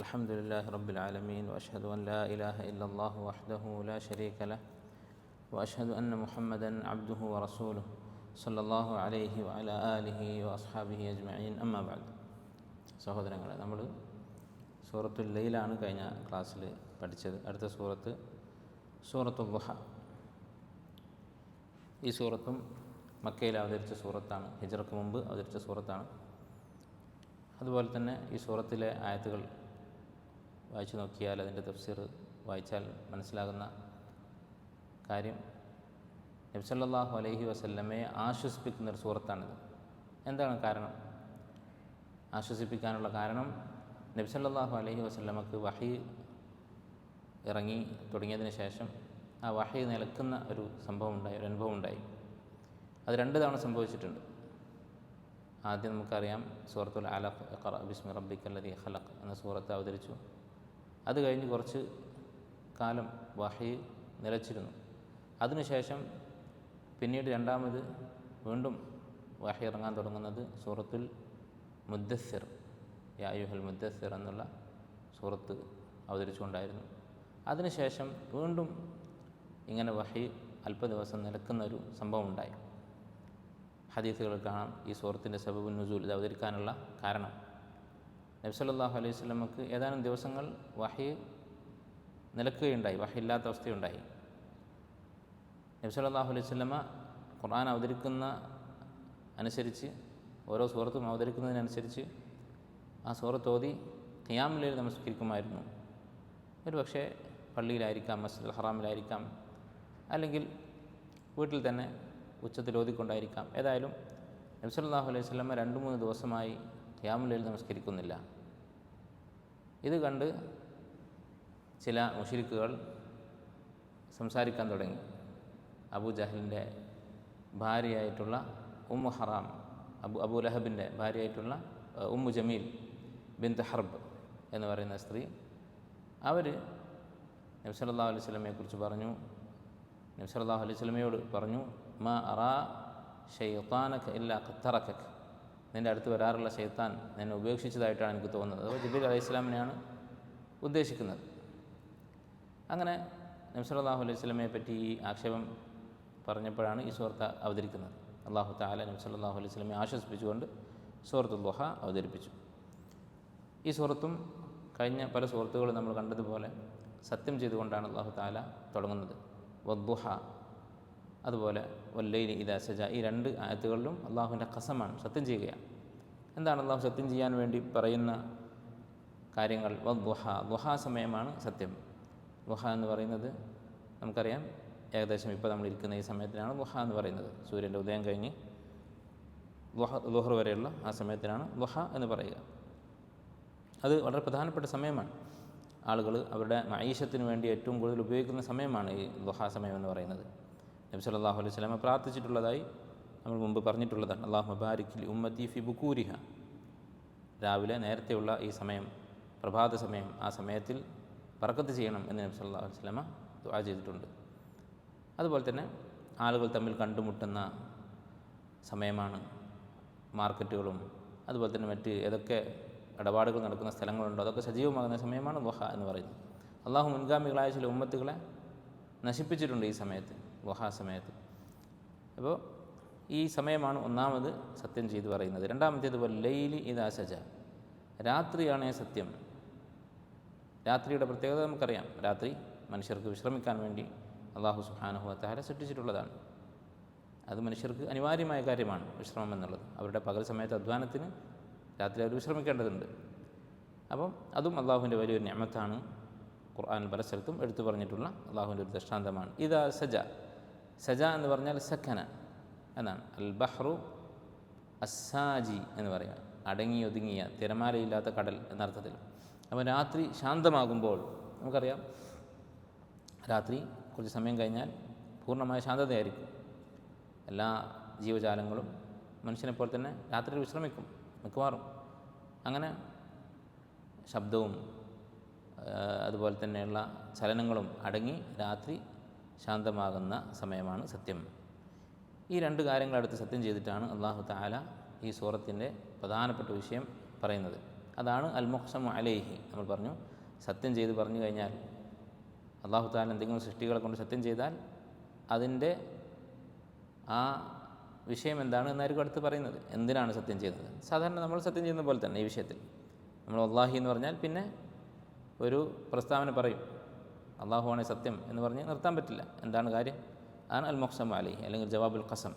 الحمد لله رب العالمين وأشهد أن لا إله إلا الله وحده لا شريك له وأشهد أن محمدا عبده ورسوله صلى الله عليه وعلى آله وأصحابه أجمعين أما بعد. സഹോദരങ്ങളെ, നമ്മൾ സൂറത്തുൽ ലൈലാണ് കഴിഞ്ഞ ക്ലാസ്സിൽ പഠിച്ചത്. അടുത്ത സൂറത്ത് സൂറത്തുൽ ദുഹ. ഈ സൂറത്തും മക്കയിൽ അവതരിച്ച സൂറത്താണ്, ഹിജ്റക്ക് മുമ്പ് അവതരിച്ച സൂറത്താണ്. അതുപോലെ തന്നെ ഈ സൂറത്തിലെ ആയത്തുകൾ വായിച്ചു നോക്കിയാൽ, അതിൻ്റെ തഫ്സീർ വായിച്ചാൽ മനസ്സിലാകുന്ന കാര്യം, നബി സല്ലല്ലാഹു അലൈഹി വസല്ലമയെ ആശ്വസിപ്പിക്കുന്നൊരു സൂറത്താണിത്. എന്താണ് കാരണം? ആശ്വസിപ്പിക്കാനുള്ള കാരണം, നബി സല്ലല്ലാഹു അലൈഹി വസല്ലമക്ക് വഹി ഇറങ്ങി തുടങ്ങിയതിന് ശേഷം ആ വഹി നിലക്കുന്ന ഒരു സംഭവം ഉണ്ടായി, ഒരു അനുഭവം ഉണ്ടായി. അത് 2 തവണ സംഭവിച്ചിട്ടുണ്ട്. ആദ്യം നമുക്കറിയാം, സൂറത്തുൽ അലഖ്, ഇഖ്റ ബിസ്മി റബ്ബിക്കല്ലദീ ഖലഖ് എന്ന സൂറത്ത് അവതരിച്ചു. അത് കഴിഞ്ഞ് കുറച്ച് കാലം വഹി നിലച്ചിരുന്നു. അതിനുശേഷം പിന്നീട് രണ്ടാമത് വീണ്ടും വഹി ഇറങ്ങാൻ തുടങ്ങുന്നത് സൂറത്തുൽ മുദ്ദസ്സിർ, യാ അയ്യുഹൽ മുദ്ദസ്സിർ എന്നുള്ള സൂറത്ത് അവതരിച്ചുകൊണ്ടായിരുന്നു. അതിനുശേഷം വീണ്ടും ഇങ്ങനെ വഹി അല്പ ദിവസം നിലക്കുന്ന ഒരു സംഭവം ഉണ്ടായി. ഹദീസുകളിൽ കാണാം ഈ സൂറത്തിൻ്റെ സബബുൻ നുസൂൽ, ഇത് അവതരിക്കാനുള്ള കാരണം. നബി സല്ലല്ലാഹു അലൈഹി വസല്ലമക്ക് ഏതാനും ദിവസങ്ങൾ വഹി നിലക്കുകയുണ്ടായി, വഹി ഇല്ലാത്ത അവസ്ഥയുണ്ടായി. നബി സല്ലല്ലാഹു അലൈഹി വസല്ലമ ഖുർആൻ അവതരിക്കുന്ന അനുസരിച്ച്, ഓരോ സൂറത്തും അവതരിക്കുന്നതിനനുസരിച്ച് ആ സൂറത്ത് ഓതി ഖിയാമുൽ ലൈൽ നമസ്കരിക്കുമായിരുന്നു. ഒരു പക്ഷേ പള്ളിയിലായിരിക്കാം, മസ്ജിദുൽ ഹറാമിലായിരിക്കാം, അല്ലെങ്കിൽ വീട്ടിൽ തന്നെ ഉച്ചത്തിൽ ഓതിക്കൊണ്ടായിരിക്കാം. ഏതായാലും നബി സല്ലല്ലാഹു അലൈഹി വസല്ലമ 2-3 ദിവസമായി ഖിയാമുൽ ലൈൽ നമസ്കരിക്കുന്നില്ല. ഇത് കണ്ട് ചില മുശ്രിക്കുകൾ സംസാരിക്കാൻ തുടങ്ങി. അബൂജഹലിൻ്റെ ഭാര്യയായിട്ടുള്ള ഉമ്മു ഹറാം, അബൂ ലഹബിൻ്റെ ഭാര്യയായിട്ടുള്ള ഉമ്മു ജമീൽ ബിൻത് ഹർബ് എന്ന് പറയുന്ന സ്ത്രീ, അവർ നബി സല്ലല്ലാഹു അലൈഹി വസല്ലമയെക്കുറിച്ച് പറഞ്ഞു. നബി സല്ലല്ലാഹു അലൈഹി വസല്ലമയോട് പറഞ്ഞു, മാ അറാ ശൈത്താനക ഇല്ലാ ഖദ് തറകക, നിൻ്റെ അടുത്ത് വരാറുള്ള ശൈത്താൻ നിന്നെ ഉപേക്ഷിച്ചതായിട്ടാണ് എനിക്ക് തോന്നുന്നത്. അപ്പോൾ ജിബ്രീൽ അലൈഹി സ്വലാമിനെയാണ് ഉദ്ദേശിക്കുന്നത്. അങ്ങനെ നബി സല്ലല്ലാഹു അലൈഹി വസല്ലമയെ പറ്റി ഈ ആക്ഷേപം പറഞ്ഞപ്പോഴാണ് ഈ സൂറത്ത് അവതരിക്കുന്നത്. അല്ലാഹു തആല നബി സല്ലല്ലാഹു അലൈഹി വസല്ലമയെ ആശ്വസിപ്പിച്ചുകൊണ്ട് സൂറത്തുൽ ദുഹ അവതരിപ്പിച്ചു. ഈ സൂറത്തും കഴിഞ്ഞ പല സൂറത്തുകളും നമ്മൾ കണ്ടതുപോലെ സത്യം ചെയ്തുകൊണ്ടാണ് അല്ലാഹു തആല തുടങ്ങുന്നത്. വദ്ദുഹ, അതുപോലെ വല്ലൈലി ഇദാ സജ, ഈ 2 ആയത്തുകളിലും അള്ളാഹുവിൻ്റെ ഖസമാണ്, സത്യം ചെയ്യുകയാണ്. എന്താണ് അള്ളാഹു സത്യം ചെയ്യാൻ വേണ്ടി പറയുന്ന കാര്യങ്ങൾ? വദ്ദുഹ, ദുഹാ സമയമാണ് സത്യം. ദുഹ എന്ന് പറയുന്നത് നമുക്കറിയാം, ഏകദേശം ഇപ്പോൾ നമ്മളിരിക്കുന്ന ഈ സമയത്തിനാണ് ദുഹ എന്ന് പറയുന്നത്. സൂര്യൻ്റെ ഉദയം കഴിഞ്ഞ് ളുഹർ വരെയുള്ള ആ സമയത്തിനാണ് ദുഹ എന്ന് പറയുക. അത് വളരെ പ്രധാനപ്പെട്ട സമയമാണ്. ആളുകൾ അവരുടെ മഈശത്തിന് വേണ്ടി ഏറ്റവും കൂടുതൽ ഉപയോഗിക്കുന്ന സമയമാണ് ഈ ദുഹാ സമയം എന്ന് പറയുന്നത്. നബി സല്ലല്ലാഹു അലൈഹി വസല്ലമ പ്രാർത്ഥിച്ചിട്ടുള്ളതായി നമ്മൾ മുമ്പ് പറഞ്ഞിട്ടുള്ളതാണ്. അല്ലാഹുമ്മ ബാരിക് ലി ഉമ്മത്തി ഫി ബുകൂരിഹ, രാവിലെ നേരത്തെയുള്ള ഈ സമയം, പ്രഭാത സമയം, ആ സമയത്തിൽ ബറക്കത്ത് ചെയ്യണം എന്ന് നബി സല്ലല്ലാഹു അലൈഹി വസല്ലമ ദുആ ചെയ്തിട്ടുണ്ട്. അതുപോലെ തന്നെ ആളുകൾ തമ്മിൽ കണ്ടുമുട്ടുന്ന സമയമാണ്. മാർക്കറ്റുകളും അതുപോലെ തന്നെ മറ്റ് ഏതൊക്കെ ഇടപാടുകൾ നടക്കുന്ന സ്ഥലങ്ങളുണ്ടോ അതൊക്കെ സജീവമാകുന്ന സമയമാണ് ദുഹ എന്ന് പറയുന്നത്. അള്ളാഹു മുൻഗാമികളായ ചില ഉമ്മത്തുകളെ നശിപ്പിച്ചിട്ടുണ്ട് ഈ സമയത്ത്, ദുഹാ സമയത്ത്. അപ്പോൾ ഈ സമയമാണ് ഒന്നാമത് സത്യം ചെയ്ത് പറയുന്നത്. രണ്ടാമത്തേത് വല്ലൈലി ഇദാ സജ, രാത്രിയാണ് സത്യം. രാത്രിയുടെ പ്രത്യേകത നമുക്കറിയാം. രാത്രി മനുഷ്യർക്ക് വിശ്രമിക്കാൻ വേണ്ടി അല്ലാഹു സുബ്ഹാനഹു വ തആല സൃഷ്ടിച്ചിട്ടുള്ളതാണ്. അത് മനുഷ്യർക്ക് അനിവാര്യമായ കാര്യമാണ്, വിശ്രമം എന്നുള്ളത്. അവരുടെ പകൽ സമയത്ത് അധ്വാനത്തിന് രാത്രി അവർ വിശ്രമിക്കേണ്ടതുണ്ട്. അപ്പം അതും അള്ളാഹുവിൻ്റെ വലിയൊരു നിഅമത്താണ്. ഖുർആൻ പല സ്ഥലത്തും എടുത്തു പറഞ്ഞിട്ടുള്ള അള്ളാഹുവിൻ്റെ ഒരു ദൃഷ്ടാന്തമാണ്. ഇദാ സജ, സജ എന്ന് പറഞ്ഞാൽ സക്കന എന്നാണ്. അൽ ബഹ്റു അസ്സാജി എന്ന് പറയുക, അടങ്ങി ഒതുങ്ങിയ തിരമാലയില്ലാത്ത കടൽ എന്നർത്ഥത്തിൽ. അപ്പോൾ രാത്രി ശാന്തമാകുമ്പോൾ നമുക്കറിയാം, രാത്രി കുറച്ച് സമയം കഴിഞ്ഞാൽ പൂർണ്ണമായ ശാന്തതയായിരിക്കും. എല്ലാ ജീവജാലങ്ങളും മനുഷ്യനെപ്പോലെ തന്നെ രാത്രി വിശ്രമിക്കും മിക്കവാറും. അങ്ങനെ ശബ്ദവും അതുപോലെ തന്നെയുള്ള ചലനങ്ങളും അടങ്ങി രാത്രി ശാന്തമാകുന്ന സമയമാണ് സത്യം. ഈ 2 കാര്യങ്ങളടുത്ത് സത്യം ചെയ്തിട്ടാണ് അല്ലാഹു തആല ഈ സൂറത്തിൻ്റെ പ്രധാനപ്പെട്ട വിഷയം പറയുന്നത്. അതാണ് അൽ മുഖ്സമു അലൈഹി. നമ്മൾ പറഞ്ഞു സത്യം ചെയ്ത് പറഞ്ഞു കഴിഞ്ഞാൽ അള്ളാഹു തആല എന്തെങ്കിലും സൃഷ്ടികളെ കൊണ്ട് സത്യം ചെയ്താൽ അതിൻ്റെ ആ വിഷയം എന്താണ് എന്നായിരിക്കും അടുത്ത് പറയുന്നത്. എന്തിനാണ് സത്യം ചെയ്യുന്നത്? സാധാരണ നമ്മൾ സത്യം ചെയ്യുന്ന പോലെ തന്നെ ഈ വിഷയത്തിൽ നമ്മൾ അല്ലാഹി എന്ന് പറഞ്ഞാൽ പിന്നെ ഒരു പ്രസ്താവന പറയും, അള്ളാഹുവാണ് സത്യം എന്ന് പറഞ്ഞ് നിർത്താൻ പറ്റില്ല. എന്താണ് കാര്യം? അതാണ് അൽ മുഖ്സമു അലൈഹി അല്ലെങ്കിൽ ജവാബുൽ ഖസം.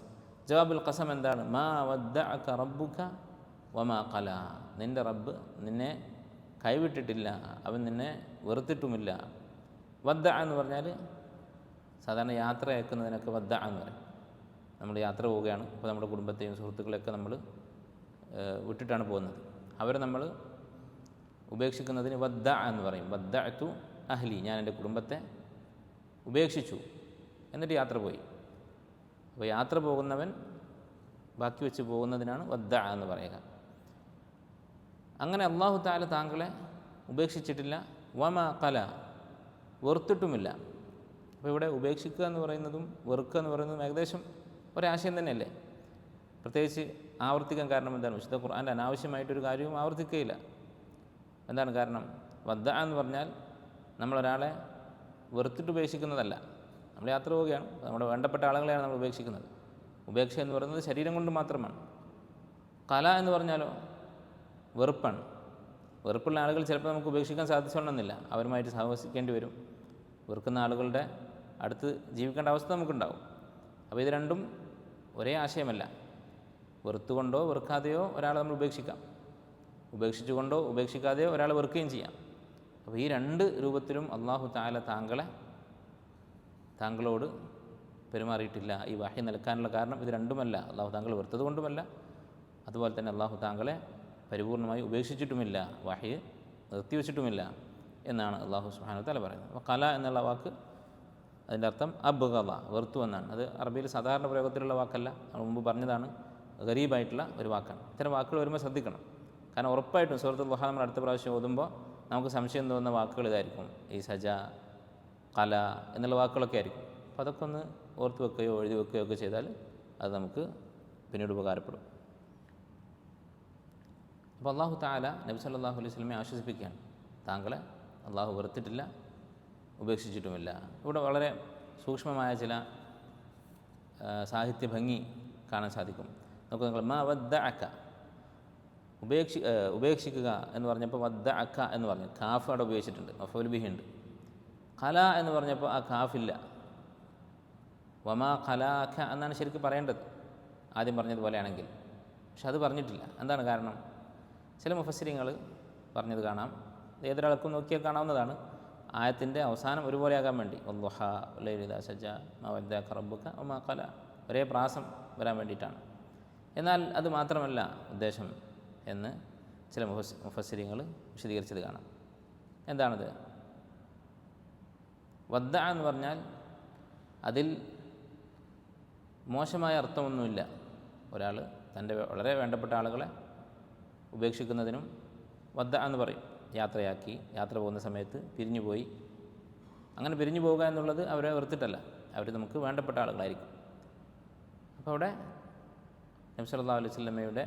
ജവാബുൽ ഖസം എന്താണ്? മാ വദ്ദഅക റബ്ബുക വമാ ഖലാ. നിൻ്റെ റബ്ബ് നിന്നെ കൈവിട്ടിട്ടില്ല, അവൻ നിന്നെ വെറുത്തിട്ടുമില്ല. വദ്ദഅ എന്ന് പറഞ്ഞാൽ സാധാരണ യാത്ര അയക്കുന്നതിനൊക്കെ വദ്ദഅ എന്ന് പറയും. നമ്മൾ യാത്ര പോവുകയാണ്, ഇപ്പോൾ നമ്മുടെ കുടുംബത്തെയും സുഹൃത്തുക്കളെയൊക്കെ നമ്മൾ വിട്ടിട്ടാണ് പോകുന്നത്. അവരെ നമ്മൾ ഉപേക്ഷിക്കുന്നതിന് വദ്ദഅ എന്ന് പറയും. വദ്ദഅതു അഹ്ലി, ഞാൻ എൻ്റെ കുടുംബത്തെ ഉപേക്ഷിച്ചു, എന്നിട്ട് യാത്ര പോയി. അപ്പോൾ യാത്ര പോകുന്നവൻ ബാക്കി വെച്ച് പോകുന്നതിനാണ് വദ്ദഅ എന്ന് പറയുക. അങ്ങനെ അല്ലാഹു തആല താങ്കളെ ഉപേക്ഷിച്ചിട്ടില്ല. വമാ ഖല, വെറുത്തിട്ടുമില്ല. അപ്പോൾ ഇവിടെ ഉപേക്ഷിക്കുക എന്ന് പറയുന്നതും വെറുക്കുക എന്ന് പറയുന്നതും ഏകദേശം ഒരാശയം തന്നെയല്ലേ? പ്രത്യേകിച്ച് ആവർത്തിക്കാൻ കാരണം എന്താണ്? വിശുദ്ധ ഖുർആൻ്റെ അനാവശ്യമായിട്ടൊരു കാര്യവും ആവർത്തിക്കുകയില്ല. എന്താണ് കാരണം? വദ്ദഅ എന്ന് പറഞ്ഞാൽ നമ്മളൊരാളെ വെറുത്തിട്ട് ഉപേക്ഷിക്കുന്നതല്ല. നമ്മൾ യാത്ര പോവുകയാണ്, നമ്മുടെ വേണ്ടപ്പെട്ട ആളുകളെയാണ് നമ്മൾ ഉപേക്ഷിക്കുന്നത്. ഉപേക്ഷ എന്ന് പറയുന്നത് ശരീരം കൊണ്ട് മാത്രമാണ്. കല എന്ന് പറഞ്ഞാലോ വെറുപ്പാണ്. വെറുപ്പുള്ള ആളുകൾ ചിലപ്പോൾ നമുക്ക് ഉപേക്ഷിക്കാൻ സാധിച്ചോണമെന്നില്ല, അവരുമായിട്ട് സഹവസിക്കേണ്ടി വരും. വെറുക്കുന്ന ആളുകളുടെ അടുത്ത് ജീവിക്കേണ്ട അവസ്ഥ നമുക്കുണ്ടാവും. അപ്പോൾ ഇത് രണ്ടും ഒരേ ആശയമല്ല. വെറുത്തുകൊണ്ടോ വെറുക്കാതെയോ ഒരാളെ നമ്മൾ ഉപേക്ഷിക്കാം, ഉപേക്ഷിച്ചുകൊണ്ടോ ഉപേക്ഷിക്കാതെയോ ഒരാളെ വെറുക്കുകയും ചെയ്യാം. അപ്പോൾ ഈ രണ്ട് രൂപത്തിലും അല്ലാഹു തആല താങ്കളോട് പെരുമാറിയിട്ടില്ല. ഈ വഹി നൽകാനുള്ള കാരണം ഇത് രണ്ടുമല്ല. അല്ലാഹു താങ്കൾ വെറുത്തത് കൊണ്ടുമല്ല, അതുപോലെ തന്നെ അല്ലാഹു താങ്കളെ പരിപൂർണമായി ഉപേക്ഷിച്ചിട്ടുമില്ല, വഹി നിർത്തിവെച്ചിട്ടുമില്ല എന്നാണ് അല്ലാഹു സുബ്ഹാനഹു വ തആല പറയുന്നത്. അപ്പോൾ കല എന്നുള്ള വാക്ക് അതിൻ്റെ അർത്ഥം അബ്ഗള, വെറുത്തു എന്നാണ്. അത് അറബിയിൽ സാധാരണ പ്രയോഗത്തിലുള്ള വാക്കല്ല, നമ്മൾ മുമ്പ് പറഞ്ഞതാണ്, ഗരീബായിട്ടുള്ള ഒരു വാക്കാണ്. ഇത്തരം വാക്കുകൾ വരുമ്പോൾ ശ്രദ്ധിക്കണം. കാരണം ഉറപ്പായിട്ടും സൂറത്തുൽ ദുഹാ നമ്മൾ അടുത്ത പ്രാവശ്യം ഓതുമ്പോൾ നമുക്ക് സംശയം തോന്നുന്ന വാക്കുകൾ ഇതായിരിക്കും. ഈ സജ, കല എന്നുള്ള വാക്കുകളൊക്കെ ആയിരിക്കും. അപ്പോൾ അതൊക്കെ ഒന്ന് ഓർത്ത് വെക്കുകയോ എഴുതി വെക്കുകയോ ഒക്കെ ചെയ്താൽ അത് നമുക്ക് പിന്നീട് ഉപകാരപ്പെടും. അപ്പോൾ അല്ലാഹു തആല നബി സല്ലല്ലാഹു അലൈഹി വസല്ലമയെ ആശ്വസിപ്പിക്കുകയാണ്, താങ്കളെ അല്ലാഹു വെറുത്തിട്ടില്ല, ഉപേക്ഷിച്ചിട്ടുമില്ല. ഇവിടെ വളരെ സൂക്ഷ്മമായ ചില സാഹിത്യ ഭംഗി കാണാൻ സാധിക്കും. നമുക്ക് നിങ്ങൾ മാ വദ്ദഅക, ഉപേക്ഷിക്കുക എന്ന് പറഞ്ഞപ്പോൾ വദ്ദഅക എന്ന് പറഞ്ഞു, കാഫ് അവിടെ ഉപയോഗിച്ചിട്ടുണ്ട്, മഫ്ഊൽ ബിഹി ഉണ്ട്. ഖല എന്ന് പറഞ്ഞപ്പോൾ ആ കാഫില്ല. വമാ ഖലാക എന്നാണ് ശരിക്കും പറയേണ്ടത് ആദ്യം പറഞ്ഞതുപോലെയാണെങ്കിൽ, പക്ഷെ അത് പറഞ്ഞിട്ടില്ല. എന്താണ് കാരണം? ചില മുഫസ്സിരിങ്ങൾ പറഞ്ഞത് കാണാം, ഏതൊരാൾക്കും നോക്കിയാൽ കാണാവുന്നതാണ്, ആയത്തിൻ്റെ അവസാനം ഒരുപോലെയാകാൻ വേണ്ടി, വദ്ദുഹാ വല്ലൈലി ഇദാ സജ മാ വദ്ദഅക റബ്ബുക വമാ ഖല, ഒരേ പ്രാസം വരാൻ വേണ്ടിയിട്ടാണ്. എന്നാൽ അത് മാത്രമല്ല ഉദ്ദേശം എന്ന് ചില മുഫസ്സിരിങ്ങൾ വിശദീകരിച്ചത് കാണാം. എന്താണത്? വദ്ദഅ എന്ന് പറഞ്ഞാൽ അതിൽ മോശമായ അർത്ഥമൊന്നുമില്ല. ഒരാൾ തൻ്റെ വളരെ വേണ്ടപ്പെട്ട ആളുകളെ ഉപേക്ഷിക്കുന്നതിനും വദ്ദഅ എന്ന് പറയും. യാത്രയാക്കി, യാത്ര പോകുന്ന സമയത്ത് പിരിഞ്ഞുപോയി. അങ്ങനെ പിരിഞ്ഞു പോവുക എന്നുള്ളത് അവരെ വെറുത്തിട്ടല്ല, അവർ നമുക്ക് വേണ്ടപ്പെട്ട ആളുകളായിരിക്കും. അപ്പോൾ അവിടെ നബി സല്ലല്ലാഹു അലൈഹി വസല്ലമയുടെ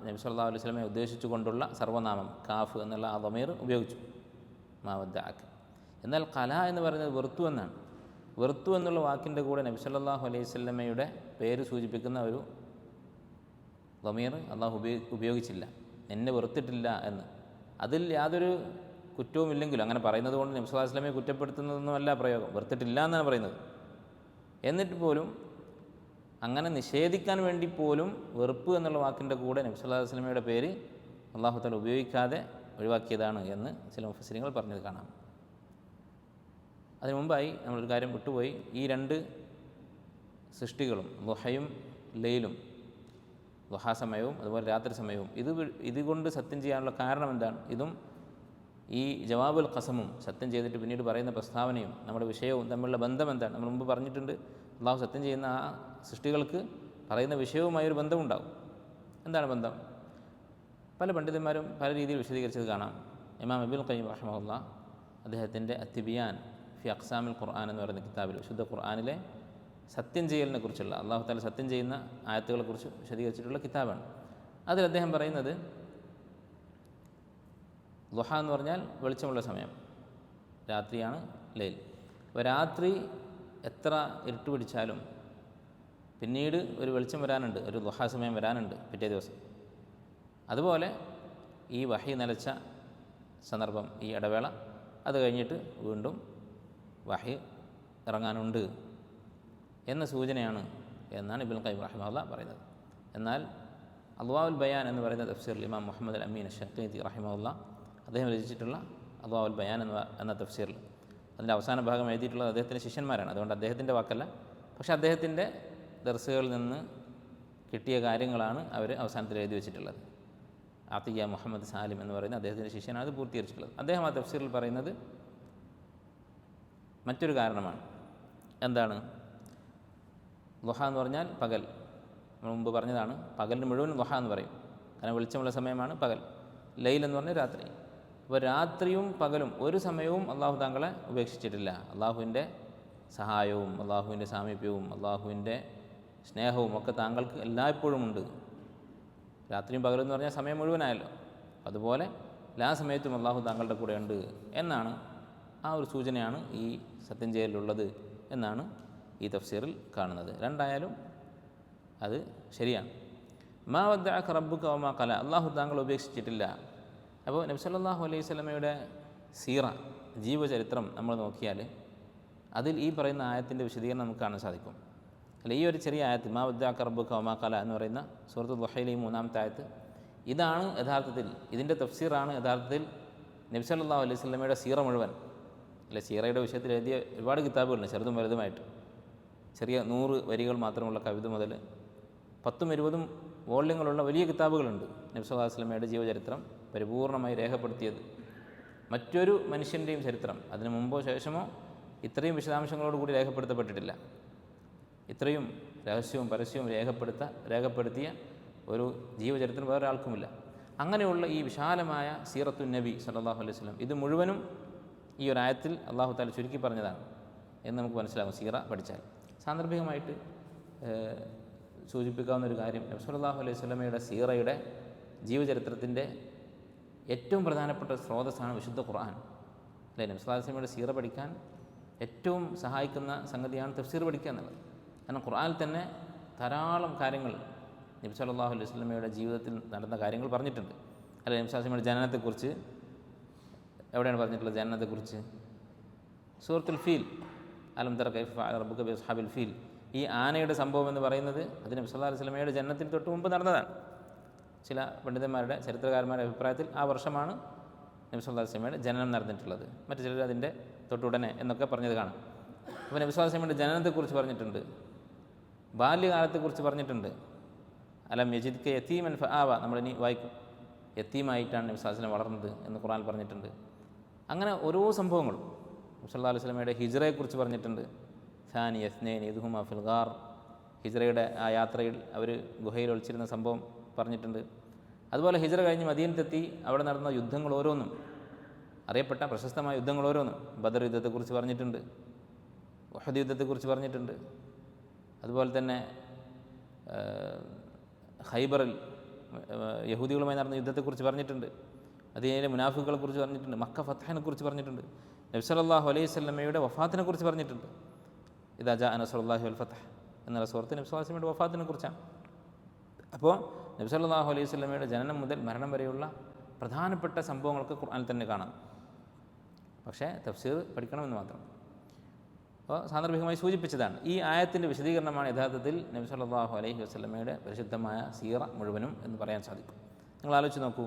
നബി സല്ലല്ലാഹു അലൈഹി വസല്ലമയെ ഉദ്ദേശിച്ചു കൊണ്ടുള്ള സർവ്വനാമം കാഫ് എന്നുള്ള ആ ദമീർ ഉപയോഗിച്ചു, മാ വദ്ദഅക. എന്നാൽ ഖല എന്ന് പറയുന്നത് വെറുത്തു എന്നാണ്. വെറുത്തു എന്നുള്ള വാക്കിൻ്റെ കൂടെ നബി സല്ലല്ലാഹു അലൈഹി വസല്ലമയുടെ പേര് സൂചിപ്പിക്കുന്ന ഒരു ദമീർ അല്ലാഹു ഉപയോഗിച്ചില്ല, എന്നെ വെറുത്തിട്ടില്ല എന്ന്. അതിൽ യാതൊരു കുറ്റവുമില്ലെങ്കിലും അങ്ങനെ പറയുന്നത് കൊണ്ട് നബി സല്ലല്ലാഹു അലൈഹി വസല്ലമയെ കുറ്റപ്പെടുത്തുന്നതൊന്നുമല്ല പ്രയോഗം, വെറുത്തിട്ടില്ല എന്നാണ് പറയുന്നത്. എന്നിട്ട് പോലും അങ്ങനെ നിഷേധിക്കാൻ വേണ്ടി പോലും വെറുപ്പ് എന്നുള്ള വാക്കിൻ്റെ കൂടെ നബി സല്ലല്ലാഹു അലൈഹി വസല്ലമയുടെ പേര് അല്ലാഹു തആല ഉപയോഗിക്കാതെ ഒഴിവാക്കിയതാണ് എന്ന് ചില മുഫസ്സിരിങ്ങൾ പറഞ്ഞത് കാണാം. അതിനു മുമ്പായി നമ്മളൊരു കാര്യം വിട്ടുപോയി. ഈ രണ്ട് സൃഷ്ടികളും ദുഹയും ലൈലും, ദുഹാ സമയവും അതുപോലെ രാത്രി സമയവും, ഇതുകൊണ്ട് സത്യം ചെയ്യാനുള്ള കാരണം എന്താണ്? ഇതും ഈ ജവാബുൽ ഖസമും സത്യം ചെയ്തിട്ട് പിന്നീട് പറയുന്ന പ്രസ്താവനയും നമ്മുടെ വിഷയവും തമ്മിലുള്ള ബന്ധം എന്താണ്? നമ്മൾ മുമ്പ് പറഞ്ഞിട്ടുണ്ട്, അല്ലാഹു സത്യം ചെയ്യുന്ന ആ സൃഷ്ടികൾക്ക് പറയുന്ന വിഷയവുമായൊരു ബന്ധമുണ്ടാകും. എന്താണ് ബന്ധം? പല പണ്ഡിതന്മാരും പല രീതിയിൽ വിശദീകരിച്ചത് കാണാം. ഇമാം ഇബ്നുൽ ഖയ്യിം റഹിമഹുല്ലാഹ് അദ്ദേഹത്തിൻ്റെ അത്തിബിയാൻ ഫി അഖ്സാമിൽ ഖുർആൻ എന്ന് പറയുന്ന കിതാബിൽ വിശുദ്ധ ഖുർആനിലെ സത്യം ചെയ്യലിനെ കുറിച്ചുള്ള, അല്ലാഹു തആല സത്യം ചെയ്യുന്ന ആയത്തുകളെക്കുറിച്ച് വിശദീകരിച്ചിട്ടുള്ള കിതാബാണ്. അതിൽ അദ്ദേഹം പറയുന്നത് ളുഹ എന്ന് പറഞ്ഞാൽ വെളിച്ചമുള്ള സമയം, രാത്രിയാണ് ലൈൽ. അപ്പോൾ രാത്രി എത്ര ഇരുട്ട് പിടിച്ചാലും പിന്നീട് ഒരു വെളിച്ചം വരാനുണ്ട്, ഒരു ളുഹ സമയം വരാനുണ്ട് പിറ്റേ ദിവസം. അതുപോലെ ഈ വഹി നിലച്ച സന്ദർഭം, ഈ ഇടവേള, അത് കഴിഞ്ഞിട്ട് വീണ്ടും വഹി ഇറങ്ങാനുണ്ട് എന്ന സൂചനയാണ് എന്നാണ് ഇബ്നുൽ ഖയ്യിം റഹിമഹുല്ലാഹ് പറയുന്നത്. എന്നാൽ അദ്വാഉൽ ബയാൻ എന്ന് പറയുന്ന തഫ്സീറിൽ ഇമാം മുഹമ്മദ് അൽ അമീൻ അശ്ശഖീതി റഹിമഹുല്ലാഹ് അദ്ദേഹം രചിച്ചിട്ടുള്ള അദ്വാഉൽ ബയാൻ എന്ന തഫ്സീറിൽ അതിൻ്റെ അവസാന ഭാഗം എഴുതിയിട്ടുള്ളത് അദ്ദേഹത്തിൻ്റെ ശിഷ്യന്മാരാണ്. അതുകൊണ്ട് അദ്ദേഹത്തിൻ്റെ വാക്കല്ല, പക്ഷേ അദ്ദേഹത്തിൻ്റെ ദർസുകളിൽ നിന്ന് കിട്ടിയ കാര്യങ്ങളാണ് അവർ അവസാനത്തിൽ എഴുതി വെച്ചിട്ടുള്ളത്. ആത്തിയ മുഹമ്മദ് സാലിം എന്ന് പറയുന്ന അദ്ദേഹത്തിൻ്റെ ശിഷ്യനാണ് അത് പൂർത്തീകരിച്ചിട്ടുള്ളത്. അദ്ദേഹം ആ തഫ്സീറിൽ പറയുന്നത് മറ്റൊരു കാരണമാണ്. എന്താണ്? ളുഹ എന്ന് പറഞ്ഞാൽ പകൽ. നമ്മൾ മുമ്പ് പറഞ്ഞതാണ്, പകലിന് മുഴുവൻ ളുഹ എന്ന് പറയും, കാരണം വെളിച്ചമുള്ള സമയമാണ് പകൽ. ലൈൽ എന്ന് പറഞ്ഞാൽ രാത്രി. അപ്പോൾ രാത്രിയും പകലും ഒരു സമയവും അള്ളാഹു താങ്കളെ ഉപേക്ഷിച്ചിട്ടില്ല. അള്ളാഹുവിൻ്റെ സഹായവും അള്ളാഹുവിൻ്റെ സാമീപ്യവും അള്ളാഹുവിൻ്റെ സ്നേഹവും ഒക്കെ താങ്കൾക്ക് എല്ലായ്പ്പോഴും ഉണ്ട്. രാത്രിയും പകലും എന്ന് പറഞ്ഞാൽ സമയം മുഴുവനായല്ലോ. അതുപോലെ എല്ലാ സമയത്തും അള്ളാഹു താങ്കളുടെ കൂടെ ഉണ്ട് എന്നാണ്, ആ ഒരു സൂചനയാണ് ഈ സത്യം ചെയ്യലുള്ളത് എന്നാണ് ഈ തഫ്സീറിൽ കാണുന്നത്. രണ്ടായാലും അത് ശരിയാണ്. മാ വദ്ദഅക റബ്ബുക വമാ ഖല, അള്ളാഹു താങ്കൾ ഉപേക്ഷിച്ചിട്ടില്ല. അപ്പോൾ നബി സല്ലല്ലാഹു അലൈഹി വസല്ലമയുടെ സീറ, ജീവചരിത്രം നമ്മൾ നോക്കിയാൽ അതിൽ ഈ പറയുന്ന ആയത്തിൻ്റെ വിശദീകരണം നമുക്ക് കാണാൻ സാധിക്കും. അല്ല, ഈ ഒരു ചെറിയ ആയത്ത് മാ വദ്ദഅക റബ്ബുക വമാ ഖല എന്ന് പറയുന്ന സൂറത്തുൽ ദുഹയിലെ ഈ 3-ാമത്തെ ആയത്ത്, ഇതാണ് യഥാർത്ഥത്തിൽ, ഇതിൻ്റെ തഫ്സീറാണ് യഥാർത്ഥത്തിൽ നബി സല്ലല്ലാഹു അലൈഹി വസല്ലമയുടെ സീറ മുഴുവൻ. അല്ലെ, സീറയുടെ വിഷയത്തിൽ എഴുതിയ ഒരുപാട് കിതാബുകളുണ്ട്, ചെറുതും വലുതുമായിട്ട്. ചെറിയ 100 വരികൾ മാത്രമുള്ള കവിത മുതൽ 10-20 വോള്യങ്ങളുള്ള വലിയ കിതാബുകളുണ്ട് നബി സല്ലല്ലാഹു അലൈഹി വസല്ലമയുടെ ജീവചരിത്രം പരിപൂർണമായി രേഖപ്പെടുത്തിയത്. മറ്റൊരു മനുഷ്യൻ്റെയും ചരിത്രം അതിന് മുമ്പോ ശേഷമോ ഇത്രയും വിശദാംശങ്ങളോടുകൂടി രേഖപ്പെടുത്തപ്പെട്ടിട്ടില്ല. ഇത്രയും രഹസ്യവും പരസ്യവും രേഖപ്പെടുത്തിയ ഒരു ജീവചരിത്രം വേറൊരാൾക്കുമില്ല. അങ്ങനെയുള്ള ഈ വിശാലമായ സീറത്തുൻ നബി സല്ലല്ലാഹു അലൈഹി വസല്ലം, ഇത് മുഴുവനും ഈ ഒരു ആയത്തിൽ അള്ളാഹു തആല ചുരുക്കി പറഞ്ഞതാണ് എന്ന് നമുക്ക് മനസ്സിലാകും സീറ പഠിച്ചാൽ. സാന്ദർഭികമായിട്ട് സൂചിപ്പിക്കാവുന്ന ഒരു കാര്യം, നബി സല്ലല്ലാഹു അലൈഹി വസല്ലമയുടെ സീറയുടെ ജീവചരിത്രത്തിൻ്റെ ഏറ്റവും പ്രധാനപ്പെട്ട സ്രോതസ്സാണ് വിശുദ്ധ ഖുർആൻ. അല്ലേ, നബി സല്ലല്ലാഹു അലൈഹി വസല്ലമയുടെ സീറ പഠിക്കാൻ ഏറ്റവും സഹായിക്കുന്ന സംഗതിയാണ് തഫ്സീർ പഠിക്കുക എന്നുള്ളത്. കാരണം ഖുർആനിൽ തന്നെ ധാരാളം കാര്യങ്ങൾ നബി സല്ലല്ലാഹു അലൈഹി വസല്ലമയുടെ ജീവിതത്തിൽ നടന്ന കാര്യങ്ങൾ പറഞ്ഞിട്ടുണ്ട്. അല്ലെ, നബി സല്ലല്ലാഹു അലൈഹി വസല്ലമയുടെ ജനനത്തെക്കുറിച്ച് എവിടെയാണ് പറഞ്ഞിട്ടുള്ളത്? ജനനത്തെക്കുറിച്ച് സൂറത്തുൽ ഫീൽ, അലം തറ കൈഫ ഫഅല റബ്ബുക ബി അസ്ഹാബിൽ ഫീൽ. ഈ ആനയുടെ സംഭവം എന്ന് പറയുന്നത് അത് നബി സല്ലല്ലാഹു അലൈഹി വസല്ലമയുടെ ജനനത്തിന് തൊട്ട് മുമ്പ് നടന്നതാണ്. ചില പണ്ഡിതന്മാരുടെ, ചരിത്രകാരന്മാരുടെ അഭിപ്രായത്തിൽ ആ വർഷമാണ് നബി സല്ലല്ലാഹു അലൈഹി വസല്ലമയുടെ ജനനം നടന്നിട്ടുള്ളത്. മറ്റു ചിലർ അതിൻ്റെ തൊട്ടുടനെ എന്നൊക്കെ പറഞ്ഞത് കാണാം. അപ്പോൾ നബി സല്ലല്ലാഹു അലൈഹി വസല്ലമയുടെ ജനനത്തെക്കുറിച്ച് പറഞ്ഞിട്ടുണ്ട്, ബാല്യകാലത്തെക്കുറിച്ച് പറഞ്ഞിട്ടുണ്ട്. അലം യജിദ്ക യതീമൻ ഫആവ, നമ്മളിനി വായിക്കും, യതീമായിട്ടാണ് നബി സല്ലല്ലാഹു അലൈഹി വസല്ലം വളർന്നത് എന്ന് ഖുർആനിൽ പറഞ്ഞിട്ടുണ്ട്. അങ്ങനെ ഓരോ സംഭവങ്ങളും നബി സല്ലല്ലാഹു അലൈഹി വസല്ലമയുടെ ഹിജ്റയെക്കുറിച്ച് പറഞ്ഞിട്ടുണ്ട്. സാനി യസ്നൈൻ ഇദ്ഹുമാ ഫിൽ ഗാർ, ഹിജ്റയുടെ ആ യാത്രയിൽ അവർ ഗുഹയിൽ ഒളിച്ചിരുന്ന സംഭവം പറഞ്ഞിട്ടുണ്ട്. അതുപോലെ ഹിജ്റ കഴിഞ്ഞ് മദീനത്തെത്തി അവിടെ നടന്ന യുദ്ധങ്ങൾ ഓരോന്നും, അറിയപ്പെട്ട പ്രശസ്തമായ യുദ്ധങ്ങൾ ഓരോന്നും, ബദർ യുദ്ധത്തെക്കുറിച്ച് പറഞ്ഞിട്ടുണ്ട്, ഉഹദ് യുദ്ധത്തെക്കുറിച്ച് പറഞ്ഞിട്ടുണ്ട്. അതുപോലെ തന്നെ ഖൈബറിൽ യഹൂദികളുമായി നടന്ന യുദ്ധത്തെക്കുറിച്ച് പറഞ്ഞിട്ടുണ്ട്. മദീനയിലെ മുനാഫിക്കുകളെക്കുറിച്ച് പറഞ്ഞിട്ടുണ്ട്. മക്ക ഫത്ഹിനെക്കുറിച്ച് പറഞ്ഞിട്ടുണ്ട്. നബി സല്ലല്ലാഹു അലൈഹി വസല്ലമയുടെ വഫാത്തിനെക്കുറിച്ച് പറഞ്ഞിട്ടുണ്ട്. ഇദാ ജാഅ നസ്റുല്ലാഹി വൽ ഫത്ഹ് എന്നുള്ള സൂറത്ത് നബി സല്ലല്ലാഹു അലൈഹി വസല്ലമയുടെ വഫാത്തിനെക്കുറിച്ചാണ്. അപ്പോൾ നബി സല്ലല്ലാഹു അലൈഹി വസല്ലമയുടെ ജനനം മുതൽ മരണം വരെയുള്ള പ്രധാനപ്പെട്ട സംഭവങ്ങളൊക്കെ ഖുർആനിൽ തന്നെ കാണാം. പക്ഷേ തഫ്സീർ പഠിക്കണമെന്ന് മാത്രം. അപ്പോൾ സാന്ദർഭികമായി സൂചിപ്പിച്ചതാണ്. ഈ ആയത്തിൻ്റെ വിശദീകരണമാണ് യഥാർത്ഥത്തിൽ നബി സല്ലല്ലാഹു അലൈഹി വസല്ലമയുടെ പരിശുദ്ധമായ സീറ മുഴുവനും എന്ന് പറയാൻ സാധിക്കും. നിങ്ങൾ ആലോചിച്ച് നോക്കൂ,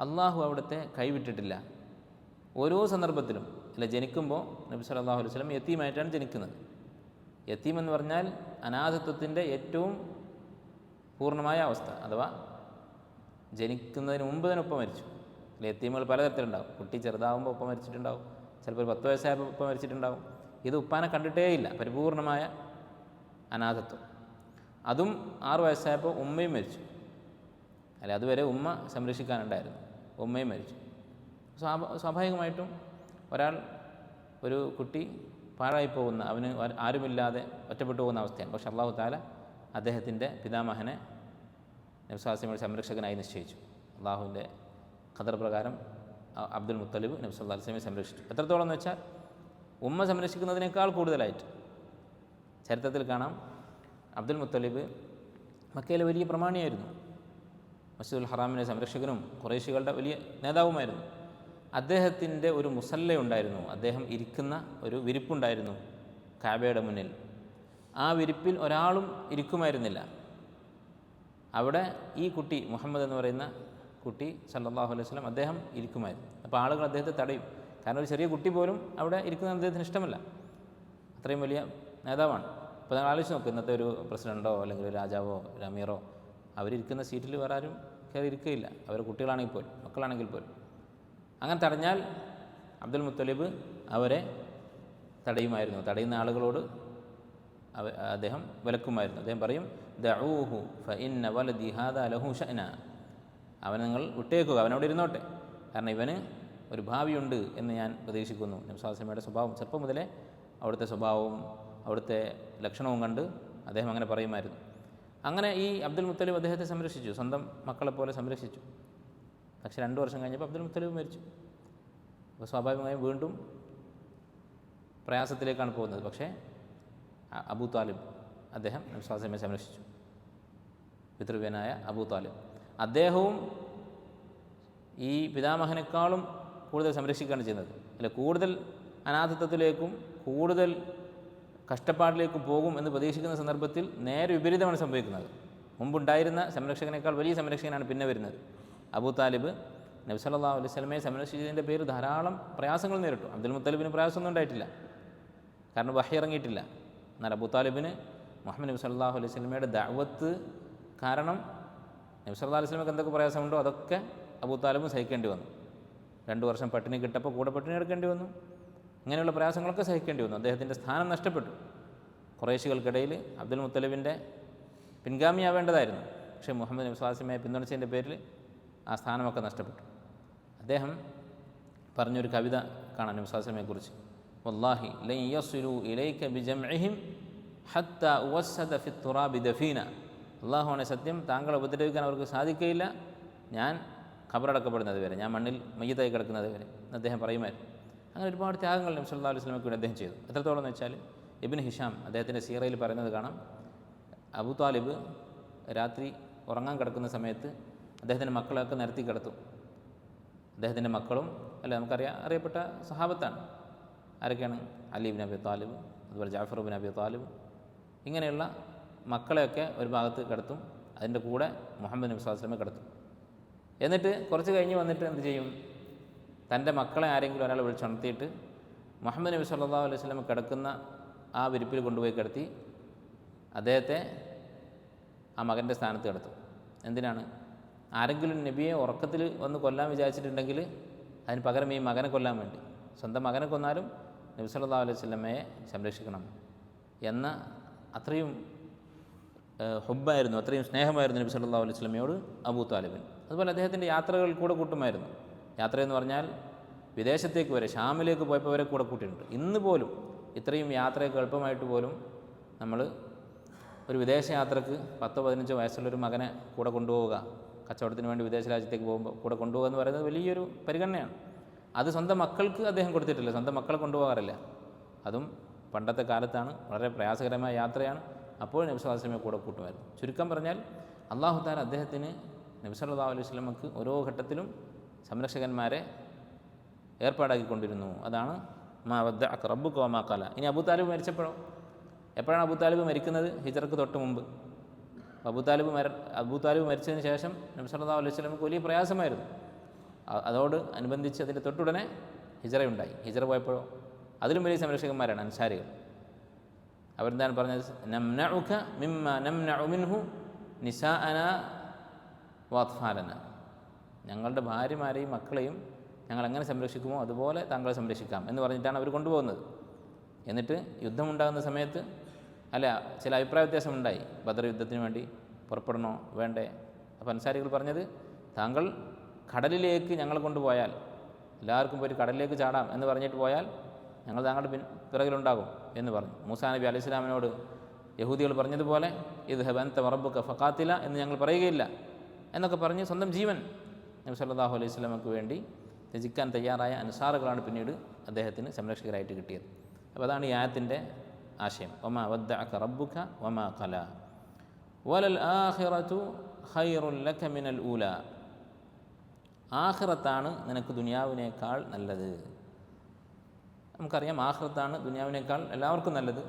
അള്ളാഹു അവിടുത്തെ കൈവിട്ടിട്ടില്ല. ഓരോ സന്ദർഭത്തിലും അല്ല, ജനിക്കുമ്പോൾ നബി സല്ലല്ലാഹു അലൈഹി വസല്ലം യതീമായിട്ടാണ് ജനിക്കുന്നത്. യതീം എന്ന് പറഞ്ഞാൽ അനാഥത്വത്തിൻ്റെ ഏറ്റവും പൂർണ്ണമായ അവസ്ഥ, അഥവാ ജനിക്കുന്നതിന് മുമ്പ് തന്നെ ഒപ്പം മരിച്ചു. അല്ലെ, യതീമുകൾ പലതരത്തിലുണ്ടാവും. കുട്ടി ചെറുതാവുമ്പോൾ ഒപ്പം മരിച്ചിട്ടുണ്ടാവും, ചിലപ്പോൾ 10 വയസ്സായപ്പോൾ ഒപ്പം മരിച്ചിട്ടുണ്ടാവും. ഇത് ഉപ്പാനെ കണ്ടിട്ടേയില്ല, പരിപൂർണമായ അനാഥത്വം. അതും 6 വയസ്സായപ്പോൾ ഉമ്മയും മരിച്ചു. അല്ലെ, അതുവരെ ഉമ്മ സംരക്ഷിക്കാനുണ്ടായിരുന്നു, ഉമ്മയും മരിച്ചു. സ്വാഭാവികമായിട്ടും ഒരു കുട്ടി പാഴായി പോകുന്ന, അവന് ആരുമില്ലാതെ ഒറ്റപ്പെട്ടു പോകുന്ന അവസ്ഥയാണ്. പക്ഷെ അല്ലാഹു തആല അദ്ദേഹത്തിൻ്റെ പിതാമഹനെ നബി സല്ലല്ലാഹു അലൈഹി വസല്ലമയുടെ സംരക്ഷകനായി നിശ്ചയിച്ചു. അള്ളാഹുവിൻ്റെ ഖദർ പ്രകാരം അബ്ദുൽ മുത്തലിബ് നബി സല്ലല്ലാഹു അലൈഹി വസല്ലമയെ സംരക്ഷിച്ചു. എത്രത്തോളം എന്ന് വെച്ചാൽ ഉമ്മ സംരക്ഷിക്കുന്നതിനേക്കാൾ കൂടുതലായിട്ട്. ചരിത്രത്തിൽ കാണാം, അബ്ദുൽ മുത്തലിബ് മക്കയിലെ വലിയ പ്രമാണിയായിരുന്നു. മസ്ജിദുൽ ഹറാമിൻ്റെ സംരക്ഷകനും ഖുറൈശികളുടെ വലിയ നേതാവുമായിരുന്നു. അദ്ദേഹത്തിൻ്റെ ഒരു മുസല്ല ഉണ്ടായിരുന്നു. അദ്ദേഹം ഇരിക്കുന്ന ഒരു വിരിപ്പുണ്ടായിരുന്നു കാബയുടെ മുന്നിൽ. ആ വിരിപ്പിൽ ഒരാളും ഇരിക്കുമായിരുന്നില്ല. അവിടെ ഈ കുട്ടി മുഹമ്മദ് എന്ന് പറയുന്ന കുട്ടി സല്ലല്ലാഹു അലൈഹി വസല്ലം അദ്ദേഹം ഇരിക്കുമായിരുന്നു. അപ്പോൾ ആളുകൾ അദ്ദേഹത്തെ തടയും. കാരണം ഒരു ചെറിയ കുട്ടി പോലും അവിടെ ഇരിക്കുന്നത് അദ്ദേഹത്തിന് ഇഷ്ടമല്ല. അത്രയും വലിയ നേതാവാണ്. അപ്പോൾ നിങ്ങൾ ആലോചിച്ച് നോക്കുക, ഇന്നത്തെ ഒരു പ്രസിഡൻറ്റോ അല്ലെങ്കിൽ ഒരു രാജാവോ ഒരു അമീറോ അവരിരിക്കുന്ന സീറ്റിൽ വേറെ ആരും കയറി ഇരിക്കുകയില്ല. അവർ കുട്ടികളാണെങ്കിൽ പോലും മക്കളാണെങ്കിൽ പോലും. അങ്ങനെ തടഞ്ഞാൽ അബ്ദുൽ മുത്തലിബ് അവരെ തടയുമായിരുന്നു. തടയുന്ന ആളുകളോട് അദ്ദേഹം വിലക്കുമായിരുന്നു. അദ്ദേഹം പറയും, ദഊഹു ഫഇന്ന വലദി ഹാദാ ലഹു ശഅന, അവനെ നിങ്ങൾ വിട്ടേക്കുക, അവനവിടെ ഇരുന്നോട്ടെ, കാരണം ഇവന് ഒരു ഭാവിയുണ്ട് എന്ന് ഞാൻ പ്രതീക്ഷിക്കുന്നു. നബി സല്ലല്ലാഹു അലൈഹി വസല്ലമയുടെ സ്വഭാവം ചെറുപ്പം മുതലേ അവിടുത്തെ സ്വഭാവവും അവിടുത്തെ ലക്ഷണവും കണ്ട് അദ്ദേഹം അങ്ങനെ പറയുമായിരുന്നു. അങ്ങനെ ഈ അബ്ദുൽ മുത്തലിബ് അദ്ദേഹത്തെ സംരക്ഷിച്ചു, സ്വന്തം മക്കളെപ്പോലെ സംരക്ഷിച്ചു. പക്ഷേ 2 വർഷം കഴിഞ്ഞപ്പോൾ അബ്ദുൽ മുത്തലിബ് മരിച്ചു. അപ്പോൾ സ്വാഭാവികമായും വീണ്ടും പ്രയാസത്തിലേക്കാണ് പോകുന്നത്. പക്ഷേ അബൂ താലിബ് അദ്ദേഹം നബി സല്ലല്ലാഹു അലൈഹി വസല്ലമയെ സംരക്ഷിച്ചു. പിതൃവ്യനായ അബൂ താലിബ് അദ്ദേഹവും ഈ പിതാമഹനേക്കാളും കൂടുതൽ സംരക്ഷിക്കുകയാണ് ചെയ്യുന്നത്. അല്ല, കൂടുതൽ അനാഥത്വത്തിലേക്കും കൂടുതൽ കഷ്ടപ്പാടിലേക്കും പോകും എന്ന് പ്രതീക്ഷിക്കുന്ന സന്ദർഭത്തിൽ നേരെ വിപരീതമാണ് സംഭവിക്കുന്നത്. മുമ്പുണ്ടായിരുന്ന സംരക്ഷകനേക്കാൾ വലിയ സംരക്ഷകനാണ് പിന്നെ വരുന്നത്. അബൂ താലിബ് നബി സല്ലല്ലാഹു അലൈഹി വസല്ലമയെ സംരക്ഷിച്ചതിൻ്റെ പേര് ധാരാളം പ്രയാസങ്ങൾ നേരിട്ടു. അബ്ദുൽ മുത്തലിബിന് പ്രയാസമൊന്നും ഉണ്ടായിട്ടില്ല, കാരണം വഹി ഇറങ്ങിയിട്ടില്ല. എന്നാൽ അബൂ താലിബിന് മുഹമ്മദ് നബി സല്ലല്ലാഹു അലൈഹി വസല്ലമയുടെ ദഅവത്ത് കാരണം നബി സല്ലല്ലാഹു അലൈഹി വസല്ലമയ്ക്ക് എന്തൊക്കെ പ്രയാസമുണ്ടോ അതൊക്കെ അബൂ താലിബും സഹിക്കേണ്ടി വന്നു. 2 വർഷം പട്ടിണി കിട്ടപ്പോൾ കൂടെ പട്ടിണി എടുക്കേണ്ടി വന്നു. ഇങ്ങനെയുള്ള പ്രയാസങ്ങളൊക്കെ സഹിക്കേണ്ടി വന്നു. അദ്ദേഹത്തിൻ്റെ സ്ഥാനം നഷ്ടപ്പെട്ടു. ഖുറൈശികൾക്കിടയിൽ അബ്ദുൽ മുത്തലിബിൻ്റെ പിൻഗാമിയാവേണ്ടതായിരുന്നു. പക്ഷേ മുഹമ്മദ് നബി സല്ലല്ലാഹു അലൈഹി വസല്ലമയെ പിന്തുണച്ചതിൻ്റെ പേരിൽ ആ സ്ഥാനമൊക്കെ നഷ്ടപ്പെട്ടു. അദ്ദേഹം പറഞ്ഞൊരു കവിത കാണാം നബി സല്ലല്ലാഹു അലൈഹി വസല്ലമയെക്കുറിച്ച്. വല്ലാഹി ലൻ യസിലു ഇലൈക ബിജംഇഹിം ഹത്താ ഉവസ്സദ ഫി തുറാബി ദഫീന, അള്ളാഹുവാണ് സത്യം, താങ്കളെ ഉപദ്രവിക്കാൻ അവർക്ക് സാധിക്കുകയില്ല ഞാൻ ഖബറടക്കപ്പെടുന്നത് വരെ, ഞാൻ മണ്ണിൽ മയ്യത്തായി കിടക്കുന്നത് വരെ എന്ന് അദ്ദേഹം പറയുമായിരുന്നു. അങ്ങനെ ഒരുപാട് ത്യാഗങ്ങൾ നബി സല്ലല്ലാഹു അലൈഹി വസല്ലമയ്ക്ക് വേണ്ടി അദ്ദേഹം ചെയ്തു. എത്രത്തോളം എന്ന് വെച്ചാൽ ഇബ്നു ഹിഷാം അദ്ദേഹത്തിൻ്റെ സീറയിൽ പറയുന്നത് കാണാം, അബൂ താലിബ് രാത്രി ഉറങ്ങാൻ കിടക്കുന്ന സമയത്ത് അദ്ദേഹത്തിൻ്റെ മക്കളെയൊക്കെ നിരത്തി കിടത്തും. അദ്ദേഹത്തിൻ്റെ മക്കളും അറിയപ്പെട്ട സഹാബത്താണ്. ആരൊക്കെയാണ്? അലി ഇബ്നു അബി താലിബ്, അതുപോലെ ജാഫർ ഇബ്നു അബി താലിബ്, ഇങ്ങനെയുള്ള മക്കളെയൊക്കെ ഒരു ഭാഗത്ത് കിടത്തും. അതിൻ്റെ കൂടെ മുഹമ്മദ് നബി സല്ലല്ലാഹു അലൈഹി വസല്ലമയെ കിടത്തും. എന്നിട്ട് കുറച്ച് കഴിഞ്ഞ് വന്നിട്ട് എന്ത് ചെയ്യും? തൻ്റെ മക്കളെ ആരെങ്കിലും ഒരാൾ വിളിച്ചുണർത്തിയിട്ട് മുഹമ്മദ് നബി സല്ലല്ലാഹു അലൈഹി വസല്ലം കിടക്കുന്ന ആ വിരിപ്പിൽ കൊണ്ടുപോയി കിടത്തി അദ്ദേഹത്തെ ആ മകൻ്റെ സ്ഥാനത്ത് കിടത്തും. എന്തിനാണ്? ആരെങ്കിലും നബിയെ ഉറക്കത്തിൽ വന്ന് കൊല്ലാൻ വിചാരിച്ചിട്ടുണ്ടെങ്കിൽ അതിന് പകരം ഈ മകനെ കൊല്ലാൻ വേണ്ടി, സ്വന്തം മകനെ കൊന്നാലും നബി സല്ലല്ലാഹു അലൈഹി വസല്ലമയെ സംരക്ഷിക്കണം എന്ന അത്രയും ഹുബ്ബായിരുന്നു, അത്രയും സ്നേഹമായിരുന്നു നബി സല്ലല്ലാഹു അലൈഹി വസല്ലമയോട് അബൂ താലിബിന്. അതുപോലെ അദ്ദേഹത്തിൻ്റെ യാത്രകൾ കൂടെ കൂട്ടുമായിരുന്നു. യാത്രയെന്ന് പറഞ്ഞാൽ വിദേശത്തേക്ക് വരെ, ഷാമിലേക്ക് പോയപ്പോൾ വരെ കൂടെ കൂട്ടിയിട്ടുണ്ട്. ഇന്ന് പോലും ഇത്രയും യാത്രയൊക്കെ എളുപ്പമായിട്ട് പോലും നമ്മൾ ഒരു വിദേശ യാത്രക്ക് 10-15 വയസ്സുള്ളൊരു മകനെ കൂടെ കൊണ്ടുപോവുക, കച്ചവടത്തിന് വേണ്ടി വിദേശ രാജ്യത്തേക്ക് പോകുമ്പോൾ കൂടെ കൊണ്ടുപോകുക എന്ന് പറയുന്നത് വലിയൊരു പരിഗണനയാണ്. അത് സ്വന്തം മക്കൾക്ക് അദ്ദേഹം കൊടുത്തിട്ടില്ല, സ്വന്തം മക്കളെ കൊണ്ടുപോകാറില്ല. അതും പണ്ടത്തെ കാലത്താണ്, വളരെ പ്രയാസകരമായ യാത്രയാണ്. അപ്പോൾ നബി സല്ലല്ലാഹു അലൈഹി വസല്ലമയെ കൂടെ കൂട്ടുമായിരുന്നു. ചുരുക്കം പറഞ്ഞാൽ അല്ലാഹു തആല അദ്ദേഹത്തിന് നബി സല്ലല്ലാഹു അലൈഹി വസല്ലമക്ക് ഓരോ ഘട്ടത്തിലും സംരക്ഷകന്മാരെ ഏർപ്പാടാക്കിക്കൊണ്ടിരുന്നു. അതാണ് മാ വദ്ദഅക റബ്ബുക വമാ ഖല. ഇനി അബൂ താലിബ് മരിച്ചപ്പോഴോ? എപ്പോഴാണ് അബൂ താലിബ് മരിക്കുന്നത്? ഹിജ്റക്ക് തൊട്ട് മുമ്പ്. അബൂ താലിബ് മരിച്ചതിന് ശേഷം നബി സല്ലല്ലാഹു അലൈഹി വസല്ലമക്ക് വലിയ പ്രയാസമായിരുന്നു. അതോട് അനുബന്ധിച്ച് അതിൻ്റെ തൊട്ടുടനെ ഹിജ്റയുണ്ടായി. ഹിജ്റ പോയപ്പോഴോ? അതിലും വലിയ സംരക്ഷകന്മാരാണ് അൻസാരികൾ. അവരെന്താണ് പറഞ്ഞത്? നംനഉക മിമ്മ നംനഉ മിൻഹു നിസാഅന വഅത്ഫാലന, ഞങ്ങളുടെ ഭാര്യമാരെയും മക്കളെയും ഞങ്ങൾ എങ്ങനെ സംരക്ഷിക്കുമോ അതുപോലെ താങ്കളെ സംരക്ഷിക്കാം എന്ന് പറഞ്ഞിട്ടാണ് അവർ കൊണ്ടുപോകുന്നത്. എന്നിട്ട് യുദ്ധമുണ്ടാകുന്ന സമയത്ത് ചില അഭിപ്രായ വ്യത്യാസമുണ്ടായി. ബദർ യുദ്ധത്തിന് വേണ്ടി പുറപ്പെടണോ വേണ്ടേ? അപ്പോൾ അൻസാരികൾ പറഞ്ഞത്, താങ്കൾ കടലിലേക്ക് ഞങ്ങളെ കൊണ്ടുപോയാൽ, എല്ലാവർക്കും പോയി കടലിലേക്ക് ചാടാം എന്ന് പറഞ്ഞിട്ട് പോയാൽ ഞങ്ങൾ താങ്കളുടെ പിറകിലുണ്ടാകും എന്ന് പറഞ്ഞു. മൂസാ നബി അലൈഹി സ്വലാമിനോട് യഹൂദികൾ പറഞ്ഞതുപോലെ ഇദ്ഹബ് അൻത വറബ്ബുക ഫഖാതില എന്ന് ഞങ്ങൾ പറയുകയില്ല, എന്നൊക്കെ പറഞ്ഞ് സ്വന്തം ജീവൻ നബി സല്ലല്ലാഹു അലൈഹി വസല്ലമക്ക് വേണ്ടി ത്യജിക്കാൻ തയ്യാറായ അൻസാറുകളാണ് പിന്നീട് അദ്ദേഹത്തിന് സംരക്ഷകരായിട്ട് കിട്ടിയത്. അപ്പോൾ അതാണ് ഈ ആയത്തിൻ്റെ ആശയം. വമാ വദ്ദഅക റബ്ബുക വമാ ഖലാ വലൽ ആഖിറതു ഖൈറുൽ ലക മിനൽ ഊലാ. ആഖിറത്താണ് നിനക്ക് ദുനിയാവിനേക്കാൾ നല്ലത്. നമുക്കറിയാം ആഖിറത്താണ് ദുനിയാവിനേക്കാൾ എല്ലാവർക്കും നല്ലത്,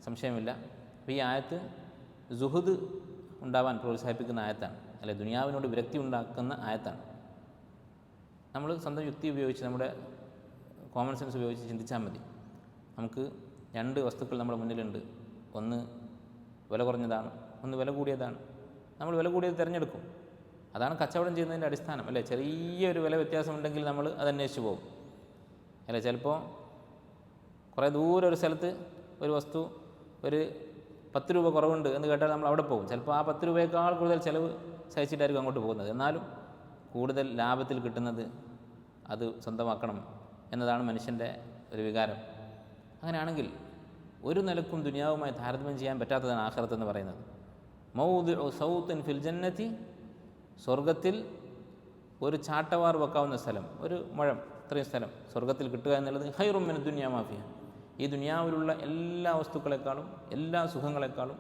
സംശയമില്ല. അപ്പോൾ ഈ ആയത്ത് സുഹുദ് ഉണ്ടാവാൻ പ്രോത്സാഹിപ്പിക്കുന്ന ആയത്താണ്, അല്ലെ ദുനിയാവിനോട് വിരക്തി ഉണ്ടാക്കുന്ന ആയത്താണ്. നമ്മൾ സ്വന്തം യുക്തി ഉപയോഗിച്ച് നമ്മുടെ കോമൺ സെൻസ് ഉപയോഗിച്ച് ചിന്തിച്ചാൽ മതി. നമുക്ക് രണ്ട് വസ്തുക്കൾ നമ്മുടെ മുന്നിലുണ്ട്. ഒന്ന് വില കുറഞ്ഞതാണ്, ഒന്ന് വില കൂടിയതാണ്. നമ്മൾ വില കൂടിയത് തിരഞ്ഞെടുക്കും. അതാണ് കച്ചവടം ചെയ്യുന്നതിൻ്റെ അടിസ്ഥാനം, അല്ലേ? ചെറിയൊരു വില വ്യത്യാസമുണ്ടെങ്കിൽ നമ്മൾ അത് അന്വേഷിച്ച് പോകും, അല്ലേ? ചിലപ്പോൾ കുറേ ദൂരം ഒരു സ്ഥലത്ത് ഒരു വസ്തു ഒരു 10 രൂപ കുറവുണ്ട് എന്ന് കേട്ടാൽ നമ്മൾ അവിടെ പോകും. ചിലപ്പോൾ ആ 10 രൂപയേക്കാൾ കൂടുതൽ ചിലവ് സഹിച്ചിട്ടായിരിക്കും അങ്ങോട്ട് പോകുന്നത്. എന്നാലും കൂടുതൽ ലാഭത്തിൽ കിട്ടുന്നത് അത് സ്വന്തമാക്കണം എന്നതാണ് മനുഷ്യൻ്റെ ഒരു വികാരം. അങ്ങനെയാണെങ്കിൽ ഒരു നിലക്കും ദുനിയാവുമായി താരതമ്യം ചെയ്യാൻ പറ്റാത്തതാണ് ആഖിറത്ത് എന്ന് പറയുന്നത്. മൗദിഉ സൗത്തിൻ ഫിൽ ജന്നതി, സ്വർഗത്തിൽ ഒരു ചാട്ടവാർ വെക്കാവുന്ന സ്ഥലം, ഒരു മുഴം ഇത്രയും സ്ഥലം സ്വർഗത്തിൽ കിട്ടുക എന്നുള്ളത് ഖൈറും മിന ദുനിയാ മാ ഫിഹാ, ഈ ദുനിയാവിലുള്ള എല്ലാ വസ്തുക്കളെക്കാളും എല്ലാ സുഖങ്ങളെക്കാളും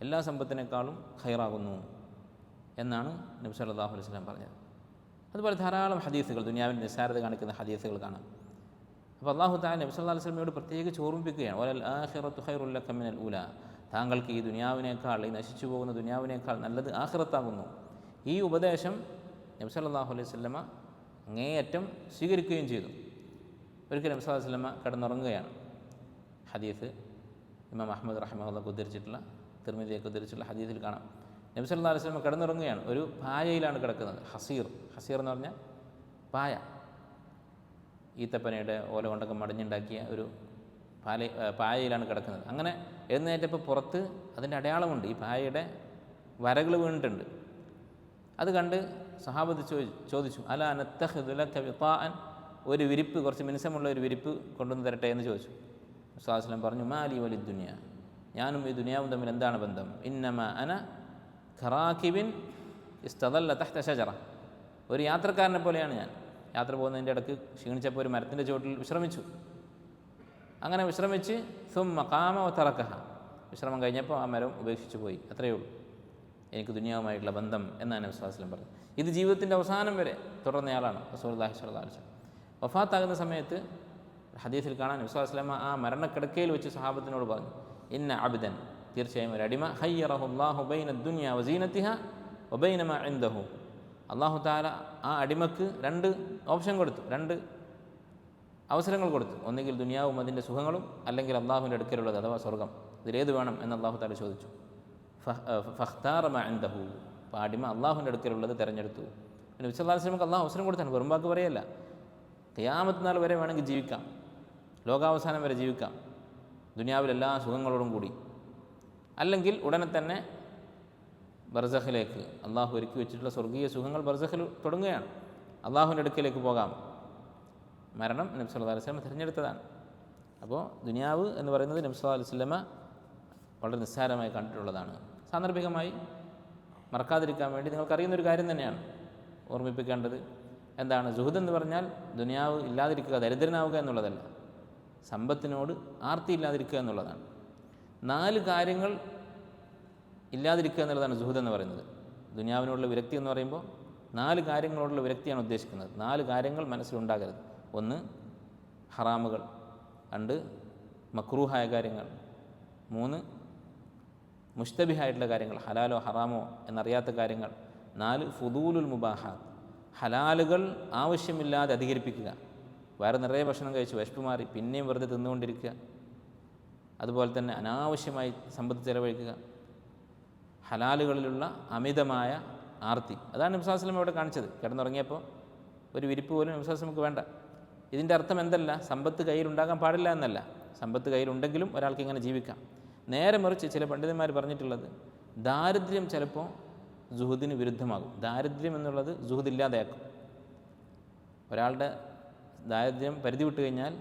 എല്ലാ സമ്പത്തിനേക്കാളും ഖൈറാകുന്നു എന്നാണ് നബി സല്ലല്ലാഹു അലൈഹി വസല്ലം പറഞ്ഞത്. അതുപോലെ ധാരാളം ഹദീസുകൾ, ദുനിയാവിൻ്റെ നിസ്സാരത കാണിക്കുന്ന ഹദീസുകൾ കാണാം. അപ്പോൾ അല്ലാഹു തആല നബി സല്ലല്ലാഹു അലൈഹി വസല്ലമയോട് പ്രത്യേകിച്ച് ഓർമ്മിപ്പിക്കുകയാണ്, വലൽ ആഖിറത്തു ഖൈറുൽ ലക മിനൽ ഊലാ, താങ്കൾക്ക് ഈ ദുനിയാവിനേക്കാൾ, ഈ നശിച്ചു പോകുന്ന ദുനിയാവിനേക്കാൾ നല്ലത് ആഖിറത്താകുന്നു. ഈ ഉപദേശം നബി സല്ലല്ലാഹു അലൈഹി വസല്ലമ അങ്ങേയറ്റം സ്വീകരിക്കുകയും ചെയ്തു. ഒരിക്കൽ നബി സല്ലല്ലാഹു അലൈഹി വസല്ലമ കിടന്നുറങ്ങുകയാണ്. ഹദീസ് ഇമാം അഹ്മദ് റഹിമഹുല്ലാഹ് ഉദ്ധരിച്ചിട്ടുള്ള, തിർമിദിയൊക്കെ ഉദ്ധരിച്ചിട്ടുള്ള ഹദീസിൽ കാണാം. നബി സല്ലല്ലാഹു അലൈഹി വസല്ലമ കിടന്നുറങ്ങുകയാണ്. ഒരു പായയിലാണ് കിടക്കുന്നത്. ഹസീർ എന്ന് പറഞ്ഞാൽ പായ, ഈത്തപ്പനയുടെ ഓല കൊണ്ടൊക്കെ മടഞ്ഞുണ്ടാക്കിയ ഒരു പായയിലാണ് കിടക്കുന്നത്. അങ്ങനെ എഴുന്നേറ്റപ്പോൾ പുറത്ത് അതിൻ്റെ അടയാളമുണ്ട്, ഈ പായയുടെ വരകൾ വീണിട്ടുണ്ട്. അത് കണ്ട് സഹാബത്ത് ചോദിച്ചു, അലാ നത്തഖിദു ലക വിതാഅൻ, ഒരു വിരിപ്പ്, കുറച്ച് മിനുസമുള്ള ഒരു വിരിപ്പ് കൊണ്ടുവന്ന് തരട്ടെ എന്ന് ചോദിച്ചു. സല്ലല്ലാഹു അലൈഹി വസല്ലം പറഞ്ഞു, മാലി വലിദ് ദുനിയ, ഞാനും ഈ ദുനിയാവും തമ്മിൽ എന്താണ് ബന്ധം? ഇന്നമാ അന ഖറാകിബിൻ ഇസ്തദല്ല തഹ്ത ഷജറ, ഒരു യാത്രക്കാരനെ പോലെയാണ് ഞാൻ. യാത്ര പോകുന്നതിൻ്റെ ഇടയ്ക്ക് ക്ഷീണിച്ചപ്പോൾ ഒരു മരത്തിൻ്റെ ചുവട്ടിൽ വിശ്രമിച്ചു. അങ്ങനെ വിശ്രമിച്ച് സുമ്മ ഖാമ വതറകഹ, വിശ്രമം കഴിഞ്ഞപ്പോൾ ആ മരം ഉപേക്ഷിച്ച് പോയി. അത്രയേ ഉള്ളൂ എനിക്ക് ദുനിയാവുമായിട്ടുള്ള ബന്ധം എന്നാണ് നബി സല്ലല്ലാഹു അലൈഹി വസല്ലം പറഞ്ഞത്. ഇത് ജീവിതത്തിൻ്റെ അവസാനം വരെ തുടർന്നയാളാണ് റസൂലുള്ളാഹി സ്വല്ലല്ലാഹു അലൈഹി വസല്ലം. വഫാത്താകുന്ന സമയത്ത് ഹദീസിൽ കാണാൻ നബി സല്ലല്ലാഹു അലൈഹി വസല്ലം ആ മരണക്കിടക്കയിൽ വെച്ച് സഹാബത്തിനോട് പറഞ്ഞു, ഇന്ന അബ്ദൻ, തീർച്ചയായും ഒരു അടിമ, ഖയ്യറഹുല്ലാഹു ബൈന ദുനിയ വസീനതിഹാ വബൈന മാ ഇൻദഹു, അല്ലാഹു തആല ആ അടിമക്ക് 2 ഓപ്ഷൻ കൊടുത്തു, 2 അവസരങ്ങൾ കൊടുത്തു. ഒന്നുകിൽ ദുനിയാവും അതിൻ്റെ സുഖങ്ങളും, അല്ലെങ്കിൽ അള്ളാഹുവിൻ്റെ അടുക്കലുള്ളത് അഥവാ സ്വർഗം. ഇതിലേത് വേണം എന്ന് അല്ലാഹു തആല ചോദിച്ചു. ഫഖ്താറ മാ ഇൻദഹു, അപ്പോൾ അടിമ അള്ളാഹുവിൻ്റെ അടുക്കലുള്ളത് തിരഞ്ഞെടുത്തു. നബി സല്ലല്ലാഹു അലൈഹി വസല്ലം അള്ളാഹു അവസരം കൊടുത്താണ്, വെറും വാക്ക് പറയല്ല. ഖിയാമത്ത് നാൾ വരെ വേണമെങ്കിൽ ജീവിക്കാം, ലോകാവസാനം വരെ ജീവിക്കാം ദുനിയാവിലെല്ലാ സുഖങ്ങളോടും കൂടി. അല്ലെങ്കിൽ ഉടനെ തന്നെ ബർസഖിലേക്ക്, അള്ളാഹു ഒരുക്കി വെച്ചിട്ടുള്ള സ്വർഗീയ സുഖങ്ങൾ ബർസഖിൽ തുടങ്ങുകയാണ്, അള്ളാഹുവിൻ്റെ അടുക്കലേക്ക് പോകാം. മരണം നബി സല്ലല്ലാഹു അലൈഹി വസല്ലം തിരഞ്ഞെടുത്തതാണ്. അപ്പോൾ ദുനിയാവ് എന്ന് പറയുന്നത് നബി സല്ലല്ലാഹു അലൈഹി വസല്ലം വളരെ നിസ്സാരമായി കണ്ടിട്ടുള്ളതാണ്. സാന്ദർഭികമായി മറക്കാതിരിക്കാൻ വേണ്ടി നിങ്ങൾക്കറിയുന്നൊരു കാര്യം തന്നെയാണ് ഓർമ്മിപ്പിക്കേണ്ടത്. എന്താണ് സുഹൃദ് എന്ന് പറഞ്ഞാൽ? ദുനിയാവ് ഇല്ലാതിരിക്കുക, ദരിദ്രനാവുക എന്നുള്ളതല്ല, സമ്പത്തിനോട് ആർത്തി ഇല്ലാതിരിക്കുക എന്നുള്ളതാണ്. 4 കാര്യങ്ങൾ ഇല്ലാതിരിക്കുക എന്നുള്ളതാണ് സുഹൃദ് എന്ന് പറയുന്നത്. ദുനിയാവിനോടുള്ള വിരക്തി എന്ന് പറയുമ്പോൾ 4 കാര്യങ്ങളോടുള്ള വിരക്തിയാണ് ഉദ്ദേശിക്കുന്നത്. 4 കാര്യങ്ങൾ മനസ്സിലുണ്ടാകരുത്. 1 ഹറാമുകൾ, 2 മക്രൂഹായ കാര്യങ്ങൾ, 3 മുഷ്തബിഹായിട്ടുള്ള കാര്യങ്ങൾ, ഹലാലോ ഹറാമോ എന്നറിയാത്ത കാര്യങ്ങൾ, 4 ഫുദൂലുൽ മുബാഹാത്ത്, ഹലാലുകൾ ആവശ്യമില്ലാതെ അധികരിപ്പിക്കുക. വയറ് നിറയെ ഭക്ഷണം കഴിച്ച് വിശപ്പ് മാറി പിന്നെയും വെറുതെ തിന്നുകൊണ്ടിരിക്കുക. അതുപോലെ തന്നെ അനാവശ്യമായി സമ്പത്ത് ചെലവഴിക്കുക, ഹലാലുകളിലുള്ള അമിതമായ ആർത്തി. അതാണ് നബി സല്ലല്ലാഹു അലൈഹി വസല്ലം ഇവിടെ കാണിച്ചത്. കിടന്നുറങ്ങിയപ്പോൾ ഒരു വിരിപ്പ് പോലും നബി സല്ലല്ലാഹു അലൈഹി വസല്ലം വേണ്ട. ഇതിൻ്റെ അർത്ഥം എന്തല്ല? സമ്പത്ത് കയ്യിലുണ്ടാകാൻ പാടില്ല എന്നല്ല. സമ്പത്ത് കയ്യിലുണ്ടെങ്കിലും ഒരാൾക്ക് ഇങ്ങനെ ജീവിക്കാം. നേരെ മറിച്ച് ചില പണ്ഡിതന്മാർ പറഞ്ഞിട്ടുള്ളത്, ദാരിദ്ര്യം ചിലപ്പോൾ സുഹുദിന് വിരുദ്ധമാകും. ദാരിദ്ര്യം എന്നുള്ളത് സുഹുദ് ഇല്ലാതെയാക്കും. ഒരാളുടെ ദാരിദ്ര്യം പരിധി വിട്ട് കഴിഞ്ഞാൽ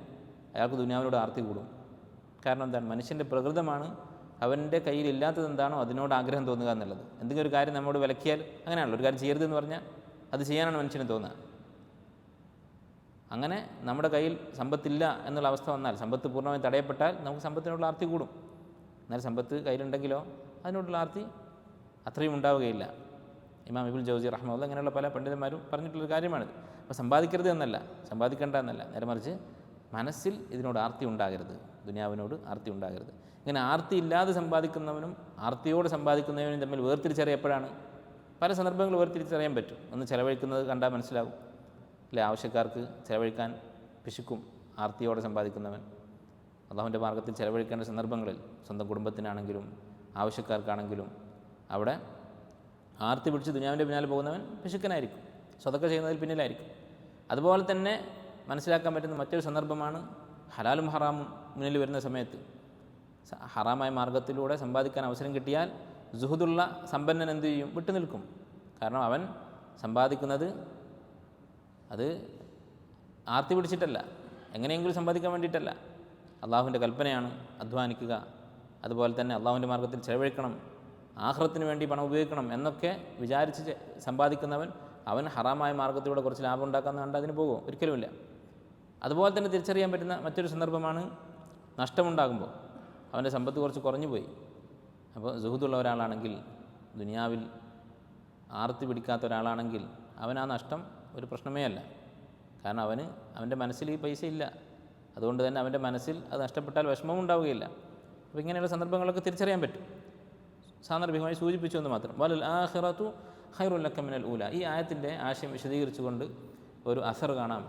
അയാൾക്ക് ദുനിയാവിനോട് ആർത്തി കൂടും. കാരണം എന്താണ്? മനുഷ്യൻ്റെ പ്രകൃതമാണ് അവൻ്റെ കയ്യിലില്ലാത്തത് എന്താണോ അതിനോട് ആഗ്രഹം തോന്നുക എന്നുള്ളത്. എന്തെങ്കിലും ഒരു കാര്യം നമ്മോട് വിലക്കിയാൽ അങ്ങനെയാണല്ലോ, ഒരു കാര്യം ചെയ്യരുതെന്ന് പറഞ്ഞാൽ അത് ചെയ്യാനാണ് മനുഷ്യന് തോന്നുക. അങ്ങനെ നമ്മുടെ കയ്യിൽ സമ്പത്തില്ല എന്നുള്ള അവസ്ഥ വന്നാൽ, സമ്പത്ത് പൂർണ്ണമായും തടയപ്പെട്ടാൽ നമുക്ക് സമ്പത്തിനോടുള്ള ആർത്തി കൂടും. എന്നാൽ സമ്പത്ത് കയ്യിലുണ്ടെങ്കിലോ അതിനോടുള്ള ആർത്തി അത്രയും ഉണ്ടാവുകയില്ല. ഇമാം ഇബ്നുൽ ജൗസി റഹ്മത്തുള്ളാഹി അങ്ങനെയുള്ള പല പണ്ഡിതന്മാരും പറഞ്ഞിട്ടുള്ളൊരു കാര്യമാണിത്. അപ്പോൾ സമ്പാദിക്കരുത് എന്നല്ല, സമ്പാദിക്കേണ്ട എന്നല്ല, നേരെ മറിച്ച് മനസ്സിൽ ഇതിനോട് ആർത്തി ഉണ്ടാകരുത്, ദുനിയാവിനോട് ആർത്തി ഉണ്ടാകരുത്. ഇങ്ങനെ ആർത്തി ഇല്ലാതെ സമ്പാദിക്കുന്നവനും ആർത്തിയോട് സമ്പാദിക്കുന്നവനും തമ്മിൽ വേർതിരിച്ചറിയപ്പോഴാണ് പല സന്ദർഭങ്ങൾ വേർതിരിച്ചറിയാൻ പറ്റും. ഒന്ന് ചിലവഴിക്കുന്നത് കണ്ടാൽ മനസ്സിലാകും അല്ലെ, ആവശ്യക്കാർക്ക് ചിലവഴിക്കാൻ പിശുക്കും ആർത്തിയോടെ സമ്പാദിക്കുന്നവൻ. അള്ളാഹുവിൻ്റെ മാർഗ്ഗത്തിൽ ചിലവഴിക്കേണ്ട സന്ദർഭങ്ങളിൽ സ്വന്തം കുടുംബത്തിനാണെങ്കിലും ആവശ്യക്കാർക്കാണെങ്കിലും അവിടെ ആർത്തി പിടിച്ച് ദുനിയാവിൻ്റെ പിന്നാലെ പോകുന്നവൻ പിശുക്കനായിരിക്കും, സ്വതക്ക ചെയ്യുന്നതിൽ പിന്നിലായിരിക്കും. അതുപോലെ തന്നെ മനസ്സിലാക്കാൻ പറ്റുന്ന മറ്റൊരു സന്ദർഭമാണ് ഹലാലും ഹറാമും മുന്നിൽ വരുന്ന സമയത്ത് ഹറാമായ മാർഗത്തിലൂടെ സമ്പാദിക്കാൻ അവസരം കിട്ടിയാൽ സുഹുദുള്ള സമ്പന്നൻ എന്തു ചെയ്യും? വിട്ടുനിൽക്കും. കാരണം അവൻ സമ്പാദിക്കുന്നത് അത് ആർത്തി പിടിച്ചിട്ടല്ല, എങ്ങനെയെങ്കിലും സമ്പാദിക്കാൻ വേണ്ടിയിട്ടല്ല. അള്ളാഹുവിൻ്റെ കൽപ്പനയാണ് അധ്വാനിക്കുക, അതുപോലെ തന്നെ അള്ളാഹുവിൻ്റെ മാർഗ്ഗത്തിൽ ചെലവഴിക്കണം, ആഖിറത്തിന് വേണ്ടി പണം ഉപയോഗിക്കണം എന്നൊക്കെ വിചാരിച്ച് സമ്പാദിക്കുന്നവൻ അവൻ ഹറാമായ മാർഗ്ഗത്തിലൂടെ കുറച്ച് ലാഭം ഉണ്ടാക്കാമെന്ന് കണ്ട് അതിന് പോകുമോ? ഒരിക്കലുമില്ല. അതുപോലെ തന്നെ തിരിച്ചറിയാൻ പറ്റുന്ന മറ്റൊരു സന്ദർഭമാണ് നഷ്ടമുണ്ടാകുമ്പോൾ അവൻ്റെ സമ്പത്ത് കുറച്ച് കുറഞ്ഞു പോയി. അപ്പോൾ സുഹുദുള്ള ഒരാളാണെങ്കിൽ, ദുനിയാവിൽ ആർത്തി പിടിക്കാത്ത ഒരാളാണെങ്കിൽ അവൻ ആ നഷ്ടം ഒരു പ്രശ്നമേ അല്ല. കാരണം അവൻ്റെ മനസ്സിൽ ഈ പൈസ ഇല്ല, അതുകൊണ്ട് തന്നെ അവൻ്റെ മനസ്സിൽ അത് നഷ്ടപ്പെട്ടാൽ വിഷമവും ഉണ്ടാവുകയില്ല. അപ്പോൾ ഇങ്ങനെയുള്ള സന്ദർഭങ്ങളൊക്കെ തിരിച്ചറിയാൻ പറ്റും. സാന്ദർഭികമായി സൂചിപ്പിച്ചു എന്ന് മാത്രം. വലൽ ആഖിറതു ഖൈറുൽ ലക മിനൽ ഊല. ഈ ആയത്തിൻ്റെ ആശയം വിശദീകരിച്ചുകൊണ്ട് ഒരു അസർ കാണാം.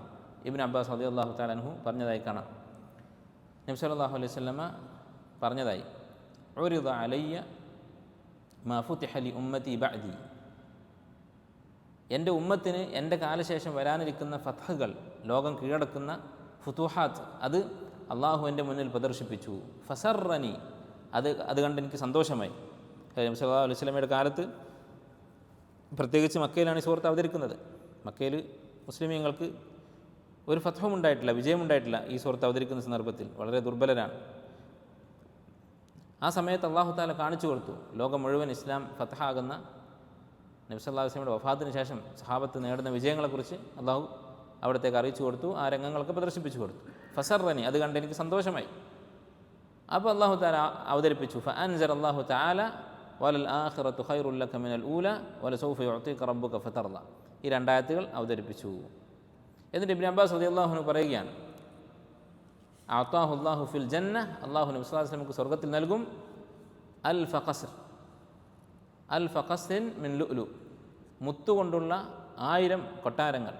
ഇബ്നു അബ്ബാസ് റളിയല്ലാഹു തആല അൻഹു പറഞ്ഞതായി കാണാം. നബി സല്ലല്ലാഹു അലൈഹി വസല്ലമ പറഞ്ഞതായി, ഉരിദ അലയ്യ മാ ഫുതിഹ ലി ഉമ്മതി ബഅദി. എൻ്റെ ഉമ്മത്തിന് എൻ്റെ കാലശേഷം വരാനിരിക്കുന്ന ഫത്ഹുകൾ, ലോകം കീഴടക്കുന്ന ഫുതുഹാത്ത്, അത് അള്ളാഹു എൻ്റെ മുന്നിൽ പ്രദർശിപ്പിച്ചു. ഫസറനി, അത് കണ്ട് എനിക്ക് സന്തോഷമായി. നബി സല്ലല്ലാഹു അലൈഹി വസല്ലമയുടെ കാലത്ത് പ്രത്യേകിച്ച് മക്കയിലാണ് ഈ സൂറത്ത് അവതരിക്കുന്നത്. മക്കയിൽ മുസ്ലിമീങ്ങൾക്ക് ഒരു ഫത്ഹും ഉണ്ടായിട്ടില്ല, വിജയമുണ്ടായിട്ടില്ല. ഈ സൂറത്ത് അവതരിക്കുന്ന സന്ദർഭത്തിൽ വളരെ ദുർബലരാണ്. ആ സമയത്ത് അള്ളാഹു തആല കാണിച്ചു കൊടുത്തു ലോകം മുഴുവൻ ഇസ്ലാം ഫത്ഹാകുന്ന നബി സല്ലല്ലാഹു അലൈഹി വസല്ലമയുടെ വഫാത്തിന് ശേഷം സഹാബത്ത് നേടുന്ന വിജയങ്ങളെക്കുറിച്ച് അള്ളാഹു അവിടത്തേക്ക് അറിയിച്ചു കൊടുത്തു, ആ രംഗങ്ങളൊക്കെ പ്രദർശിപ്പിച്ചു കൊടുത്തു. ഫസറനി, അത് കണ്ട് എനിക്ക് സന്തോഷമായി. അപ്പോൾ അള്ളാഹു തആല അവതരിപ്പിച്ചു, ഫഅൻസല അല്ലാഹു തആല വലൽ ആഖിറതു ഖൈറുൽ ലക മിനൽ ഊല വലസൗഫ യുഅതീക റബ്ബുക ഫതർള. ഈ രണ്ടായത്തുകൾ അവതരിപ്പിച്ചു. എന്നിട്ട് ഇബ്നു അബ്ബാസ് റളിയല്ലാഹു അൻഹു പറയുകയാണ്, അഅതാഹു അല്ലാഹു ഫിൽ ജന്ന, അല്ലാഹു നബി സല്ലല്ലാഹു അലൈഹി വസല്ലമക്ക് സ്വർഗ്ഗത്തിൽ നൽകും അൽഫ ഖസ്ർ, അൽഫ ഖസ്റിൻ മിൻ ലുഅ്ലു, മുത്തുകൊണ്ടുള്ള 1000 കൊട്ടാരങ്ങൾ.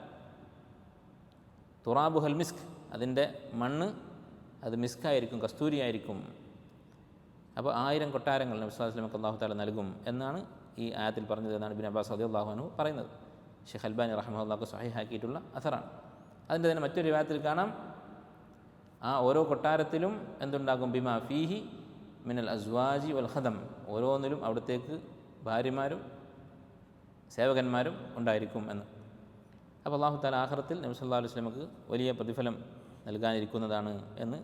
തുറാബുഹൽ മിസ്ക്, അതിൻ്റെ മണ്ണ് അത് മിസ്കായിരിക്കും, കസ്തൂരിയായിരിക്കും. അപ്പോൾ 1000 കൊട്ടാരങ്ങൾ നബി സല്ലല്ലാഹു അലൈഹി വസല്ലമക്ക് അല്ലാഹു തആല നൽകും എന്നാണ് ഈ ആയത്തിൽ പറഞ്ഞത് എന്നാണ് ഇബ്നു അബ്ബാസ് റളിയല്ലാഹു അൻഹു പറയുന്നത്. ഷെയ്ഖ് അൽബാനി റഹിമഹുല്ലാഹു സ്വഹീഹാക്കിയിട്ടുള്ള അസറാണ്. അതിൻ്റെ തന്നെ മറ്റൊരു റിവായത്തിൽ കാണാം, ആ ഓരോ കൊട്ടാരത്തിലും എന്തുണ്ടാകും? ബിമാ ഫീഹി മിനൽ അസ്വാജി വൽ ഖദം, ഓരോന്നിലും അവിടത്തേക്ക് ഭാര്യമാരും സേവകന്മാരും ഉണ്ടായിരിക്കും എന്ന്. അപ്പോൾ അല്ലാഹു തആല ആഖിറത്തിൽ നബി സല്ലല്ലാഹു അലൈഹി വസല്ലമക്ക് വലിയ പ്രതിഫലം നൽകാനിരിക്കുന്നതാണ് എന്ന്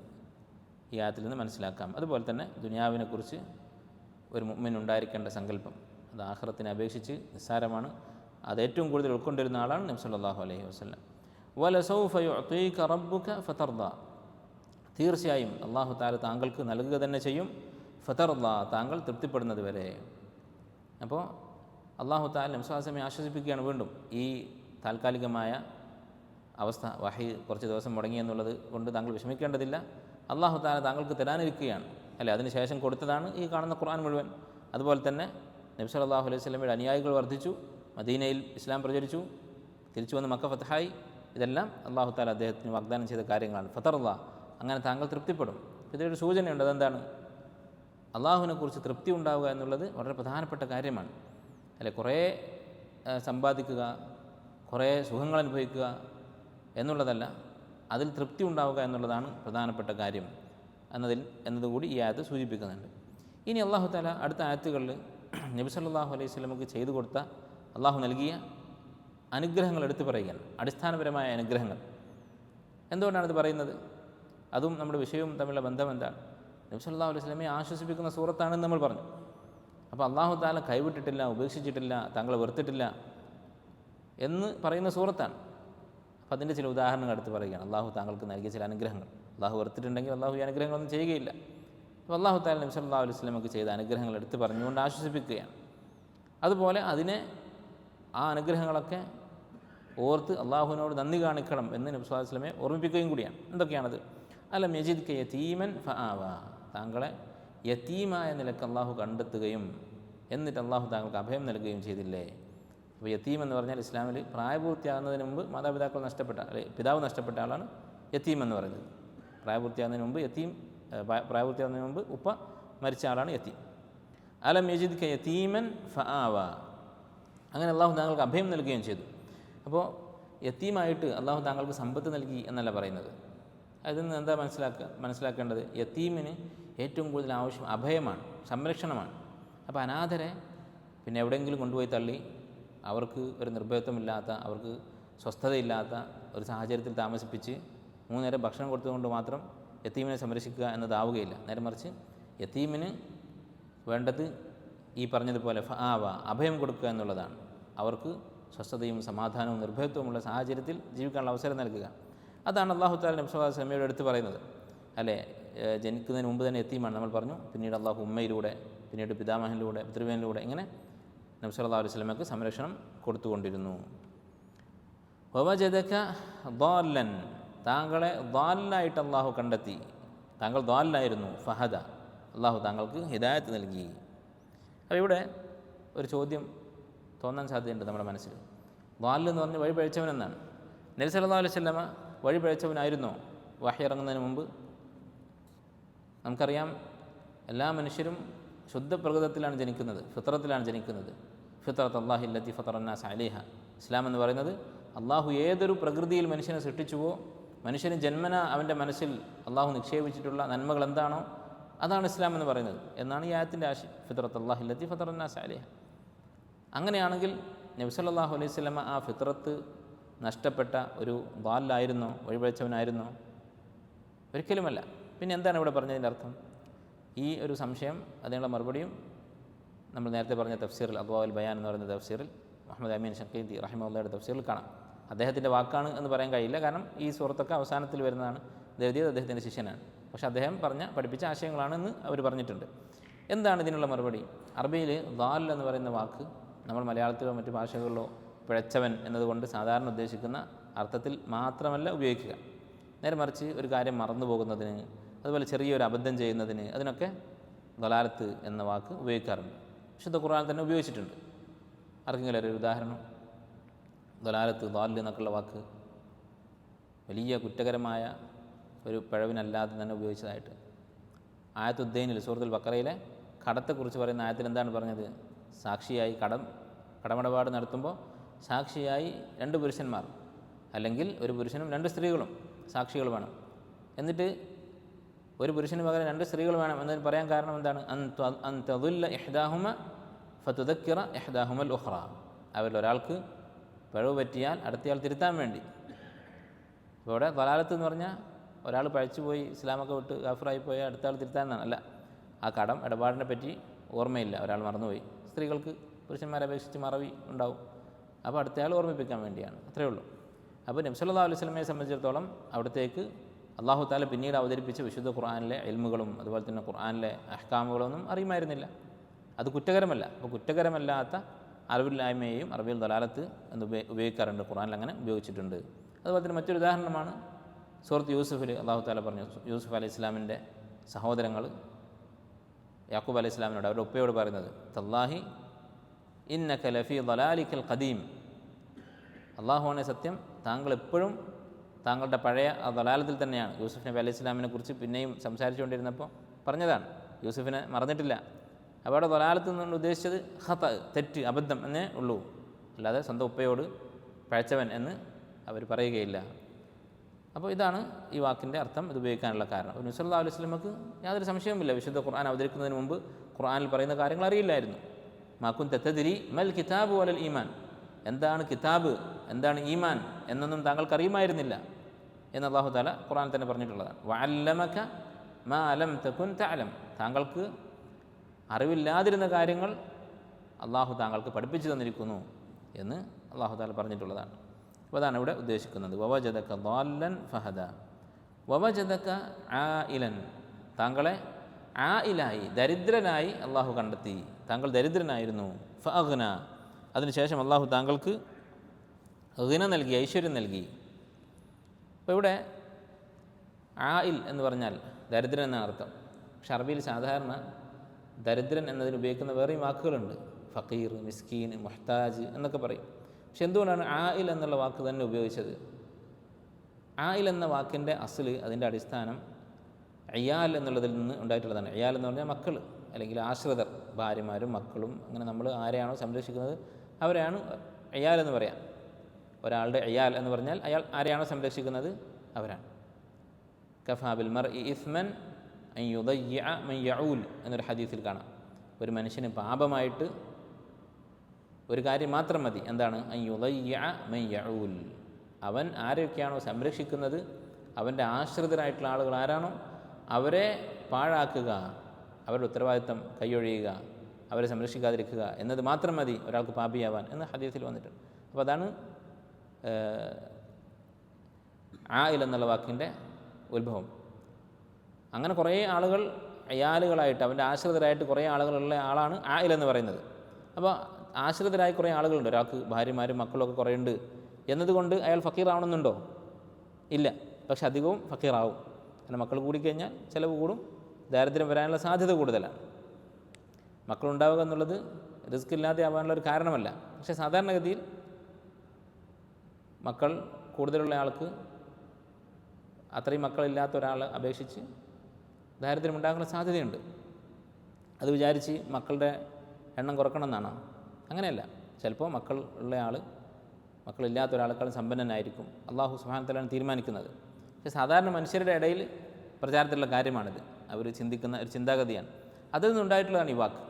ഈ ആയത്തിൽ നിന്ന് മനസ്സിലാക്കാം. അതുപോലെ തന്നെ ദുനിയാവിനെക്കുറിച്ച് ഒരു മുഅ്മിൻ ഉണ്ടായിരിക്കേണ്ട സങ്കല്പം അത് ആഖിറത്തിനെ അപേക്ഷിച്ച് നിസ്സാരമാണ്. അത് ഏറ്റവും കൂടുതൽ ഉൾക്കൊണ്ടിരുന്ന ആളാണ് നബി സല്ലല്ലാഹു അലൈഹി വസല്ലം. വലസൗഫ യുഅതീക റബ്ബുക ഫതർദ, തീർച്ചയായും അല്ലാഹു തആല താങ്കൾക്ക് നൽകുക തന്നെ ചെയ്യും. ഫതർദ, താങ്കൾ തൃപ്തിപ്പെടുന്നത് വരെ. അപ്പോൾ അല്ലാഹു തആല നബി സല്ലല്ലാഹു അലൈഹി വസല്ലമയെ ആശ്വസിപ്പിക്കുകയാണ്. വീണ്ടും ഈ താൽക്കാലികമായ അവസ്ഥ, വഹി കുറച്ച് ദിവസം മുടങ്ങി എന്നുള്ളത് കൊണ്ട് താങ്കൾ വിഷമിക്കേണ്ടതില്ല. അല്ലാഹു തആല താങ്കൾക്ക് തരാനിരിക്കുകയാണ് അല്ലേ, അതിനുശേഷം കൊടുത്തതാണ് ഈ കാണുന്ന ഖുർആൻ മുഴുവൻ. അതുപോലെ തന്നെ നബി സല്ലല്ലാഹു അലൈഹി വസല്ലമയുടെ അനുയായികൾ വർദ്ധിച്ചു, മദീനയിൽ ഇസ്ലാം പ്രചരിച്ചു, തിരിച്ചു വന്ന് മക്ക ഫത്ഹായി. ഇതെല്ലാം അല്ലാഹു തആല അദ്ദേഹത്തിന് വാഗ്ദാനം ചെയ്ത കാര്യങ്ങളാണ്. ഫതർദ, അങ്ങനെ താങ്കൾ തൃപ്തിപ്പെടും. ഇതിലൊരു സൂചനയുണ്ട്. അതെന്താണ്? അള്ളാഹുവിനെക്കുറിച്ച് തൃപ്തി ഉണ്ടാവുക എന്നുള്ളത് വളരെ പ്രധാനപ്പെട്ട കാര്യമാണ് അല്ലെ. കുറേ സമ്പാദിക്കുക, കുറേ സുഖങ്ങൾ അനുഭവിക്കുക എന്നുള്ളതല്ല, അതിൽ തൃപ്തി ഉണ്ടാവുക എന്നുള്ളതാണ് പ്രധാനപ്പെട്ട കാര്യം എന്നതുകൂടി ഈ ആയത്ത് സൂചിപ്പിക്കുന്നുണ്ട്. ഇനി അല്ലാഹു തആല അടുത്ത ആയത്തുകളിൽ നബി സല്ലല്ലാഹു അലൈഹി വസല്ലമക്ക് ചെയ്തു കൊടുത്ത, അള്ളാഹു നൽകിയ അനുഗ്രഹങ്ങൾ എടുത്തു പറയുകയാണ്, അടിസ്ഥാനപരമായ അനുഗ്രഹങ്ങൾ. എന്തുകൊണ്ടാണിത് പറയുന്നത്? അതും നമ്മുടെ വിഷയവും തമ്മിലുള്ള ബന്ധം എന്താണ്? നബി സല്ലല്ലാഹു അലൈഹി വസല്ലമയെ ആശ്വസിപ്പിക്കുന്ന സൂറത്താണെന്ന് നമ്മൾ പറഞ്ഞു. അപ്പോൾ അല്ലാഹു തആല കൈവിട്ടിട്ടില്ല, ഉപേക്ഷിച്ചിട്ടില്ല, താങ്കളെ വെറുത്തിട്ടില്ല എന്ന് പറയുന്ന സൂറത്താണ്. അപ്പോൾ അതിൻ്റെ ചില ഉദാഹരണങ്ങൾ എടുത്ത് പറയുകയാണ്. അല്ലാഹു താങ്കൾക്ക് നൽകിയ ചില അനുഗ്രഹങ്ങൾ, അല്ലാഹു വെറുത്തിട്ടുണ്ടെങ്കിൽ അല്ലാഹു ഈ അനുഗ്രഹങ്ങളൊന്നും ചെയ്യുകയില്ല. അപ്പോൾ അല്ലാഹു തആല നബി സല്ലല്ലാഹു അലൈഹി വസല്ലമക്ക് ചെയ്ത അനുഗ്രഹങ്ങൾ എടുത്ത് പറഞ്ഞുകൊണ്ട് ആശ്വസിപ്പിക്കുകയാണ്. അതുപോലെ ആ അനുഗ്രഹങ്ങളൊക്കെ ഓർത്ത് അള്ളാഹുവിനോട് നന്ദി കാണിക്കണം എന്ന് നബി സല്ലല്ലാഹു അലൈഹി വസല്ലമയെ ഓർമ്മിപ്പിക്കുകയും കൂടിയാണ്. എന്തൊക്കെയാണത്? അലം യജിദ്ക യതീമൻ ഫആവ, താങ്കളെ യതീമായ നിലക്ക് അള്ളാഹു കണ്ടെത്തുകയും എന്നിട്ട് അള്ളാഹു താങ്കൾക്ക് അഭയം നൽകുകയും ചെയ്തില്ലേ. അപ്പോൾ യതീം എന്ന് പറഞ്ഞാൽ ഇസ്ലാമിൽ പ്രായപൂർത്തിയാകുന്നതിന് മുമ്പ് മാതാപിതാക്കൾ നഷ്ടപ്പെട്ട, പിതാവ് നഷ്ടപ്പെട്ട ആളാണ് യതീം എന്ന് പറയുന്നത്. പ്രായപൂർത്തിയാകുന്നതിന് മുമ്പ് ഉപ്പ മരിച്ച ആളാണ് യതീം. അലം യജിദ്ക യതീമൻ ഫആവ, അങ്ങനെ അള്ളാഹു താങ്കൾക്ക് അഭയം നൽകുകയും ചെയ്തു. അപ്പോൾ യതീമായിട്ട് അള്ളാഹു താങ്കൾക്ക് സമ്പത്ത് നൽകി എന്നല്ല പറയുന്നത്. അതിൽ നിന്ന് എന്താ മനസ്സിലാക്കേണ്ടത്? യതീമിന് ഏറ്റവും കൂടുതൽ ആവശ്യം അഭയമാണ്, സംരക്ഷണമാണ്. അപ്പോൾ അനാഥരെ പിന്നെ എവിടെയെങ്കിലും കൊണ്ടുപോയി തള്ളി അവർക്ക് ഒരു നിർഭയത്വമില്ലാത്ത, അവർക്ക് സ്വസ്ഥതയില്ലാത്ത ഒരു സാഹചര്യത്തിൽ താമസിപ്പിച്ച് 3 നേരം ഭക്ഷണം കൊടുത്തുകൊണ്ട് മാത്രം യതീമിനെ സംരക്ഷിക്കുക എന്നതാവുകയില്ല. നേരെ മറിച്ച് യതീമിന് വേണ്ടത് ഈ പറഞ്ഞതുപോലെ ഫആവ, അഭയം കൊടുക്കുക എന്നുള്ളതാണ്. അവർക്ക് സ്വസ്ഥതയും സമാധാനവും നിർഭയത്വമുള്ള സാഹചര്യത്തിൽ ജീവിക്കാനുള്ള അവസരം നൽകുക. അതാണ് അല്ലാഹു തആല നബി സല്ലല്ലാഹു അലൈഹി വസല്ലമയോട് എടുത്ത് പറയുന്നത്. അല്ലേ, ജനിക്കുന്നതിന് മുമ്പ് തന്നെ യതീമാണ് നമ്മൾ പറഞ്ഞു. പിന്നീട് അല്ലാഹു ഉമ്മയിലൂടെ, പിന്നീട് പിതാമഹനിലൂടെ, പിതൃവേനിലൂടെ ഇങ്ങനെ നബി സല്ലല്ലാഹു അലൈഹി വസല്ലമക്ക് സംരക്ഷണം കൊടുത്തുകൊണ്ടിരുന്നു. വവജദക ضالൻ, താങ്കളെ ضالായിട്ട് അല്ലാഹു കണ്ടെത്തി. താങ്കൾ ضالായിരുന്നു. ഫഹദ, അല്ലാഹു താങ്കൾക്ക് ഹിദായത്ത് നൽകി. അപ്പോൾ ഇവിടെ ഒരു ചോദ്യം തോന്നാൻ സാധ്യതയുണ്ട് നമ്മുടെ മനസ്സിൽ. ضال എന്ന് പറഞ്ഞ് വഴി പഴിച്ചവൻ എന്നാണ്. നബി സല്ലല്ലാഹു അലൈഹി വസല്ലമ വഴി പഴിച്ചവനായിരുന്നോ വഹി ഇറങ്ങുന്നതിന് മുമ്പ്? നമുക്കറിയാം, എല്ലാ മനുഷ്യരും ശുദ്ധ പ്രകൃതത്തിലാണ് ജനിക്കുന്നത്, ഫിത്രത്തിലാണ് ജനിക്കുന്നത്. ഫിത്രത്ത് അല്ലാഹി അല്ലത്തി ഫതറന്നാസ അലൈഹ. ഇസ്ലാം എന്ന് പറയുന്നത് അള്ളാഹു ഏതൊരു പ്രകൃതിയിൽ മനുഷ്യനെ സൃഷ്ടിച്ചുവോ, മനുഷ്യന് ജന്മന അവൻ്റെ മനസ്സിൽ അള്ളാഹു നിക്ഷേപിച്ചിട്ടുള്ള നന്മകൾ എന്താണോ അതാണ് ഇസ്ലാം എന്ന് പറയുന്നത് എന്നാണ് ഈ ആയത്തിൻ്റെ ആശയം. ഫിത്രത്ത് അല്ലാഹി അല്ലത്തി ഫതറന്നാസ അലൈഹ. അങ്ങനെയാണെങ്കിൽ നബി സല്ലല്ലാഹു അലൈഹി വസല്ലമ ആ ഫിത്രത്ത് നഷ്ടപ്പെട്ട ഒരു ضالായിരുന്നോ, വഴിപഴിച്ചവനായിരുന്നോ? ഒരിക്കലുമല്ല. പിന്നെ എന്താണ് ഇവിടെ പറഞ്ഞതിൻ്റെ അർത്ഥം? ഈ ഒരു സംശയം, അതിനുള്ള മറുപടിയും നമ്മൾ നേരത്തെ പറഞ്ഞ തഫ്സീറിൽ, അദ്വാഉൽ ബയാൻ എന്ന് പറയുന്ന തഫ്സീറിൽ മുഹമ്മദ് അമീൻ ഷൻഖീതി റഹിമഹുള്ളയുടെ തഫ്സീറിൽ കാണാം. അദ്ദേഹത്തിൻ്റെ വാക്കാണ് എന്ന് പറയാൻ കഴിയില്ല, കാരണം ഈ സൂറത്തൊക്കെ അവസാനത്തിൽ വരുന്നതാണ്. ഇത് എഴുതിയത് അദ്ദേഹത്തിൻ്റെ ശിഷ്യനാണ്. പക്ഷേ അദ്ദേഹം പഠിപ്പിച്ച ആശയങ്ങളാണെന്ന് അവർ പറഞ്ഞിട്ടുണ്ട്. എന്താണ് ഇതിനുള്ള മറുപടി? അറബിയിൽ ضال എന്ന് പറയുന്ന വാക്ക് നമ്മൾ മലയാളത്തിലോ മറ്റു ഭാഷകളിലോ പിഴച്ചവൻ എന്നതുകൊണ്ട് സാധാരണ ഉദ്ദേശിക്കുന്ന അർത്ഥത്തിൽ മാത്രമല്ല ഉപയോഗിക്കുക. നേരെ മറിച്ച് ഒരു കാര്യം മറന്നു പോകുന്നതിന്, അതുപോലെ ചെറിയൊരു അബദ്ധം ചെയ്യുന്നതിന്, അതിനൊക്കെ ദലാലത്ത് എന്ന വാക്ക് ഉപയോഗിക്കാറുണ്ട്. വിശുദ്ധ ഖുർആൻ തന്നെ ഉപയോഗിച്ചിട്ടുണ്ട്. ആർക്കെങ്കിലും ഒരു ഉദാഹരണം? ദലാലത്ത്, ضال എന്നൊക്കെയുള്ള വാക്ക് വലിയ കുറ്റകരമായ ഒരു പിഴവിനല്ലാതെ തന്നെ ഉപയോഗിച്ചതായിട്ട്. ആയത്തുദ്ദൈനിൽ, സൂറത്തുൽ ബഖറയിലെ കടത്തെക്കുറിച്ച് പറയുന്ന ആയത്തിൽ എന്താണ് പറഞ്ഞത്? സാക്ഷിയായി കടമിടപാട് നടത്തുമ്പോൾ സാക്ഷിയായി 2 പുരുഷന്മാർ, അല്ലെങ്കിൽ ഒരു പുരുഷനും 2 സ്ത്രീകളും സാക്ഷികൾ വേണം. എന്നിട്ട് ഒരു പുരുഷന് പകരം 2 സ്ത്രീകൾ വേണം എന്നതിന് പറയാൻ കാരണം എന്താണ്? അൻ തദുല്ല ഇഹ്ദാഹുമ ഫതുദക്കിറ ഇഹ്ദാഹുമൽ ഉഖ്റ. അവരിൽ ഒരാൾക്ക് പിഴവ് പറ്റിയാൽ അടുത്തയാൾ തിരുത്താൻ വേണ്ടി. അപ്പോൾ ഇവിടെ ദലാലത്ത് എന്ന് പറഞ്ഞാൽ ഒരാൾ പഴിച്ചുപോയി ഇസ്ലാമൊക്കെ വിട്ട് ഗാഫറായി പോയാൽ അടുത്തയാൾ തിരുത്താനാണ്. അല്ല, ആ ഇടപാടിനെ പറ്റി ഓർമ്മയില്ല, ഒരാൾ മറന്നുപോയി. സ്ത്രീകൾക്ക് പുരുഷന്മാരെ അപേക്ഷിച്ച് മറവി ഉണ്ടാവും. അപ്പോൾ അടുത്തയാൾ ഓർമ്മിപ്പിക്കാൻ വേണ്ടിയാണ്, അത്രയേ ഉള്ളൂ. അപ്പോൾ നബി സല്ലല്ലാഹു അലൈഹി വസല്ലമയെ സംബന്ധിച്ചിടത്തോളം അവിടത്തേക്ക് അല്ലാഹു തആല പിന്നീട് അവതരിപ്പിച്ച വിശുദ്ധ ഖുർആനിലെ ഇൽമുകളും അതുപോലെ തന്നെ ഖുർആനിലെ അഹ്കാമുകളൊന്നും അറിയുമായിരുന്നില്ല. അത് കുറ്റകരമല്ല. അപ്പോൾ കുറ്റകരമല്ലാത്ത അറിവില്ലായ്മയെയും അറബിയിൽ ദലാലത്ത് എന്ന് ഉപയോഗിക്കാറുണ്ട്, ഖുർആനിൽ അങ്ങനെ ഉപയോഗിച്ചിട്ടുണ്ട്. അതുപോലെ തന്നെ മറ്റൊരു ഉദാഹരണമാണ് സൂറത്ത് യൂസുഫിൽ അല്ലാഹു തആല പറഞ്ഞു. യൂസുഫ് അലൈഹി ഇസ്ലാമിൻ്റെ സഹോദരങ്ങൾ യാക്കൂബ് അലൈഹി ഇസ്ലാമിനോട്, അവരുടെ ഉപ്പയോട് പറയുന്നത്, തല്ലാഹി ഇന്നക ലഫീ ദലാലിക്കൽ ഖദീം, അള്ളാഹുവാണ് സത്യം, താങ്കൾ എപ്പോഴും താങ്കളുടെ പഴയ ആ ദലാലത്തിൽ തന്നെയാണ്. യൂസുഫ് നബി അലൈഹി ഇസ്ലാമിനെ കുറിച്ച് പിന്നെയും സംസാരിച്ചുകൊണ്ടിരുന്നപ്പോൾ പറഞ്ഞതാണ്, യൂസുഫിനെ മറന്നിട്ടില്ല. അപ്പോൾ അവിടെ ദലാലത്ത് നിന്നുകൊണ്ട് ഉദ്ദേശിച്ചത് ഖത, തെറ്റ്, അബദ്ധം എന്നേ ഉള്ളൂ, അല്ലാതെ സ്വന്തം ഉപ്പയോട് പഴച്ചവൻ എന്ന് അവർ പറയുകയില്ല. അപ്പോൾ ഇതാണ് ഈ വാക്കിൻ്റെ അർത്ഥം, ഇത് ഉപയോഗിക്കാനുള്ള കാരണം. നബി സല്ലല്ലാഹു അലൈഹി വസല്ലമക്ക് യാതൊരു സംശയവുമില്ല, വിശുദ്ധ ഖുർആൻ അവതരിക്കുന്നതിന് മുമ്പ് ഖുർആനിൽ പറയുന്ന കാര്യങ്ങൾ അറിയില്ലായിരുന്നു. മാ കുൻത തദ്രി മൽ കിതാബ് വലൽ ഈമാൻ, എന്താണ് കിതാബ്, എന്താണ് ഈമാൻ എന്നൊന്നും താങ്കൾക്ക് അറിയുമായിരുന്നില്ല എന്ന് അല്ലാഹു തആല ഖുർആനിൽ തന്നെ പറഞ്ഞിട്ടുള്ളതാണ്. വഅല്ലമക മാ ലം തകുൻ തഅലം, താങ്കൾക്ക് അറിവില്ലാതിരുന്ന കാര്യങ്ങൾ അള്ളാഹു താങ്കൾക്ക് പഠിപ്പിച്ചു തന്നിരിക്കുന്നു എന്ന് അള്ളാഹു തആല പറഞ്ഞിട്ടുള്ളതാണ്. അപ്പോൾ അതാണ് ഇവിടെ ഉദ്ദേശിക്കുന്നത്. വവജദക ളാല്ലൻ ഫഹദ, വവജദക ആയിലൻ, താങ്കളെ ആയിലായി ദരിദ്രനായി അള്ളാഹു കണ്ടെത്തി, താങ്കൾ ദരിദ്രനായിരുന്നു. ഫഅഗ്ന, അതിനുശേഷം അള്ളാഹു താങ്കൾക്ക് ഗിന നൽകി, ഐശ്വര്യം നൽകി. അപ്പോൾ ഇവിടെ ആയിൽ എന്ന് പറഞ്ഞാൽ ദരിദ്രൻ എന്നാണ് അർത്ഥം. പക്ഷെ അറബിയിൽ സാധാരണ ദരിദ്രൻ എന്നതിന് ഉപയോഗിക്കുന്ന വേറെയും വാക്കുകളുണ്ട്. ഫക്കീർ, മിസ്കീൻ, മുഹ്താജ് എന്നൊക്കെ പറയും. പക്ഷെ എന്തുകൊണ്ടാണ് ആയിൽ എന്നുള്ള വാക്ക് തന്നെ ഉപയോഗിച്ചത്? ആയിൽ എന്ന വാക്കിൻ്റെ അസ്ല്, അതിൻ്റെ അടിസ്ഥാനം അയ്യാൽ എന്നുള്ളതിൽ നിന്ന് ഉണ്ടായിട്ടുള്ളതാണ്. അയ്യാൽ എന്ന് പറഞ്ഞാൽ മക്കൾ, അല്ലെങ്കിൽ ആശ്രിതർ, ഭാര്യമാരും മക്കളും, അങ്ങനെ നമ്മൾ ആരെയാണോ സംരക്ഷിക്കുന്നത് അവരെയാണ് അയ്യാൽ എന്ന് പറയാം. ഒരാളുടെ അയ്യാൽ എന്ന് പറഞ്ഞാൽ അയാൾ ആരെയാണോ സംരക്ഷിക്കുന്നത് അവരാണ്. കഫാ ബിൽ മർഇ ഇസ്മൻ അൻ യുദയ്യിഅ മൻ യഊൽ എന്നൊരു ഹദീസിൽ കാണാം. ഒരു മനുഷ്യന് പാപമായിട്ട് ഒരു കാര്യം മാത്രം മതി. എന്താണ്? അൻ യുദയ്യിഅ മൻ യഊൽ, അവൻ ആരൊക്കെയാണോ സംരക്ഷിക്കുന്നത്, അവൻ്റെ ആശ്രിതരായിട്ടുള്ള ആളുകൾ ആരാണോ അവരെ പാഴാക്കുക, അവരുടെ ഉത്തരവാദിത്തം കൈയൊഴിയുക, അവരെ സംരക്ഷിക്കാതിരിക്കുക എന്നത് മാത്രം മതി ഒരാൾക്ക് പാപിയാവാൻ എന്ന് ഹദീസിൽ വന്നിട്ടുണ്ട്. അപ്പോൾ അതാണ് ആയിൽ എന്നുള്ള വാക്കിൻ്റെ ഉത്ഭവം. അങ്ങനെ കുറേ ആളുകൾ അയാലുകളായിട്ട്, അവൻ്റെ ആശ്രിതരായിട്ട് കുറേ ആളുകളുള്ള ആളാണ് ആയിൽ എന്ന് പറയുന്നത്. അപ്പോൾ ആശ്രിതരായി കുറേ ആളുകളുണ്ട്, ഒരാൾക്ക് ഭാര്യമാരും മക്കളൊക്കെ കുറേ ഉണ്ട് എന്നതുകൊണ്ട് അയാൾ ഫക്കീറാവണമെന്നുണ്ടോ? ഇല്ല. പക്ഷെ അധികവും ഫക്കീറാവും. കാരണം മക്കൾ കൂടിക്കഴിഞ്ഞാൽ ചിലവ് കൂടും, ദാരിദ്ര്യം വരാനുള്ള സാധ്യത കൂടുതലാണ്. മക്കളുണ്ടാവുക എന്നുള്ളത് റിസ്ക് ഇല്ലാതെ ആവാനുള്ള ഒരു കാരണമല്ല. പക്ഷേ സാധാരണഗതിയിൽ മക്കൾ കൂടുതലുള്ള ആൾക്ക് അത്രയും മക്കളില്ലാത്ത ഒരാളെ അപേക്ഷിച്ച് ദാരിദ്ര്യം ഉണ്ടാകാനുള്ള സാധ്യതയുണ്ട്. അത് വിചാരിച്ച് മക്കളുടെ എണ്ണം കുറക്കണം എന്നാണോ? അങ്ങനെയല്ല. ചിലപ്പോൾ മക്കൾ ഉള്ള ആൾ മക്കളില്ലാത്ത ഒരാളെക്കാളും സമ്പന്നനായിരിക്കും. അള്ളാഹു സുബ്ഹാനഹു വ തആലയാണ് തീരുമാനിക്കുന്നത്. പക്ഷേ സാധാരണ മനുഷ്യരുടെ ഇടയിൽ പ്രചാരത്തിലുള്ള കാര്യമാണിത്. അവർ ചിന്തിക്കുന്ന ഒരു ചിന്താഗതിയാണ്. അതിൽ നിന്നുണ്ടായിട്ടുള്ളതാണ് ഈ വാക്ക്.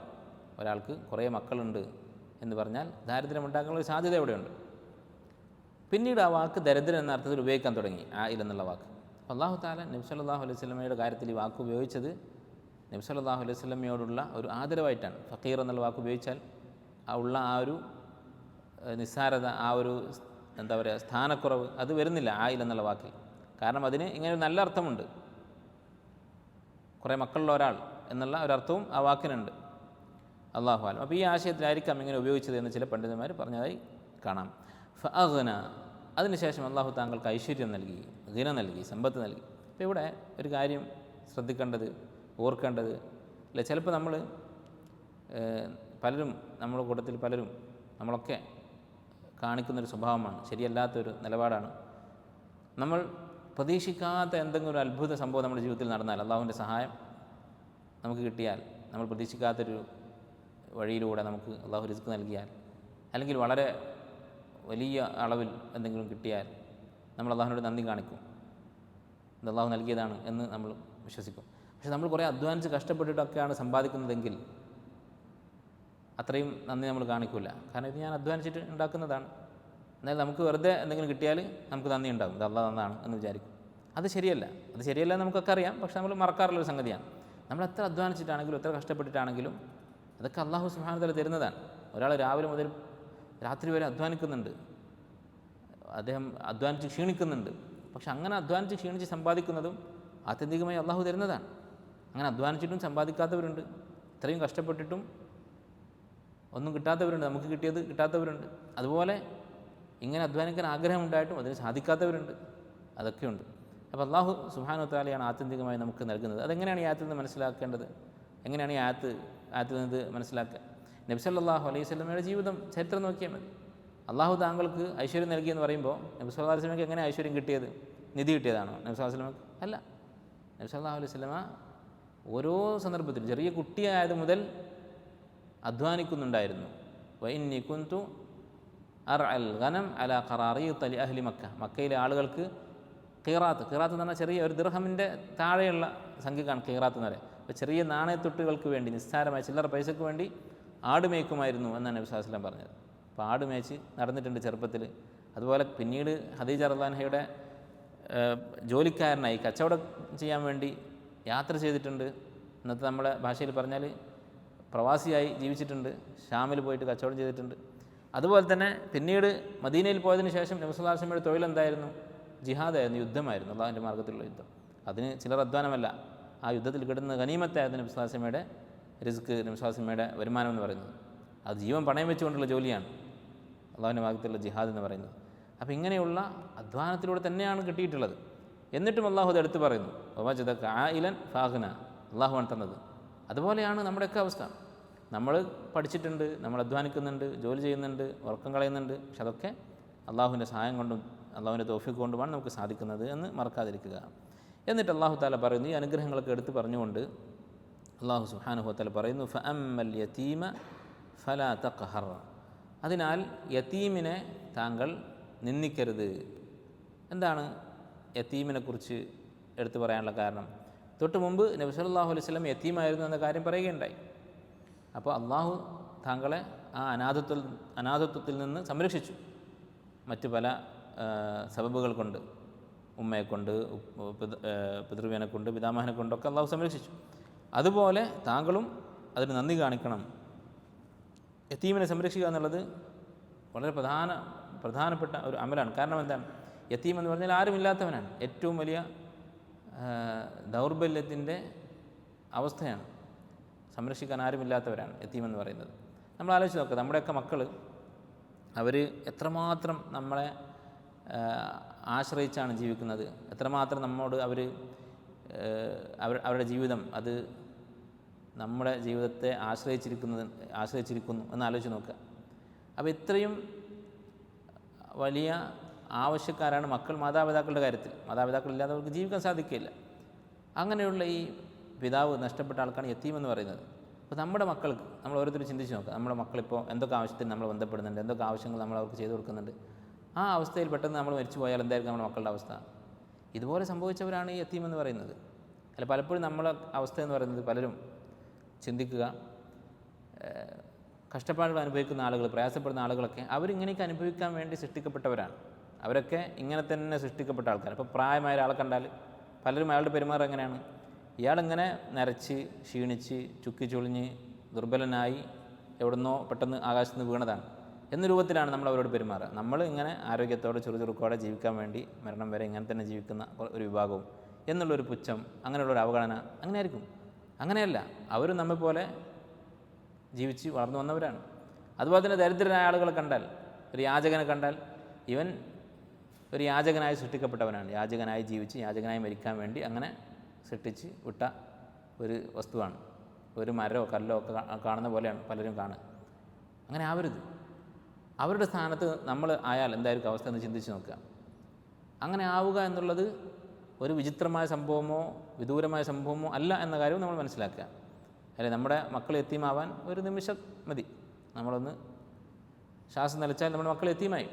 ഒരാൾക്ക് കുറേ മക്കളുണ്ട് എന്ന് പറഞ്ഞാൽ ദാരിദ്ര്യം ഉണ്ടാക്കാനുള്ള ഒരു സാധ്യത എവിടെയുണ്ട്. പിന്നീട് ആ വാക്ക് ദരിദ്രൻ എന്ന അർത്ഥത്തിൽ ഉപയോഗിക്കാൻ തുടങ്ങി, ആയിൽ എന്നുള്ള വാക്ക്. അല്ലാഹു തആല നബി സല്ലല്ലാഹു അലൈഹി വസല്ലമയുടെ കാര്യത്തിൽ ഈ വാക്ക് ഉപയോഗിച്ചത് നബി സല്ലല്ലാഹു അലൈഹി വസല്ലമയോടുള്ള ഒരു ആദരവായിട്ടാണ്. ഫക്കീർ എന്നുള്ള വാക്ക് ഉപയോഗിച്ചാൽ ഉള്ള ആ ഒരു നിസ്സാരത, ആ ഒരു എന്താ പറയുക സ്ഥാനക്കുറവ് അത് വരുന്നില്ല ആയിൽ എന്നുള്ള വാക്കിൽ. കാരണം അതിന് ഇങ്ങനെ ഒരു നല്ല അർത്ഥമുണ്ട്. കുറേ മക്കളുള്ള ഒരാൾ എന്നുള്ള ഒരർത്ഥവും ആ വാക്കിനുണ്ട്. അല്ലാഹു അലം. അപ്പോൾ ഈ ആശയത്തിലായിരിക്കാം ഇങ്ങനെ ഉപയോഗിച്ചത് എന്ന് ചില പണ്ഡിതന്മാർ പറഞ്ഞതായി കാണാം. ഫഅഗ്ന, അതിനുശേഷം അള്ളാഹു താങ്കൾക്ക് ഐശ്വര്യം നൽകി, ഗിന നൽകി, സമ്പത്ത് നൽകി. അപ്പോൾ ഇവിടെ ഒരു കാര്യം ശ്രദ്ധിക്കേണ്ടത്, ഓർക്കേണ്ടത്, അല്ലെ, ചിലപ്പോൾ നമ്മൾ പലരും, നമ്മുടെ കൂട്ടത്തിൽ പലരും, നമ്മളൊക്കെ കാണിക്കുന്നൊരു സ്വഭാവമാണ്, ശരിയല്ലാത്തൊരു നിലപാടാണ്. നമ്മൾ പ്രതീക്ഷിക്കാത്ത എന്തെങ്കിലും ഒരു അത്ഭുത സംഭവം നമ്മുടെ ജീവിതത്തിൽ നടന്നാൽ, അള്ളാഹുവിൻ്റെ സഹായം നമുക്ക് കിട്ടിയാൽ, നമ്മൾ പ്രതീക്ഷിക്കാത്തൊരു വഴിയിലൂടെ നമുക്ക് അള്ളാഹു റിസ്ക് നൽകിയാൽ, അല്ലെങ്കിൽ വളരെ വലിയ അളവിൽ എന്തെങ്കിലും കിട്ടിയാൽ നമ്മൾ അള്ളാഹുവിനോട് നന്ദി കാണിക്കും. ഇത് അള്ളാഹു നൽകിയതാണ് എന്ന് നമ്മൾ വിശ്വസിക്കും. പക്ഷെ നമ്മൾ കുറേ അധ്വാനിച്ച് കഷ്ടപ്പെട്ടിട്ടൊക്കെയാണ് സമ്പാദിക്കുന്നതെങ്കിൽ അത്രയും നന്ദി നമ്മൾ കാണിക്കില്ല. കാരണം ഇത് ഞാൻ അധ്വാനിച്ചിട്ട് ഉണ്ടാക്കുന്നതാണ്. എന്നാൽ നമുക്ക് വെറുതെ എന്തെങ്കിലും കിട്ടിയാൽ നമുക്ക് നന്ദി ഉണ്ടാകും, ഇത് അള്ളാഹ് തന്നതാണ് എന്ന് വിചാരിക്കും. അത് ശരിയല്ല. അത് ശരിയല്ല നമുക്കൊക്കെ അറിയാം. പക്ഷെ നമ്മൾ മറക്കാറുള്ളൊരു സംഗതിയാണ്. നമ്മൾ എത്ര അധ്വാനിച്ചിട്ടാണെങ്കിലും എത്ര കഷ്ടപ്പെട്ടിട്ടാണെങ്കിലും അതൊക്കെ അള്ളാഹു സുബ്ഹാനഹു വ തആല തരുന്നതാണ്. ഒരാൾ രാവിലെ മുതൽ രാത്രി വരെ അധ്വാനിക്കുന്നുണ്ട്, അദ്ദേഹം അധ്വാനിച്ച് ക്ഷീണിക്കുന്നുണ്ട്. പക്ഷെ അങ്ങനെ അധ്വാനിച്ച് ക്ഷീണിച്ച് സമ്പാദിക്കുന്നതും ആത്യന്തികമായി അള്ളാഹു തരുന്നതാണ്. അങ്ങനെ അധ്വാനിച്ചിട്ടും സമ്പാദിക്കാത്തവരുണ്ട്, ഇത്രയും കഷ്ടപ്പെട്ടിട്ടും ഒന്നും കിട്ടാത്തവരുണ്ട്, നമുക്ക് കിട്ടിയത് കിട്ടാത്തവരുണ്ട്. അതുപോലെ ഇങ്ങനെ അധ്വാനിക്കാൻ ആഗ്രഹമുണ്ടായിട്ടും അതിന് സാധിക്കാത്തവരുണ്ട്, അതൊക്കെയുണ്ട്. അപ്പോൾ അള്ളാഹു സുബ്ഹാനഹു വ തആലയാണ് ആത്യന്തികമായി നമുക്ക് നൽകുന്നത്. അതെങ്ങനെയാണ് ഈ ആയത്തിൽ നിന്ന് മനസ്സിലാക്കേണ്ടത്? എങ്ങനെയാണ് ഈ ആയത്തിൽ നിന്ന് മനസ്സിലാക്കുക? നബി സല്ലല്ലാഹു അലൈഹി വസല്ലമയുടെ ജീവിതം, ചരിത്രം നോക്കിയാൽ മതി. അള്ളാഹു താങ്കൾക്ക് ഐശ്വര്യം നൽകിയെന്ന് പറയുമ്പോൾ നബി സല്ലല്ലാഹു അലൈഹി വസല്ലമയ്ക്ക് എങ്ങനെ ഐശ്വര്യം കിട്ടിയത്? നിധി കിട്ടിയതാണോ നബി സല്ലല്ലാഹു അലൈഹി വസല്ലമയ്ക്ക്? അല്ല. നബി സല്ലല്ലാഹു അലൈഹി വസല്ലമ ഓരോ സന്ദർഭത്തിലും ചെറിയ കുട്ടിയായത് മുതൽ അധ്വാനിക്കുന്നുണ്ടായിരുന്നു. വഇന്നി കുന്തു അർഅൽ ഗനം അലാ ഖറാറീത ലി അഹ്ലി മക്ക. മക്കയിലെ ആളുകൾക്ക് ഖീറാത്ത് എന്ന് പറഞ്ഞാൽ ചെറിയ ഒരു ദിർഹമിൻ്റെ താഴെയുള്ള സംഖ്യക്കാണ് ഖീറാത്ത് എന്ന് പറയുക. അപ്പോൾ ചെറിയ നാണയത്തൊട്ടുകൾക്ക് വേണ്ടി, നിസ്സാരമായ ചില്ലറ പൈസക്ക് വേണ്ടി ആട് മേയ്ക്കുമായിരുന്നു എന്നാണ് നബി സല്ലല്ലാഹു അലൈഹി വസല്ലം പറഞ്ഞത്. അപ്പോൾ ആട് മേയ്ച്ച് നടന്നിട്ടുണ്ട് ചെറുപ്പത്തിൽ. അതുപോലെ പിന്നീട് ഖദീജ റളിയല്ലാഹു അൻഹയുടെ ജോലിക്കാരനായി കച്ചവടം ചെയ്യാൻ വേണ്ടി യാത്ര ചെയ്തിട്ടുണ്ട്, ഇന്നത്തെ നമ്മുടെ ഭാഷയിൽ പറഞ്ഞാൽ പ്രവാസിയായി ജീവിച്ചിട്ടുണ്ട്, ഷാമിൽ പോയിട്ട് കച്ചവടം ചെയ്തിട്ടുണ്ട്. അതുപോലെ തന്നെ പിന്നീട് മദീനയിൽ പോയതിന് ശേഷം നബി സല്ലല്ലാഹു അലൈഹി വസല്ലമയുടെ തൊഴിലെന്തായിരുന്നു? ജിഹാദായിരുന്നു, യുദ്ധമായിരുന്നു, അള്ളാഹുവിൻ്റെ മാർഗ്ഗത്തിലുള്ള യുദ്ധം. അതിന് ചിലർ അധ്വാനമല്ല, ആ യുദ്ധത്തിൽ കിട്ടുന്ന ഗനീമത്തായിരുന്നു നബി സല്ലല്ലാഹു അലൈഹി വസല്ലമയുടെ റിസ്ക്, നബി സല്ലല്ലാഹു അലൈഹി വസല്ലമയുടെ വരുമാനം എന്ന് പറയുന്നത്. അത് ജീവൻ പണയം വെച്ചുകൊണ്ടുള്ള ജോലിയാണ് അള്ളാഹുവിൻ്റെ മാർഗ്ഗത്തിലുള്ള ജിഹാദ് എന്ന് പറയുന്നത്. അപ്പോൾ ഇങ്ങനെയുള്ള അധ്വാനത്തിലൂടെ തന്നെയാണ് കിട്ടിയിട്ടുള്ളത്. എന്നിട്ടും അള്ളാഹു അത് എടുത്ത് പറയുന്നു, വവജദക ആയിലൻ ഫാഗ്ന, അള്ളാഹുവാണ് തന്നത്. അതുപോലെയാണ് നമ്മുടെയൊക്കെ അവസ്ഥ. നമ്മൾ പഠിച്ചിട്ടുണ്ട്, നമ്മൾ അധ്വാനിക്കുന്നുണ്ട്, ജോലി ചെയ്യുന്നുണ്ട്, ഉറക്കം കളയുന്നുണ്ട്, പക്ഷെ അതൊക്കെ അള്ളാഹുവിൻ്റെ സഹായം കൊണ്ടും അള്ളാഹുവിൻ്റെ തൗഫീഖ് കൊണ്ടുമാണ് നമുക്ക് സാധിക്കുന്നത് എന്ന് മറക്കാതിരിക്കുക. എന്നിട്ട് അള്ളാഹു തആല പറയുന്നു, ഈ അനുഗ്രഹങ്ങളൊക്കെ എടുത്ത് പറഞ്ഞുകൊണ്ട് അള്ളാഹു സുബ്ഹാനഹു വ തആല പറയുന്നു, ഫഅമ്മൽ യതീമ ഫലാ തഖ്ഹർ, അതിനാൽ യതീമിനെ താങ്കൾ നിന്ദിക്കരുത്. എന്താണ് യതീമിനെക്കുറിച്ച് എടുത്തു പറയാനുള്ള കാരണം? തൊട്ട് മുമ്പ് നബി സല്ലല്ലാഹു അലൈഹി വസല്ലം യതീമായിരുന്നു എന്ന കാര്യം പറയുകയുണ്ടായി. അപ്പോൾ അള്ളാഹു താങ്കളെ ആ അനാഥത്വത്തിൽ നിന്ന് സംരക്ഷിച്ചു. മറ്റ് പല സബബുകൾ കൊണ്ട്, ഉമ്മയെ കൊണ്ട്, പിതൃവ്യനെ കൊണ്ട്, പിതാമഹനെ കൊണ്ടൊക്കെ അള്ളാഹു സംരക്ഷിച്ചു. അതുപോലെ താങ്കളും അതിന് നന്ദി കാണിക്കണം. യതീമിനെ സംരക്ഷിക്കുക എന്നുള്ളത് വളരെ പ്രധാനപ്പെട്ട ഒരു അമലാണ്. കാരണം എന്താണ്? യതീം എന്ന് പറഞ്ഞാൽ ആരുമില്ലാത്തവനാണ്, ഏറ്റവും വലിയ ദൗർബല്യത്തിൻ്റെ അവസ്ഥയാണ്. സംരക്ഷിക്കാൻ ആരുമില്ലാത്തവരാണ് യതീം എന്ന് പറയുന്നത്. നമ്മൾ ആലോചിച്ച് നോക്കുക, നമ്മുടെയൊക്കെ മക്കൾ അവർ എത്രമാത്രം നമ്മളെ ആശ്രയിച്ചാണ് ജീവിക്കുന്നത്, എത്രമാത്രം നമ്മോട് അവരുടെ ജീവിതം അത് നമ്മുടെ ജീവിതത്തെ ആശ്രയിച്ചിരിക്കുന്നു എന്ന് ആലോചിച്ച് നോക്കുക. അപ്പോൾ ഇത്രയും വലിയ ആവശ്യക്കാരാണ് മക്കൾ മാതാപിതാക്കളുടെ കാര്യത്തിൽ. മാതാപിതാക്കളില്ലാതെ അവർക്ക് ജീവിക്കാൻ സാധിക്കില്ല. അങ്ങനെയുള്ള ഈ പിതാവ് നഷ്ടപ്പെട്ട ആൾക്കാണ് യതീം എന്ന് പറയുന്നത്. അപ്പോൾ നമ്മുടെ മക്കൾക്ക് നമ്മൾ ഓരോരുത്തരും ചിന്തിച്ച് നോക്കുക, നമ്മുടെ മക്കളിപ്പോൾ എന്തൊക്കെ ആവശ്യത്തിന് നമ്മൾ ബന്ധപ്പെടുന്നുണ്ട്, എന്തൊക്കെ ആവശ്യങ്ങൾ നമ്മൾ അവർക്ക് ചെയ്തു കൊടുക്കുന്നുണ്ട്. ആ അവസ്ഥയിൽ പെട്ടെന്ന് നമ്മൾ മരിച്ചു പോയാൽ എന്തായിരിക്കും നമ്മുടെ മക്കളുടെ അവസ്ഥ? ഇതുപോലെ സംഭവിച്ചവരാണ് ഈ യതീം എന്ന് പറയുന്നത്. അല്ല, പലപ്പോഴും നമ്മളെ അവസ്ഥ എന്ന് പറയുന്നത്, പലരും ചിന്തിക്കുക, കഷ്ടപ്പാടുകൾ അനുഭവിക്കുന്ന ആളുകൾ, പ്രയാസപ്പെടുന്ന ആളുകളൊക്കെ അവരിങ്ങനെയൊക്കെ അനുഭവിക്കാൻ വേണ്ടി സൃഷ്ടിക്കപ്പെട്ടവരാണ്. അവരൊക്കെ ഇങ്ങനെ തന്നെ സൃഷ്ടിക്കപ്പെട്ട ആൾക്കാർ. ഇപ്പോൾ പ്രായമായ ഒരാളെ കണ്ടാൽ പലരും അയാളുടെ പെരുമാറുക എങ്ങനെയാണ്? ഇയാളിങ്ങനെ നരച്ച്, ക്ഷീണിച്ച്, ചുക്കിച്ചുളിഞ്ഞ്, ദുർബലനായി എവിടുന്നോ പെട്ടെന്ന് ആകാശത്ത് നിന്ന് വീണതാണ് എന്ന രൂപത്തിലാണ് നമ്മൾ അവരോട് പെരുമാറുക. നമ്മൾ ഇങ്ങനെ ആരോഗ്യത്തോടെ ചുറുചുറുക്കോടെ ജീവിക്കാൻ വേണ്ടി മരണം വരെ ഇങ്ങനെ തന്നെ ജീവിക്കുന്ന ഒരു വിഭാഗവും എന്നുള്ളൊരു പുച്ഛം, അങ്ങനെയുള്ളൊരു അവഗണന, അങ്ങനെയായിരിക്കും. അങ്ങനെയല്ല, അവരും നമ്മെപ്പോലെ ജീവിച്ച് വളർന്നു വന്നവരാണ്. അതുപോലെ തന്നെ ദരിദ്രരായ ആളുകളെ കണ്ടാൽ, ഒരു യാചകനെ കണ്ടാൽ, ഇവൻ ഒരു യാചകനായി സൃഷ്ടിക്കപ്പെട്ടവനാണ്. യാചകനായി ജീവിച്ച് യാചകനായി മരിക്കാൻ വേണ്ടി അങ്ങനെ സൃഷ്ടിച്ച് വിട്ട ഒരു വസ്തുവാണ്. ഒരു മരമോ കല്ലോ ഒക്കെ കാണുന്ന പോലെയാണ് പലരും കാണുക. അങ്ങനെ ആവരുത്. അവരുടെ സ്ഥാനത്ത് നമ്മൾ ആയാൽ എന്തായിരിക്കും അവസ്ഥ എന്ന് ചിന്തിച്ച് നോക്കുക. അങ്ങനെ ആവുക എന്നുള്ളത് ഒരു വിചിത്രമായ സംഭവമോ വിദൂരമായ സംഭവമോ അല്ല എന്ന കാര്യവും നമ്മൾ മനസ്സിലാക്കുക. അല്ലെ, നമ്മുടെ മക്കൾ യതീമാവാൻ ഒരു നിമിഷം മതി. നമ്മളൊന്ന് ശ്വാസം നിലച്ചാൽ നമ്മുടെ മക്കൾ യതീമായി.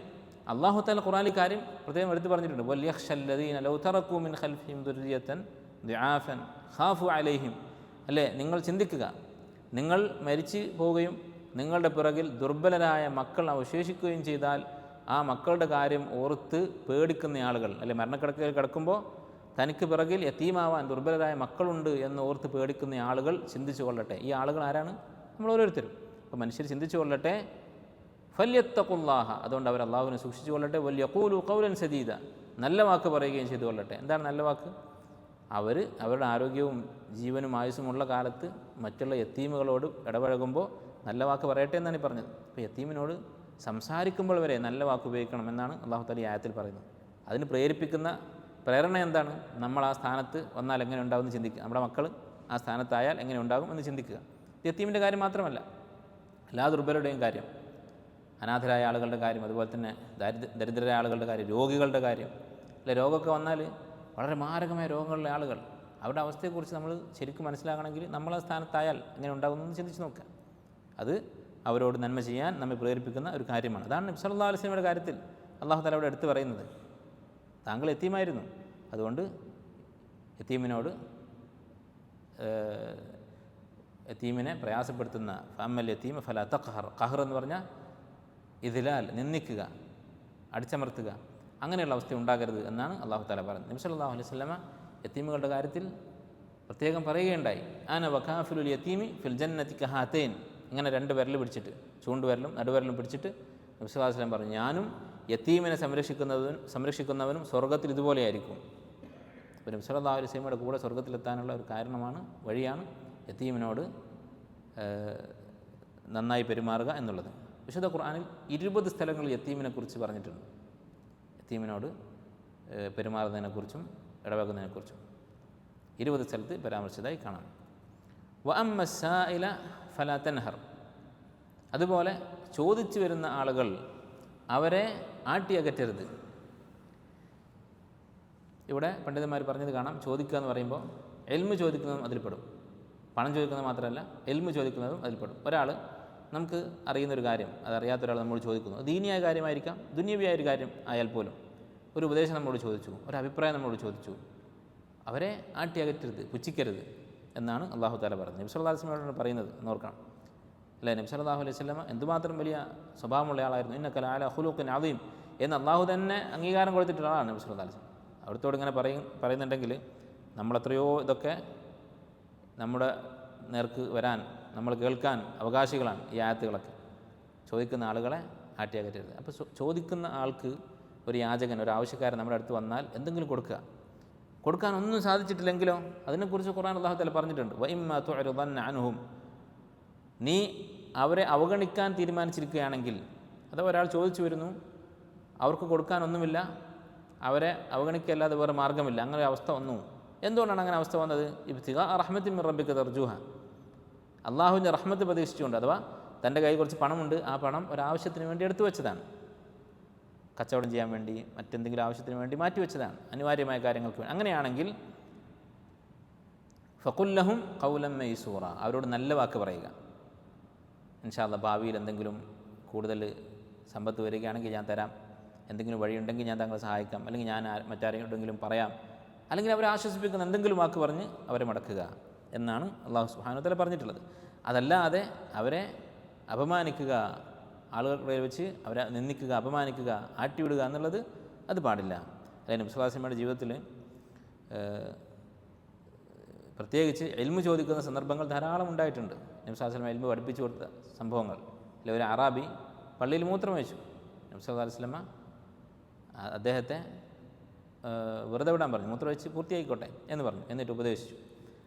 അല്ലാഹു തആല ഖുർആനിൽ കാര്യം പ്രത്യേകം എടുത്ത് പറഞ്ഞിട്ടുണ്ട്, വൽയഖ്ശല്ലദീന ലൗ തറകൂ മിൻ ഖൽഫിഹിം ദുർരിയതൻ ദുആഫൻ ഖാഫു അലൈഹിം. അല്ലേ, നിങ്ങൾ ചിന്തിക്കുക, നിങ്ങൾ മരിച്ചു പോവുകയും നിങ്ങളുടെ പിറകിൽ ദുർബലരായ മക്കൾ അവശേഷിക്കുകയും ചെയ്താൽ ആ മക്കളുടെ കാര്യം ഓർത്ത് പേടിക്കുന്ന ആളുകൾ, അല്ലെ, മരണക്കിടക്കയിൽ കിടക്കുമ്പോൾ തനിക്ക് പിറകിൽ യതീമാവാൻ ദുർബലരായ മക്കളുണ്ട് എന്ന് ഓർത്ത് പേടിക്കുന്ന ആളുകൾ ചിന്തിച്ചു കൊള്ളട്ടെ. ഈ ആളുകൾ ആരാണ്? നമ്മൾ ഓരോരുത്തരും. അപ്പോൾ മനുഷ്യർ ചിന്തിച്ചു കൊള്ളട്ടെ. ഫല്യത്തഖുല്ലാഹ, അതുകൊണ്ട് അവർ അള്ളാഹുവിനെ സൂക്ഷിച്ചു കൊള്ളട്ടെ. വൽയഖൂലു ഖൗലൻ സദീദ, നല്ല വാക്ക് പറയുകയും ചെയ്തു കൊള്ളട്ടെ. എന്താണ് നല്ല വാക്ക്? അവർ അവരുടെ ആരോഗ്യവും ജീവനും ആയുസ്സുമുള്ള കാലത്ത് മറ്റുള്ള യതീമുകളോട് ഇടപഴകുമ്പോൾ നല്ല വാക്ക് പറയട്ടെ എന്നാണ് ഈ പറഞ്ഞത്. അപ്പോൾ യതീമിനോട് സംസാരിക്കുമ്പോൾ വരെ നല്ല വാക്ക് ഉപയോഗിക്കണം എന്നാണ് അല്ലാഹു തആല ഈ ആയത്തിൽ പറയുന്നത്. അതിന് പ്രേരിപ്പിക്കുന്ന പ്രേരണ എന്താണ്? നമ്മൾ ആ സ്ഥാനത്ത് വന്നാൽ എങ്ങനെ ഉണ്ടാകുമെന്ന് ചിന്തിക്കുക. നമ്മുടെ മക്കൾ ആ സ്ഥാനത്തായാൽ എങ്ങനെ ഉണ്ടാകും എന്ന് ചിന്തിക്കുക. യതീമിൻ്റെ കാര്യം മാത്രമല്ല, എല്ലാ ദുർബലരുടെയും കാര്യം, അനാഥരായ ആളുകളുടെ കാര്യം, അതുപോലെ തന്നെ ദരിദ്രരായ ആളുകളുടെ കാര്യം, രോഗികളുടെ കാര്യം. അല്ലെ, രോഗമൊക്കെ വന്നാൽ വളരെ മാരകമായ രോഗങ്ങളുള്ള ആളുകൾ, അവരുടെ അവസ്ഥയെക്കുറിച്ച് നമ്മൾ ശരിക്കും മനസ്സിലാക്കണമെങ്കിൽ നമ്മൾ ആ സ്ഥാനത്തായാൽ എങ്ങനെ ഉണ്ടാകുമെന്ന് ചിന്തിച്ച് നോക്കുക. അത് അവരോട് നന്മ ചെയ്യാൻ നമ്മെ പ്രേരിപ്പിക്കുന്ന ഒരു കാര്യമാണ്. അതാണ് നബി സല്ലല്ലാഹു അലൈഹി വസല്ലമയുടെ കാര്യത്തിൽ അല്ലാഹു തആല അവിടെ എടുത്തു പറയുന്നത്. താങ്കൾ യതീമായിരുന്നു, അതുകൊണ്ട് യതീമിനോട് യതീമിനെ പ്രയാസപ്പെടുത്തുന്ന ഫഅമ്മൽ യതീമ ഫലാ തഖ്ഹർ, ഖഹർ എന്ന് പറഞ്ഞാൽ ഇദ്ലാൽ, നിന്ദിക്കുക, അടിച്ചമർത്തുക, അങ്ങനെയുള്ള അവസ്ഥ ഉണ്ടാകരുത് എന്നാണ് അല്ലാഹു തആല പറയുന്നത്. നബി സല്ലല്ലാഹു അലൈഹി വസല്ലമ യതീമുകളുടെ കാര്യത്തിൽ പ്രത്യേകം പറയുകയുണ്ടായി, അന വകാഫിലുൽ യതീമി ഫിൽ ജന്നതി കഹാതൈൻ. ഇങ്ങനെ 2 വിരൽ പിടിച്ചിട്ട്, ചൂണ്ടുവിരലും നടുവിരലും പിടിച്ചിട്ട് നബി സല്ലല്ലാഹു അലൈഹി വസല്ലം പറഞ്ഞു, ഞാനും യതീമിനെ സംരക്ഷിക്കുന്നവനും സ്വർഗ്ഗത്തിൽ ഇതുപോലെയായിരിക്കും. അപ്പോൾ നബി സല്ലല്ലാഹു അലൈഹി വസല്ലമയുടെ കൂടെ സ്വർഗ്ഗത്തിലെത്താനുള്ള ഒരു കാരണമാണ്, വഴിയാണ് യതീമിനോട് നന്നായി പെരുമാറുക എന്നുള്ളത്. വിശുദ്ധ ഖുർആനിൽ 20 സ്ഥലങ്ങളിൽ യതീമിനെക്കുറിച്ച് പറഞ്ഞിട്ടുണ്ട്. യതീമിനോട് പെരുമാറുന്നതിനെക്കുറിച്ചും ഇടപെടുന്നതിനെക്കുറിച്ചും 20 സ്ഥലത്ത് പരാമർശിച്ചതായി കാണാം. വ അമ്മ സായില ഫലാ തൻഹർ. അതുപോലെ ചോദിച്ചു വരുന്ന ആളുകൾ അവരെ ആട്ടിയകറ്റരുത്. ഇവിടെ പണ്ഡിതന്മാർ പറഞ്ഞത് കാണാം, ചോദിക്കുക എന്ന് പറയുമ്പോൾ എൽമ് ചോദിക്കുന്നതും അതിൽപ്പെടും. പണം ചോദിക്കുന്നത് മാത്രമല്ല, എൽമ് ചോദിക്കുന്നതും അതിൽപ്പെടും. ഒരാൾ നമുക്ക് അറിയുന്നൊരു കാര്യം, അതറിയാത്ത ഒരാൾ നമ്മോട് ചോദിക്കുന്നു, ദീനിയായ കാര്യമായിരിക്കാം, ദുന്യവിയായ ഒരു കാര്യം ആയാൽ പോലും, ഒരു ഉപദേശം നമ്മോട് ചോദിച്ചു, ഒരു അഭിപ്രായം നമ്മോട് ചോദിച്ചു, അവരെ ആട്ടിയകറ്റരുത്, പുച്ഛിക്കരുത് എന്നാണ് അള്ളാഹു തആല പറഞ്ഞത്. നബി സല്ലല്ലാഹു അലൈഹി വസല്ലം പറയുന്നത് എന്നോർക്കണം അല്ലേ. നബി സല്ലല്ലാഹു അലൈഹി വസല്ലം എന്തുമാത്രം വലിയ സ്വഭാവമുള്ള ആളായിരുന്നു. ഇന്നക ലഅല ഖുലുഖിൻ അദീം എന്ന് അള്ളാഹു തന്നെ അംഗീകാരം കൊടുത്തിട്ടുള്ള ആളാണ് നബി സല്ലല്ലാഹു അലൈഹി വസല്ലം. അവിടുത്തോട് ഇങ്ങനെ പറയുന്നുണ്ടെങ്കിൽ നമ്മളെത്രയോ ഇതൊക്കെ നമ്മുടെ നേർക്ക് വരാൻ, നമ്മൾ കേൾക്കാൻ അവകാശികളാണ് ഈ ആയത്തുകളൊക്കെ. ചോദിക്കുന്ന ആളുകളെ ആട്ടിയകറ്റരുത്. അപ്പോൾ ചോദിക്കുന്ന ആൾക്ക്, ഒരു യാചകൻ, ഒരു ആവശ്യക്കാരൻ നമ്മുടെ അടുത്ത് വന്നാൽ എന്തെങ്കിലും കൊടുക്കാൻ ഒന്നും സാധിച്ചിട്ടില്ലെങ്കിലോ അതിനെക്കുറിച്ച് ഖുർആൻ അല്ലാഹു തആല പറഞ്ഞിട്ടുണ്ട്. വഇമ്മാ തുഅ്രിദന്ന അൻഹും, നീ അവരെ അവഗണിക്കാൻ തീരുമാനിച്ചിരിക്കുകയാണെങ്കിൽ, അഥവാ ഒരാൾ ചോദിച്ചു വരുന്നു, അവർക്ക് കൊടുക്കാനൊന്നുമില്ല, അവരെ അവഗണിക്കല്ലാതെ വേറെ മാർഗ്ഗമില്ല, അങ്ങനെ അവസ്ഥ വന്നു. എന്തുകൊണ്ടാണ് അങ്ങനെ അവസ്ഥ വന്നത്? ഇബ്തിഗാ റഹ്മത്തിൻ മിർ റബ്ബിക തർജൂഹ, അള്ളാഹുവിൻ്റെ റഹ്മത്ത് പ്രതീക്ഷിച്ചുകൊണ്ട്, അഥവാ തൻ്റെ കയ്യിൽ കുറച്ച് പണമുണ്ട്, ആ പണം ഒരാവശ്യത്തിന് വേണ്ടി എടുത്തു വെച്ചതാണ്, കച്ചവടം ചെയ്യാൻ വേണ്ടി, മറ്റെന്തെങ്കിലും ആവശ്യത്തിന് വേണ്ടി മാറ്റി വെച്ചതാണ്, അനിവാര്യമായ കാര്യങ്ങൾക്ക് വേണ്ടി. അങ്ങനെയാണെങ്കിൽ ഫഖുൽ ലഹും ഖൗലൻ മൈസൂറ, അവരോട് നല്ല വാക്ക് പറയുക. ഇൻഷാ അല്ലാഹ് ഭാവിയിൽ എന്തെങ്കിലും കൂടുതൽ സമ്പത്ത് വരികയാണെങ്കിൽ ഞാൻ തരാം, എന്തെങ്കിലും വഴിയുണ്ടെങ്കിൽ ഞാൻ താങ്കളെ സഹായിക്കാം, അല്ലെങ്കിൽ ഞാൻ മറ്റാരെങ്കിലും പറയാം, അല്ലെങ്കിൽ അവരെ ആശ്വസിപ്പിക്കുന്ന എന്തെങ്കിലും വാക്ക് പറഞ്ഞ് അവരെ മടക്കുക എന്നാണ് അല്ലാഹു സുബ്ഹാനഹു വ തആല പറഞ്ഞിട്ടുള്ളത്. അതല്ലാതെ അവരെ അപമാനിക്കുക, ആളുകളുടെ വെച്ച് അവരെ നിന്ദിക്കുക, അപമാനിക്കുക, ആട്ടിവിടുക എന്നുള്ളത് അത് പാടില്ല. അതായത് നബി സല്ലല്ലാഹു അലൈഹി വസല്ലമയുടെ ജീവിതത്തിൽ പ്രത്യേകിച്ച് ഇൽമു ചോദിക്കുന്ന സന്ദർഭങ്ങൾ ധാരാളം ഉണ്ടായിട്ടുണ്ട്. നബി സല്ലല്ലാഹു അലൈഹി വസല്ലം ഇൽമു പഠിപ്പിച്ചു കൊടുത്ത സംഭവങ്ങൾ. അല്ലെ, ഒരു അറാബി പള്ളിയിൽ മൂത്രം വെച്ചു. നബി സല്ലല്ലാഹു അലൈഹി വസല്ലം അദ്ദേഹത്തെ വെറുതെ വിടാൻ പറഞ്ഞു, മൂത്രം വെച്ച് പൂർത്തിയായിക്കോട്ടെ എന്ന് പറഞ്ഞു, എന്നിട്ട് ഉപദേശിച്ചു.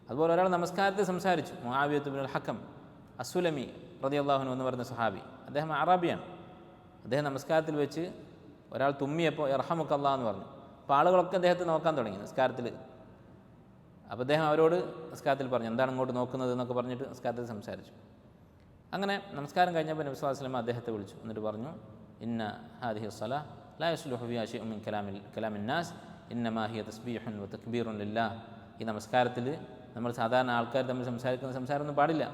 അതുപോലെ ഒരാൾ നമസ്കാരത്തെ സംസാരിച്ചു. മുആവിയത്ത് ഇബ്നുൽ ഹക്കം അസ്സുലമി റളിയല്ലാഹു അൻഹു എന്ന് പറയുന്ന സഹാബി, അദ്ദേഹം അറാബിയാണ്. അദ്ദേഹം നമസ്കാരത്തിൽ വെച്ച് ഒരാൾ തുമ്മിയപ്പോൾ യർഹമുക്കല്ലാഹ് എന്ന് പറഞ്ഞു. അപ്പോൾ ആളുകളൊക്കെ അദ്ദേഹത്തെ നോക്കാൻ തുടങ്ങി നിസ്കാരത്തിൽ. അപ്പോൾ അദ്ദേഹം അവരോട് നിസ്കാരത്തിൽ പറഞ്ഞു, എന്താണ് ഇങ്ങോട്ട് നോക്കുന്നത് എന്നൊക്കെ പറഞ്ഞിട്ട് നിസ്കാരത്തിൽ സംസാരിച്ചു. അങ്ങനെ നമസ്കാരം കഴിഞ്ഞപ്പോൾ നബി സല്ലല്ലാഹു അലൈഹി വസല്ലം അദ്ദേഹത്തെ വിളിച്ചു, എന്നിട്ട് പറഞ്ഞു, ഇന്ന ഹാദിഹി സ്വലാ ലാ യസ്ലുഹു ഫിഹാ ശൈഉൻ മിൻ കലാമിൻ നാസ് ഇന്നമാ ഹിയ തസ്ബീഹുൻ വ തക്ബീറുൻ ലില്ലാഹ്. ഈ നമസ്കാരത്തിൽ നമ്മൾ സാധാരണ ആൾക്കാർ തമ്മിൽ സംസാരിക്കുന്ന സംസാരമൊന്നും പാടില്ല,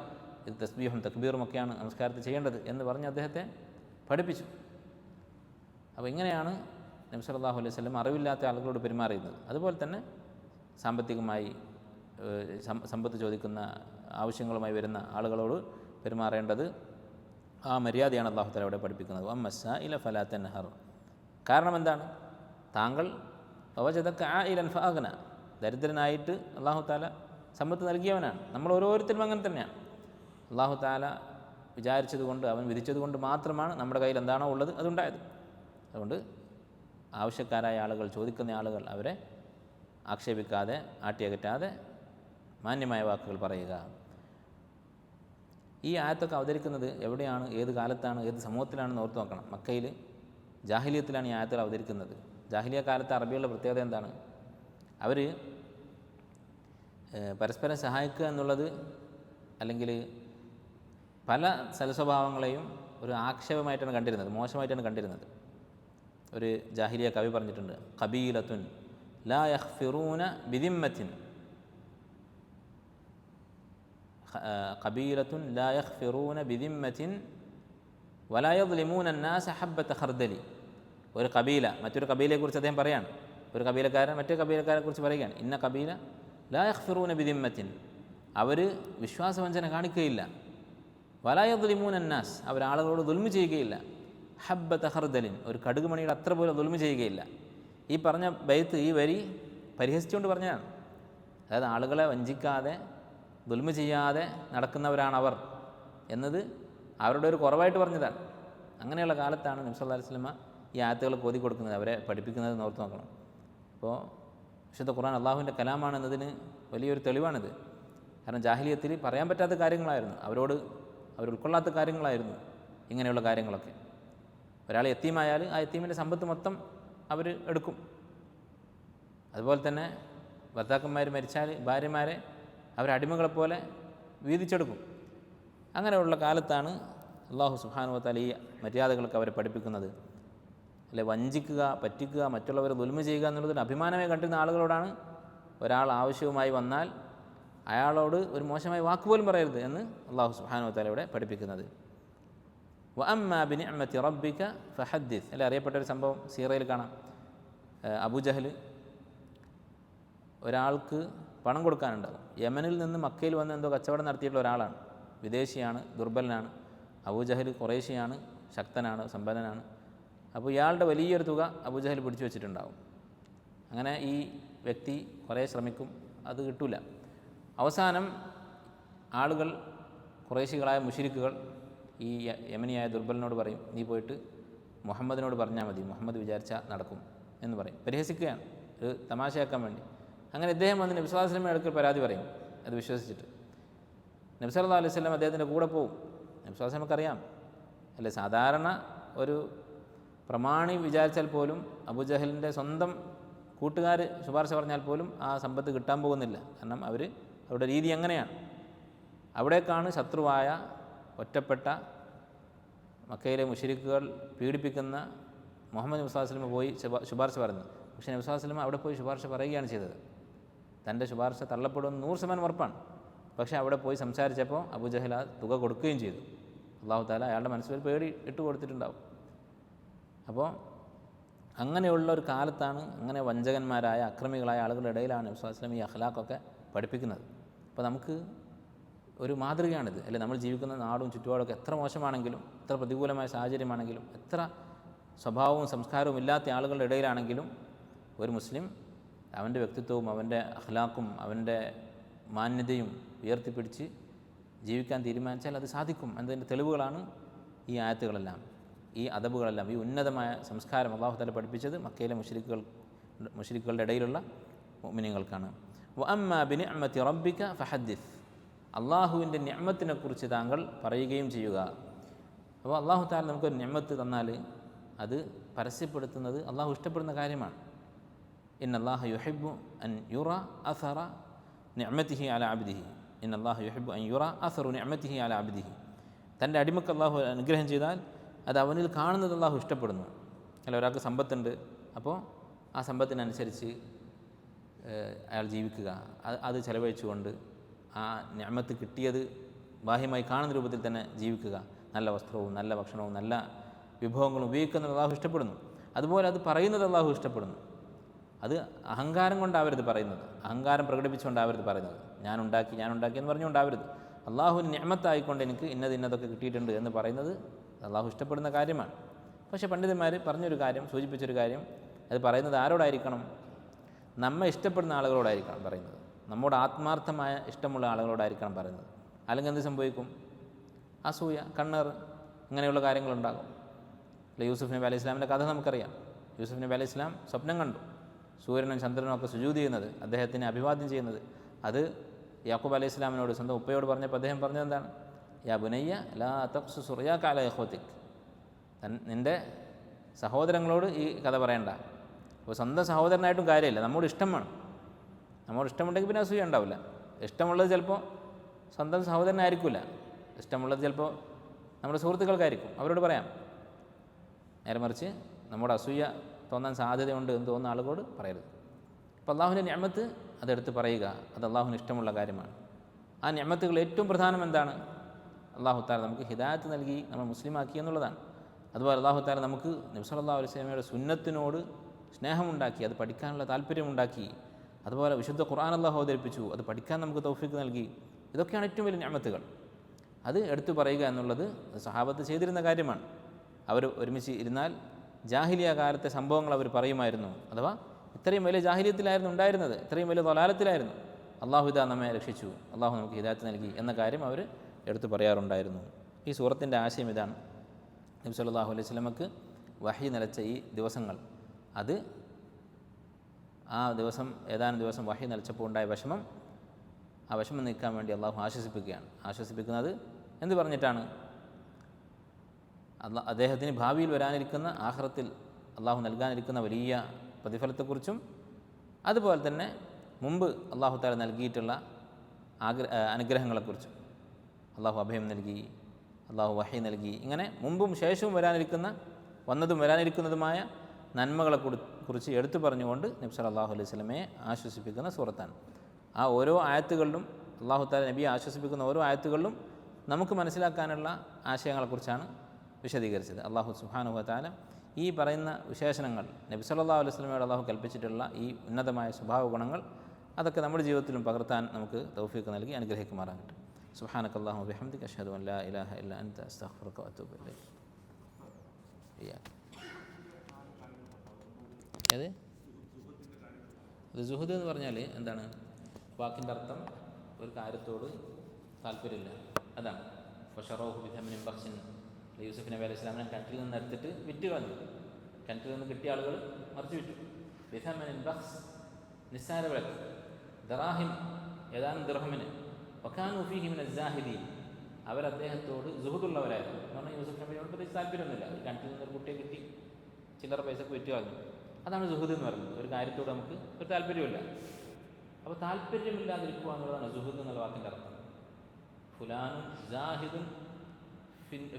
ഇത് തസ്ബീഹും തക്ബീറും ഒക്കെയാണ് നമസ്കാരത്തിൽ ചെയ്യേണ്ടത് എന്ന് പറഞ്ഞ് അദ്ദേഹത്തെ പഠിപ്പിച്ചു. അപ്പോൾ ഇങ്ങനെയാണ് നബി സല്ലല്ലാഹു അലൈഹി വസല്ലം അറിവില്ലാത്ത ആളുകളോട് പെരുമാറിയിരുന്നത്. അതുപോലെ തന്നെ സാമ്പത്തികമായി സമ്പത്ത് ചോദിക്കുന്ന, ആവശ്യങ്ങളുമായി വരുന്ന ആളുകളോട് പെരുമാറേണ്ടത് ആ മര്യാദയാണ് അല്ലാഹു തആല അവിടെ പഠിപ്പിക്കുന്നത്. അമ്മ സായില ഫലാ തൻഹർ. കാരണം എന്താണ്? താങ്കൾ വവജദക ആയിലൻ ഫഅഗ്ന, ദരിദ്രനായിട്ട് അല്ലാഹു തആല സമ്പത്ത് നൽകിയവനാണ്. നമ്മൾ ഓരോരുത്തരും അങ്ങനെ തന്നെയാണ്. അല്ലാഹു തആല വിചാരിച്ചതുകൊണ്ട്, അവൻ വിധിച്ചതുകൊണ്ട് മാത്രമാണ് നമ്മുടെ കയ്യിൽ എന്താണോ ഉള്ളത് അതുണ്ടായത്. അതുകൊണ്ട് ആവശ്യക്കാരായ ആളുകൾ, ചോദിക്കുന്ന ആളുകൾ, അവരെ ആക്ഷേപിക്കാതെ, ആട്ടിയകറ്റാതെ മാന്യമായ വാക്കുകൾ പറയുക. ഈ ആയത്തൊക്കെ അവതരിക്കുന്നത് എവിടെയാണ്, ഏത് കാലത്താണ്, ഏത് സമൂഹത്തിലാണെന്ന് ഓർത്ത് നോക്കണം. മക്കയിൽ ജാഹിലിയത്തിലാണ് ഈ ആയത്തുകൾ അവതരിക്കുന്നത്. ജാഹിലിയ കാലത്ത് അറബികളുടെ പ്രത്യേകത എന്താണ്? അവർ പരസ്പരം സഹായിക്കുക എന്നുള്ളത്, അല്ലെങ്കിൽ പല സൽസ്വഭാവങ്ങളെയും ഒരു ആക്ഷേപമായിട്ടാണ് കണ്ടിരുന്നത്, മോശമായിട്ടാണ് കണ്ടിരുന്നത്. ഒരു ജാഹിലിയ കവി പറഞ്ഞിട്ടുണ്ട്, ഖബീലത്തുൻ ലാ യഖ്ഫിറൂന ബിദിമ്മത്തിൻ, ഖബീലത്തുൻ ലാ യഖ്ഫിറൂന ബിദിമ്മത്തിൻ വലാ യദ്ലിമൂന അന്നാസ ഹബ്ബത ഖർദലി. ഒരു കബീല മറ്റൊരു കബീലയെക്കുറിച്ച് അദ്ദേഹം പറയാണ്, ഒരു കബീലക്കാരൻ മറ്റൊരു കബീലക്കാരെ കുറിച്ച് പറയുകയാണ്, ഇന്ന കബീല ലാ യഖ്ഫിറൂന ബിദിമ്മത്തിൻ, അവർ വിശ്വാസവഞ്ചന കാണിക്കുകയില്ല, വലാ യദ്ലിമൂന അന്നാസ്, അവർ ആളുകളോട് ദുൽമ ചെയ്യുകയില്ല, ഹബ്ബത ഖർദലിൻ, ഒരു കടുകുമണിയുടെ അത്ര പോലും ദുൽമ ചെയ്യുകയില്ല. ഈ പറഞ്ഞ ബൈത്ത്, ഈ വരി പരിഹസിച്ചുകൊണ്ട് പറഞ്ഞതാണ്. അതായത് ആളുകളെ വഞ്ചിക്കാതെ ദുൽമ ചെയ്യാതെ നടക്കുന്നവരാണവർ എന്നത് അവരുടെ ഒരു കുറവായിട്ട് പറഞ്ഞതാണ്. അങ്ങനെയുള്ള കാലത്താണ് നബി സല്ലല്ലാഹു അലൈഹി വസല്ലമ ഈ ആയത്തുകൾ ഓതി കൊടുക്കുന്നത്, അവരെ പഠിപ്പിക്കുന്നത് എന്ന് ഓർത്ത് നോക്കണം. അപ്പോൾ വിശുദ്ധ ഖുർആൻ അള്ളാഹുവിൻ്റെ കലാമാണെന്നതിന് വലിയൊരു തെളിവാണിത്. കാരണം ജാഹിലിയത്തിൽ പറയാൻ പറ്റാത്ത കാര്യങ്ങളായിരുന്നു, അവർ ഉൾക്കൊള്ളാത്ത കാര്യങ്ങളായിരുന്നു ഇങ്ങനെയുള്ള കാര്യങ്ങളൊക്കെ. ഒരാൾ യത്തീമായാൽ ആ യത്തീമിൻ്റെ സമ്പത്ത് മൊത്തം അവർ എടുക്കും. അതുപോലെ തന്നെ ഭർത്താക്കന്മാർ മരിച്ചാൽ ഭാര്യമാരെ അവരടിമകളെപ്പോലെ വീതിച്ചെടുക്കും. അങ്ങനെയുള്ള കാലത്താണ് അള്ളാഹു സുബ്ഹാനഹു വ തആല ഈ മര്യാദകളൊക്കെ അവരെ പഠിപ്പിക്കുന്നത്. അല്ലെ, വഞ്ചിക്കുക, പറ്റിക്കുക, മറ്റുള്ളവരെ ദുൽമ ചെയ്യുക എന്നുള്ളതൊരു അഭിമാനമേ കണ്ടിരുന്ന ആളുകളോടാണ് ഒരാൾ ആവശ്യവുമായി വന്നാൽ അയാളോട് ഒരു മോശമായ വാക്കുപോലും പറയരുത് എന്ന് അള്ളാഹു സുബ്ഹാനഹു വ തആല ഇവിടെ പഠിപ്പിക്കുന്നത്. വഅമ്മാ ബിനിഅ്മതി റബ്ബിക ഫഹദ്ദിസ്, അല്ലെ, അറിയപ്പെട്ട ഒരു സംഭവം സീറയിൽ കാണാം. അബൂജഹൽ ഒരാൾക്ക് പണം കൊടുക്കാനുണ്ടാകും. യമനിൽ നിന്ന് മക്കയിൽ വന്ന് എന്തോ കച്ചവടം നടത്തിയിട്ടുള്ള ഒരാളാണ്, വിദേശിയാണ്, ദുർബലനാണ്. അബൂജഹൽ ഖുറൈശിയാണ്, ശക്തനാണ്, സമ്പന്നനാണ്. അപ്പോൾ ഇയാളുടെ വലിയൊരു തുക അബൂജഹൽ പിടിച്ചു വെച്ചിട്ടുണ്ടാകും. അങ്ങനെ ഈ വ്യക്തി കുറേ ശ്രമിക്കും, അത് കിട്ടില്ല. അവസാനം ആളുകൾ, ഖുറൈശികളായ മുശ്രിക്കുകൾ ഈ യമനിയായ ദുർബലനോട് പറയും, നീ പോയിട്ട് മുഹമ്മദിനോട് പറഞ്ഞാൽ മതി, മുഹമ്മദ് വിചാരിച്ചാൽ നടക്കും എന്ന് പറയും. പരിഹസിക്കുകയാണ്, ഒരു തമാശയാക്കാൻ വേണ്ടി. അങ്ങനെ ഇദ്ദേഹം വന്ന് നബി സല്ലല്ലാഹു അലൈഹി വസല്ലമയുടെ അടുക്കൽ പരാതി പറയും, അത് വിശ്വസിച്ചിട്ട്. നബി സല്ലല്ലാഹു അലൈഹി വസല്ലം അദ്ദേഹത്തിൻ്റെ കൂടെ പോവും. നബി സല്ലല്ലാഹു അലൈഹി വസല്ലമക്ക് അറിയാം, അല്ലെ, സാധാരണ ഒരു പ്രമാണി വിചാരിച്ചാൽ പോലും അബൂജഹലിൻ്റെ സ്വന്തം കൂട്ടുകാർ ശുപാർശ പറഞ്ഞാൽ പോലും ആ സമ്പത്ത് കിട്ടാൻ പോകുന്നില്ല. കാരണം അവരുടെ രീതി അങ്ങനെയാണ്. അവിടേക്കാണ് ശത്രുവായ ഒറ്റപ്പെട്ട മക്കയിലെ മുശ്രിക്കുകൾ പീഡിപ്പിക്കുന്ന മുഹമ്മദ് നബി സല്ലല്ലാഹു അലൈഹി വസല്ലം പോയി ശുപാർശ പറഞ്ഞത്. പക്ഷേ നബി സല്ലല്ലാഹു അലൈഹി വസല്ലം അവിടെ പോയി ശുപാർശ പറയുകയാണ് ചെയ്തത്. തൻ്റെ ശുപാർശ തള്ളപ്പെടുമെന്ന് 100% ഉറപ്പാണ്. പക്ഷേ അവിടെ പോയി സംസാരിച്ചപ്പോൾ അബൂജഹൽ ആ തുക കൊടുക്കുകയും ചെയ്തു. അല്ലാഹു തആല അയാളുടെ മനസ്സിൽ പേടി ഇട്ട് കൊടുത്തിട്ടുണ്ടാവും. അപ്പോൾ അങ്ങനെയുള്ള ഒരു കാലത്താണ്, അങ്ങനെ വഞ്ചകന്മാരായ അക്രമികളായ ആളുകളുടെ ഇടയിലാണ് നബി സല്ലല്ലാഹു അലൈഹി വസല്ലം ഈ അഖ്ലാഖൊക്കെ പഠിപ്പിക്കുന്നത്. അപ്പോൾ നമുക്ക് ഒരു മാതൃകയാണിത്, അല്ലെ. നമ്മൾ ജീവിക്കുന്ന നാടും ചുറ്റുപാടൊക്കെ എത്ര മോശമാണെങ്കിലും, എത്ര പ്രതികൂലമായ സാഹചര്യമാണെങ്കിലും, എത്ര സ്വഭാവവും സംസ്കാരവും ഇല്ലാത്ത ആളുകളുടെ ഇടയിലാണെങ്കിലും ഒരു മുസ്ലിം അവൻ്റെ വ്യക്തിത്വവും അവൻ്റെ അഖ്ലാഖും അവൻ്റെ മാന്യതയും ഉയർത്തിപ്പിടിച്ച് ജീവിക്കാൻ തീരുമാനിച്ചാൽ അത് സാധിക്കും എന്നതിൻ്റെ തെളിവുകളാണ് ഈ ആയത്തുകളെല്ലാം, ഈ അദബുകളെല്ലാം. ഈ ഉന്നതമായ സംസ്കാരം അല്ലാഹു തആല പഠിപ്പിച്ചത് മക്കയിലെ മുശ്രിക്കുകളുടെ ഇടയിലുള്ള മുഅ്മിനീങ്ങൾക്കാണ്. വഅമ്മാ ബിനിഅ്മതി റബ്ബിക ഫഹദ്ദിസ്, അള്ളാഹുവിൻ്റെ നിഅ്മത്തിനെക്കുറിച്ച് താങ്കൾ പറയുകയും ചെയ്യുക. അപ്പോൾ അല്ലാഹു തആല നമുക്കൊരു നിഅ്മത്ത് തന്നാൽ അത് പരസ്യപ്പെടുത്തുന്നത് അള്ളാഹു ഇഷ്ടപ്പെടുന്ന കാര്യമാണ്. ഇന്നല്ലാഹ യുഹിബ്ബു അൻ യുറ അസറ നിഅ്മതിഹി അലാ അബ്ദിഹി, ഇന്നല്ലാഹ യുഹിബ്ബു അൻ യുറ അസറു നിഅ്മതിഹി അലാ അബ്ദിഹി. തൻ്റെ അടിമക്ക് അള്ളാഹു അനുഗ്രഹം ചെയ്താൽ അത് അവനിൽ കാണുന്നത് അള്ളാഹു ഇഷ്ടപ്പെടുന്നു. അല്ല, ഒരാൾക്ക് സമ്പത്തുണ്ട്, അപ്പോൾ ആ സമ്പത്തിനനുസരിച്ച് അയാൾ ജീവിക്കുക, അത് ചെലവഴിച്ചുകൊണ്ട് ആ നിഅ്മത്ത് കിട്ടിയത് ബാഹ്യമായി കാണുന്ന രൂപത്തിൽ തന്നെ ജീവിക്കുക. നല്ല വസ്ത്രവും നല്ല ഭക്ഷണവും നല്ല വിഭവങ്ങളും ഉപയോഗിക്കുന്നത് അള്ളാഹു ഇഷ്ടപ്പെടുന്നു. അതുപോലെ അത് പറയുന്നത് അള്ളാഹു ഇഷ്ടപ്പെടുന്നു. അത് അഹങ്കാരം കൊണ്ടാവരുത് പറയുന്നത്, അഹങ്കാരം പ്രകടിപ്പിച്ചുകൊണ്ടാവരുത് പറയുന്നത്. ഞാനുണ്ടാക്കി എന്ന് പറഞ്ഞുകൊണ്ടാവരുത്. അള്ളാഹുവിന് നിഅ്മത്തായിക്കൊണ്ട് എനിക്ക് ഇന്നതൊക്കെ കിട്ടിയിട്ടുണ്ട് എന്ന് പറയുന്നത് അള്ളാഹു ഇഷ്ടപ്പെടുന്ന കാര്യമാണ്. പക്ഷേ പണ്ഡിതന്മാർ പറഞ്ഞൊരു കാര്യം, സൂചിപ്പിച്ചൊരു കാര്യം, അത് പറയുന്നത് ആരോടായിരിക്കണം? നമ്മെ ഇഷ്ടപ്പെടുന്ന ആളുകളോടായിരിക്കണം പറയുന്നത്, നമ്മുടെ ആത്മാർത്ഥമായ ഇഷ്ടമുള്ള ആളുകളോടായിരിക്കണം പറയുന്നത്. അല്ലെങ്കിൽ എന്ത് സംഭവിക്കും? അസൂയ, കണ്ണേറ്, ഇങ്ങനെയുള്ള കാര്യങ്ങളുണ്ടാകും. അല്ലെ, യൂസുഫ് നബി അലൈഹി ഇസ്ലാമിൻ്റെ കഥ നമുക്കറിയാം. യൂസുഫ് നബി അലൈഹി ഇസ്ലാം സ്വപ്നം കണ്ടു, സൂര്യനും ചന്ദ്രനും ഒക്കെ സുജൂദ് ചെയ്യുന്നത്, അദ്ദേഹത്തിനെ അഭിവാദ്യം ചെയ്യുന്നത്. അത് യാക്കൂബ് അലൈഹി ഇസ്ലാമിനോട്, സ്വന്തം ഉപ്പയോട് പറഞ്ഞപ്പോൾ അദ്ദേഹം പറഞ്ഞത് എന്താണ്? യാ ബുനയ്യ ലാ തഖ്സുസ് റുയാക അലാ ഇഖ്വതിക്, നിൻ്റെ സഹോദരങ്ങളോട് ഈ കഥ പറയണ്ട. അപ്പോൾ സ്വന്തം സഹോദരനായിട്ടും കാര്യമില്ല, നമ്മോട് ഇഷ്ടം വേണം. നമ്മോട് ഇഷ്ടമുണ്ടെങ്കിൽ പിന്നെ അസൂയ ഉണ്ടാവില്ല. ഇഷ്ടമുള്ളത് ചിലപ്പോൾ സ്വന്തം സഹോദരനായിരിക്കില്ല, ഇഷ്ടമുള്ളത് ചിലപ്പോൾ നമ്മുടെ സുഹൃത്തുക്കൾക്കായിരിക്കും, അവരോട് പറയാം. നേരെ മറിച്ച് നമ്മുടെ അസൂയ തോന്നാൻ സാധ്യതയുണ്ട് എന്ന് തോന്നുന്ന ആളുകളോട് പറയരുത്. അപ്പോൾ അള്ളാഹുവിൻ്റെ നിഅ്മത്ത് അതെടുത്ത് പറയുക, അത് അള്ളാഹുവിന് ഇഷ്ടമുള്ള കാര്യമാണ്. ആ നിഅ്മത്തുകൾ ഏറ്റവും പ്രധാനം എന്താണ്? അള്ളാഹു തആല നമുക്ക് ഹിദായത്ത് നൽകി നമ്മൾ മുസ്ലിമാക്കി എന്നുള്ളതാണ്. അതുപോലെ അള്ളാഹു തആല നമുക്ക് നബി സല്ലല്ലാഹു അലൈഹി വസല്ലമയുടെ സുന്നത്തിനോട് സ്നേഹമുണ്ടാക്കി, അത് പഠിക്കാനുള്ള താല്പര്യമുണ്ടാക്കി. അതുപോലെ വിശുദ്ധ ഖുർആൻ അള്ളാഹു അവതരിപ്പിച്ചു, അത് പഠിക്കാൻ നമുക്ക് തൗഫീഖ് നൽകി. ഇതൊക്കെയാണ് ഏറ്റവും വലിയ നിഅ്മത്തുകൾ. അത് എടുത്തു പറയുക എന്നുള്ളത് സഹാബത്ത് ചെയ്തിരുന്ന കാര്യമാണ്. അവർ ഒരുമിച്ച് ഇരുന്നാൽ ജാഹിലിയ കാലത്തെ സംഭവങ്ങൾ അവർ പറയുമായിരുന്നു. അഥവാ ഇത്രയും വലിയ ജാഹിലിയത്തിലായിരുന്നു ഉണ്ടായിരുന്നത്, ഇത്രയും വലിയ ളലാലത്തിലായിരുന്നു. അള്ളാഹു ഇതാ നമ്മെ രക്ഷിച്ചു, അള്ളാഹു നമുക്ക് ഹിദായത്ത് നൽകി എന്ന കാര്യം അവർ എടുത്തു പറയാറുണ്ടായിരുന്നു. ഈ സൂറത്തിൻ്റെ ആശയം ഇതാണ്. നബി സല്ലല്ലാഹു അലൈഹി വസല്ലമക്ക് വഹി നിലച്ച ഈ ദിവസങ്ങൾ, അത് ആ ദിവസം ഏതാനും ദിവസം വഹി നിലച്ചപ്പോൾ ഉണ്ടായ വിഷമം, ആ വിഷമം നീക്കാൻ വേണ്ടി അള്ളാഹു ആശ്വസിപ്പിക്കുകയാണ്. ആശ്വസിപ്പിക്കുന്നത് എന്ത് പറഞ്ഞിട്ടാണ്? അദ്ദേഹത്തിന് ഭാവിയിൽ വരാനിരിക്കുന്ന ആഖിറത്തിൽ അള്ളാഹു നൽകാനിരിക്കുന്ന വലിയ പ്രതിഫലത്തെക്കുറിച്ചും അതുപോലെ തന്നെ മുമ്പ് അള്ളാഹു തആല നൽകിയിട്ടുള്ള അനുഗ്രഹങ്ങളെക്കുറിച്ചും. അള്ളാഹു അഭയം നൽകി, അള്ളാഹു വഹി നൽകി, ഇങ്ങനെ മുമ്പും ശേഷവും വന്നതും വരാനിരിക്കുന്നതുമായ നന്മകളെ കുറിച്ച് എടുത്തു പറഞ്ഞുകൊണ്ട് നബി സല്ലല്ലാഹു അലൈഹി വസല്ലമയെ ആശ്വസിപ്പിക്കുന്ന സൂറത്താണ്. ആ ഓരോ ആയത്തുകളിലും അള്ളാഹു തആല നബിയെ ആശ്വസിപ്പിക്കുന്ന ഓരോ ആയത്തുകളിലും നമുക്ക് മനസ്സിലാക്കാനുള്ള ആശയങ്ങളെക്കുറിച്ചാണ് വിശദീകരിച്ചത്. അള്ളാഹു സുബ്ഹാനഹു വ തആല ഈ പറയുന്ന വിശേഷണങ്ങൾ, നബി സല്ലല്ലാഹു അലൈഹി വസല്ലമയോട് അള്ളാഹു കൽപ്പിച്ചിട്ടുള്ള ഈ ഉന്നതമായ സ്വഭാവ ഗുണങ്ങൾ, അതൊക്കെ നമ്മുടെ ജീവിതത്തിലും പകർത്താൻ നമുക്ക് തൗഫീഖ് നൽകി അനുഗ്രഹിക്കുമാറാകട്ടെ. സുബ്ഹാനകല്ലാഹു വബിഹംദിക അഷ്ഹദു അൻ ലാ ഇലാഹ ഇല്ലാ അൻത അസ്തഗ്ഫിറുക വ അത്തൂബു ഇലൈക്. ഏത് ഇത് സുഹദ് എന്ന് പറഞ്ഞാൽ എന്താണ്? വാക്കിൻ്റെ അർത്ഥം ഒരു കാര്യത്തോട് താല്പര്യമില്ല, അതാണ്. ഫശറൗഹു ബിഥമനിൻ ബഖ്സിൻ, യൂസുഫ് നബി അലൈഹി സ്വലാമിനെ കിണറ്റിൽ നിന്ന് എടുത്തിട്ട് വിറ്റ് കളഞ്ഞു. കിണറ്റിൽ നിന്ന് കിട്ടിയ ആളുകൾ മറിച്ച് വിറ്റു. ബിഥമനിൻ ബഖ്സ്, നിസ്സാര വിലക്ക്, ദറാഹിം, ഏതാനും ദിർഹമിന്. വകാനു ഫീഹി മിന അസ്സാഹിദീൻ, അവർ അദ്ദേഹത്തോട് സുഹദുള്ളവരായിരുന്നു. എന്ന് പറഞ്ഞാൽ യൂസുഫ് നബിയോട് പ്രത്യേകിച്ച് താല്പര്യമൊന്നുമില്ല. ഈ കിണറ്റിൽ നിന്നൊരു കുട്ടിയെ കിട്ടി ചില്ലറ പൈസക്ക് വിറ്റ് കളഞ്ഞു. അതാണ് സുഹദ് എന്ന് പറയുന്നത്. ഒരു കാര്യത്തോട് നമുക്ക് ഒരു താല്പര്യമില്ല. അപ്പോൾ താല്പര്യമില്ലാതിരിക്കുക എന്നുള്ളതാണ് സുഹദ് എന്നുള്ള വാക്കിൻ്റെ അർത്ഥം. ഫുലാനുൻ ജാഹിദുൻ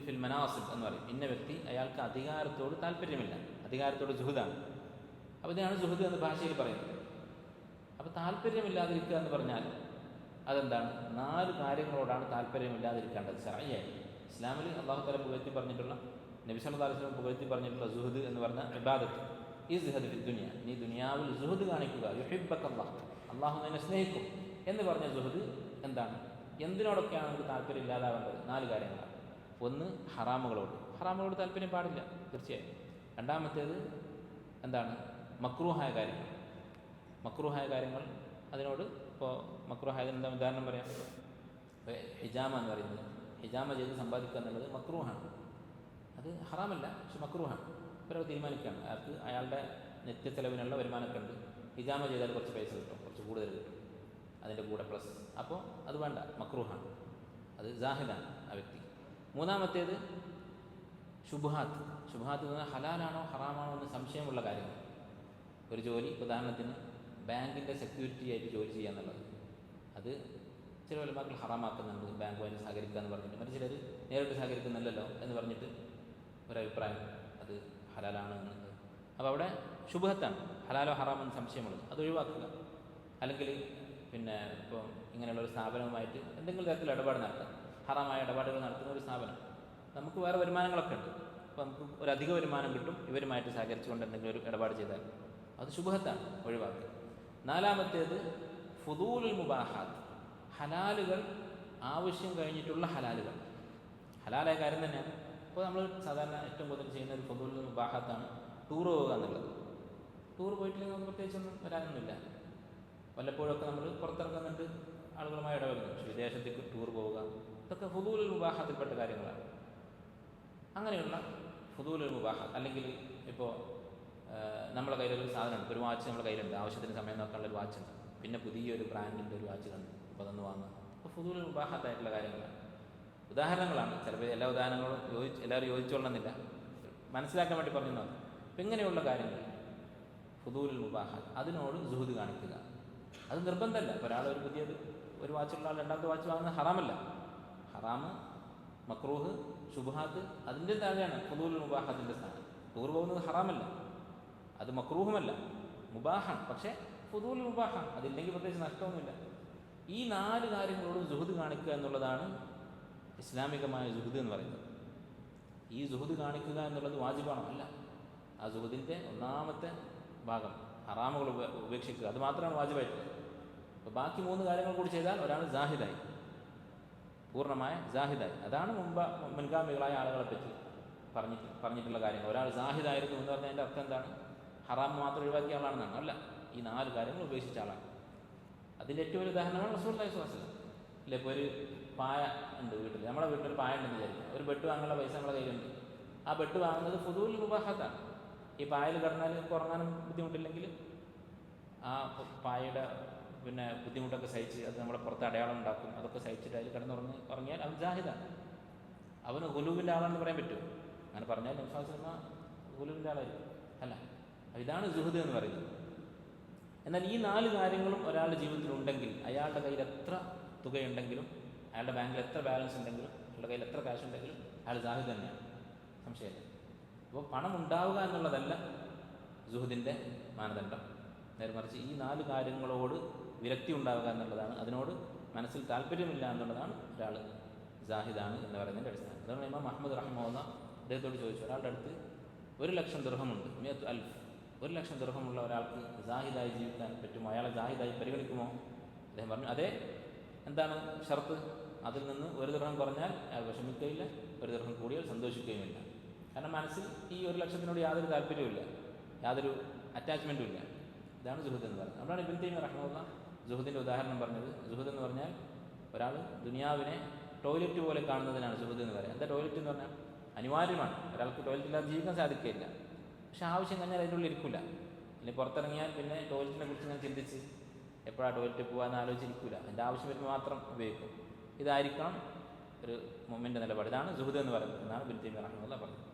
ഫിൽ മനാസിബ് എന്ന് പറയും. ഇന്ന വ്യക്തി, അയാൾക്ക് അധികാരത്തോട് താല്പര്യമില്ല, അധികാരത്തോട് സുഹദാണ്. അപ്പോൾ ഇതിനാണ് സുഹദ് എന്ന് ഭാഷയിൽ പറയുന്നത്. അപ്പോൾ താല്പര്യമില്ലാതിരിക്കുക എന്ന് പറഞ്ഞാൽ അതെന്താണ്? 4 കാര്യങ്ങളോടാണ് താല്പര്യമില്ലാതിരിക്കേണ്ടത് ശർഈയായി. ഇസ്ലാമിൽ അല്ലാഹു തആല പുകഴ്ത്തി പറഞ്ഞിട്ടുള്ള, നബി സല്ലല്ലാഹു അലൈഹി വസല്ലം പുകഴ്ത്തി പറഞ്ഞിട്ടുള്ള സുഹദ് എന്ന് പറഞ്ഞ ഇബാദത്ത്, ഇസ്ഹദ് ഫി ദുനിയ, നീ ദുനിയാവിൽ സുഹദ് കാണിക്കുക, യുഹിബ്ബക്കല്ലാഹ്, അള്ളാഹു നിന്നെ സ്നേഹിക്കും എന്ന് പറഞ്ഞ സുഹദ് എന്താണ്? എന്തിനോടൊക്കെയാണ് നമുക്ക് താല്പര്യം ഇല്ലാതാവേണ്ടത്? 4 കാര്യങ്ങളാണ്. ഒന്ന്, ഹറാമുകളോട് താല്പര്യം പാടില്ല, തീർച്ചയായും. രണ്ടാമത്തേത് എന്താണ്? മക്രൂഹായ കാര്യങ്ങൾ, അതിനോട് ഇപ്പോൾ മക്രൂഹായതിന് എന്താ ഉദാഹരണം പറയാം? ഹിജാമ എന്ന് പറയുന്നത്, ഹിജാമ ചെയ്ത് സമ്പാദിക്കുക എന്നുള്ളത് മക്രൂഹാണ്. അത് ഹറാമല്ല, പക്ഷെ മക്രൂഹാണ്. ഒരാൾ തീരുമാനിക്കുകയാണ്, അയാളുടെ നിത്യ ചെലവിനുള്ള വരുമാനമൊക്കെ ഉണ്ട്, ഹിജാമ ചെയ്താൽ കുറച്ച് പൈസ കിട്ടും, കുറച്ച് കൂടുതൽ കിട്ടും, അതിൻ്റെ കൂടെ പ്ലസ്. അപ്പോൾ അത് വേണ്ട, മക്രൂഹാണ്, അത് ജാഹിദാണ് ആ വ്യക്തി. മൂന്നാമത്തേത് ശുബ്ഹാത്ത് എന്ന് പറഞ്ഞാൽ ഹലാലാണോ ഹറാമാണോ എന്ന് സംശയമുള്ള കാര്യങ്ങൾ. ഒരു ജോലി, ഉദാഹരണത്തിന് ബാങ്കിൻ്റെ സെക്യൂരിറ്റി ആയിട്ട് ജോലി ചെയ്യുക എന്നുള്ളത്, അത് ചില ഉലമാക്കൾ ഹറാമാക്കുന്നുണ്ട്. ബാങ്കുമായിട്ട് സഹകരിക്കുക എന്ന് പറഞ്ഞിട്ട്, മറ്റു ചിലർ നേരിട്ട് സഹകരിക്കുന്നില്ലല്ലോ എന്ന് പറഞ്ഞിട്ട് ഒരഭിപ്രായം, അത് ഹലാലാണ് എന്നുള്ളത്. അപ്പോൾ അവിടെ ശുബ്ഹത്താണ്, ഹലാലോ ഹറാമെന്ന് സംശയമുള്ളത്, അത് ഒഴിവാക്കുക. അല്ലെങ്കിൽ പിന്നെ ഇപ്പോൾ ഇങ്ങനെയുള്ളൊരു സ്ഥാപനവുമായിട്ട് എന്തെങ്കിലും തരത്തിൽ ഇടപാട് നടത്താം, ഹറാമായ ഇടപാടുകൾ നടത്തുന്ന ഒരു സ്ഥാപനം, നമുക്ക് വേറെ വരുമാനങ്ങളൊക്കെ ഉണ്ട്, അപ്പോൾ നമുക്ക് ഒരു അധിക വരുമാനം കിട്ടും ഇവരുമായിട്ട് സഹകരിച്ചുകൊണ്ട് എന്തെങ്കിലും ഒരു ഇടപാട് ചെയ്താൽ, അത് ശുബ്ഹത്താണ്, ഒഴിവാക്കുക. നാലാമത്തേത് ഫുദൂലുൽ മുബാഹാത്ത്, ഹലാലുകൾ, ആവശ്യം കഴിഞ്ഞിട്ടുള്ള ഹലാലുകൾ, ഹലാലായ കാര്യം തന്നെയാണ്. ഇപ്പോൾ നമ്മൾ സാധാരണ ഏറ്റവും കൂടുതൽ ചെയ്യുന്ന ഒരു ഫുദൂലുൽ മുബാഹാത്താണ് ടൂർ പോവുക എന്നുള്ളത്. ടൂർ പോയിട്ടില്ലെങ്കിൽ നമുക്ക് പ്രത്യേകിച്ചൊന്നും വരാനൊന്നുമില്ല. വല്ലപ്പോഴൊക്കെ നമ്മൾ പുറത്തിറങ്ങുന്നുണ്ട്, ആളുകളുമായി ഇടപെടുന്നു. പക്ഷേ വിദേശത്തേക്ക് ടൂർ പോവുക, ഇതൊക്കെ ഫുദൂലുൽ മുബാഹാത്തിൽപ്പെട്ട കാര്യങ്ങളാണ്. അങ്ങനെയുള്ള ഫുദൂലുൽ മുബാഹാത്ത്. അല്ലെങ്കിൽ ഇപ്പോൾ നമ്മളെ കയ്യിലൊരു സാധനമുണ്ട്, ഒരു വാച്ച് നമ്മുടെ കയ്യിലുണ്ട്, ആവശ്യത്തിന് സമയം നോക്കാനുള്ള ഒരു വാച്ചുണ്ട്, പിന്നെ പുതിയൊരു ബ്രാൻഡിൻ്റെ ഒരു വാച്ച് കണ്ടു, അപ്പോൾ അതൊന്ന് വാങ്ങുക. അപ്പോൾ ഫുദൂലുൽ മുബാഹാത്തായിട്ടുള്ള കാര്യങ്ങളാണ്. ഉദാഹരണങ്ങളാണ്, ചിലപ്പോൾ എല്ലാ ഉദാഹരണങ്ങളും എല്ലാവരും യോജിച്ചോളണമെന്നില്ല, മനസ്സിലാക്കാൻ വേണ്ടി പറഞ്ഞു. അപ്പം ഇങ്ങനെയുള്ള കാര്യങ്ങൾ ഫുദൂലുൽ മുബാഹാത്ത്, അതിനോട് സുഹദ് കാണിക്കുക. അത് നിർബന്ധമല്ല. ഇപ്പോൾ ഒരാൾ ഒരു വാച്ചുള്ള ആൾ രണ്ടാമത്തെ വാച്ച് വാങ്ങുന്നത് ഹറാമല്ല. ഹറാമ്, മക്രൂഹ്, ശുബ്ഹാത്ത്, അതിൻ്റെ താഴെയാണ് ഫുദൂലുൽ മുബാഹാത്തിൻ്റെ സ്ഥാനം. ടൂർ പോകുന്നത് ഹറാമല്ല, അത് മക്രൂഹുമല്ല, മുബാഹാണ്, പക്ഷേ ഫുദൂലുൽ മുബാഹാണ്, അതില്ലെങ്കിൽ പ്രത്യേകിച്ച് നഷ്ടമൊന്നുമില്ല. ഈ 4 കാര്യങ്ങളോടും സുഹദ് കാണിക്കുക എന്നുള്ളതാണ് ഇസ്ലാമികമായ സുഹദ് എന്ന് പറയുന്നത്. ഈ സുഹദ് കാണിക്കുക എന്നുള്ളത് വാജിബാണോ? അല്ല. ആ സുഹദിൻ്റെ ഒന്നാമത്തെ ഭാഗം ഹറാമുകൾ ഉപേക്ഷിക്കുക, അത് മാത്രമാണ് വാജിബായിട്ടുള്ളത്. അപ്പോൾ ബാക്കി 3 കാര്യങ്ങൾ കൂടി ചെയ്താൽ ഒരാൾ ജാഹിദായി, പൂർണ്ണമായ ജാഹിദായി. അതാണ് മുൻഗാമികളായ ആളുകളെ പറ്റി പറഞ്ഞിട്ടുള്ള കാര്യങ്ങൾ. ഒരാൾ ജാഹിദായിരുന്നു എന്ന് പറഞ്ഞാൽ അതിൻ്റെ അർത്ഥം എന്താണ്? ഹറാം മാത്രം ഒഴിവാക്കിയ ആളാണെന്നാണ്? അല്ല, ഈ 4 കാര്യങ്ങൾ ഉപേക്ഷിച്ച ആളാണ്. അതിൻ്റെ ഏറ്റവും ഒരു ഉദാഹരണമാണ് റസൂലുള്ളാഹി സ്വല്ലല്ലാഹു അലൈഹി വസല്ലം. ഇല്ല, ഇപ്പോൾ ഒരു പായ ഉണ്ട് വീട്ടിൽ, നമ്മുടെ വീട്ടിലൊരു പായ ഉണ്ടെന്ന് വിചാരിക്കും. ഒരു ബെഡ് വാങ്ങാനുള്ള പൈസ നമ്മുടെ കയ്യിലുണ്ട്. ആ ബെഡ് വാങ്ങുന്നത് ഫുദൂൽ മുബാഹത്താണ്. ഈ പായൽ കിടന്നാൽ ഉറങ്ങാനും ബുദ്ധിമുട്ടില്ലെങ്കിൽ ആ പായയുടെ ബുദ്ധിമുട്ടൊക്കെ സഹിച്ച് അത് നമ്മുടെ പുറത്ത് അടയാളം ഉണ്ടാക്കും. അതൊക്കെ സഹിച്ചിട്ട് അതിൽ ഉറങ്ങിയാൽ അവൻ ജാഹിദാണ്. അവന് ഗുലൂവിൻ്റെ ആളാണെന്ന് പറയാൻ പറ്റുമോ? അങ്ങനെ പറഞ്ഞാൽ നബി സല്ലല്ലാഹു അലൈഹി വസല്ലം ഗുലൂവിൻ്റെ ആളായിരിക്കും അല്ല. ഇതാണ് സുഹൃദ് എന്ന് പറയുന്നത്. എന്നാൽ ഈ 4 കാര്യങ്ങളും ഒരാളുടെ ജീവിതത്തിൽ ഉണ്ടെങ്കിൽ, അയാളുടെ കയ്യിൽ എത്ര തുകയുണ്ടെങ്കിലും, അയാളുടെ ബാങ്കിൽ എത്ര ബാലൻസ് ഉണ്ടെങ്കിലും, അയാളുടെ കയ്യിൽ എത്ര ക്യാഷ് ഉണ്ടെങ്കിലും അയാൾ ജാഹിദ് തന്നെയാണ്, സംശയമില്ല. അപ്പോൾ പണം ഉണ്ടാവുക എന്നുള്ളതല്ല സുഹൃദിൻ്റെ മാനദണ്ഡം. നേരെ മറിച്ച് ഈ 4 കാര്യങ്ങളോട് വിരക്തി ഉണ്ടാവുക എന്നുള്ളതാണ്, അതിനോട് മനസ്സിൽ താല്പര്യമില്ല എന്നുള്ളതാണ് ഒരാൾ ജാഹിദാണ് എന്ന് പറയുന്നതിൻ്റെ അടിസ്ഥാനം. അതുകൊണ്ട് ഇമാം അഹ്മദ് റഹിമഹുല്ലാ അദ്ദേഹത്തോട് ചോദിച്ചു, ഒരാളുടെ അടുത്ത് 1,00,000 ദിർഹമുണ്ട്, 100,000, 1,00,000 ദിർഹമുള്ള ഒരാൾക്ക് ജാഹിദായി ജീവിക്കാൻ പറ്റുമോ? അയാളെ ജാഹിദായി പരിഗണിക്കുമോ? അദ്ദേഹം പറഞ്ഞു, അതെ. എന്താണ് ഷർത്ത്? അതിൽ നിന്ന് 1 ദിർഹം കുറഞ്ഞാൽ അയാൾ വിഷമിക്കുകയില്ല, 1 ദിർഹം കൂടിയാൽ സന്തോഷിക്കുകയുമില്ല. കാരണം മനസ്സിൽ ഈ 1,00,000 യാതൊരു താല്പര്യവുമില്ല, യാതൊരു അറ്റാച്ച്മെൻറ്റും ഇല്ല. ഇതാണ് സുഹൃദ് എന്ന് പറയുന്നത്. അവിടെയാണ് ഇബ്നു തൈമിയ്യ റഹിമഹുല്ലാ സുഹൃദിൻ്റെ ഉദാഹരണം പറഞ്ഞത്. സുഹൃദ് എന്ന് പറഞ്ഞാൽ ഒരാൾ ദുനിയാവിനെ ടോയ്ലറ്റ് പോലെ കാണുന്നതിനാണ് സുഹൃദ് എന്ന് പറയുന്നത്. എന്താ ടോയ്ലറ്റ് എന്ന് പറഞ്ഞാൽ? അനിവാര്യമാണ്. ഒരാൾക്ക് ടോയ്ലറ്റ് ഇല്ലാതെ ജീവിക്കാൻ സാധിക്കില്ല. പക്ഷെ ആവശ്യം കഴിഞ്ഞാൽ അതിൻ്റെ ഉള്ളിൽ ഇരിക്കില്ല. അല്ലെങ്കിൽ പുറത്തിറങ്ങിയാൽ പിന്നെ ടോയ്ലറ്റിനെ കുറിച്ച് ഞാൻ ചിന്തിച്ച് എപ്പോഴാണ് ടോയ്ലറ്റ് പോകാമെന്ന് ആലോചിച്ചിരിക്കില്ല. അതിൻ്റെ ആവശ്യം വരുമ്പോൾ മാത്രം ഉപയോഗിക്കും. ഇതായിരിക്കണം ഒരു മുഅ്മിൻ്റെ നിലപാട്. ഇതാണ് സുഹൃദ് എന്ന് പറയുന്നത് എന്നാണ് ഇബ്നു തൈമിയ്യ റഹിമഹുല്ലാ പറഞ്ഞത്.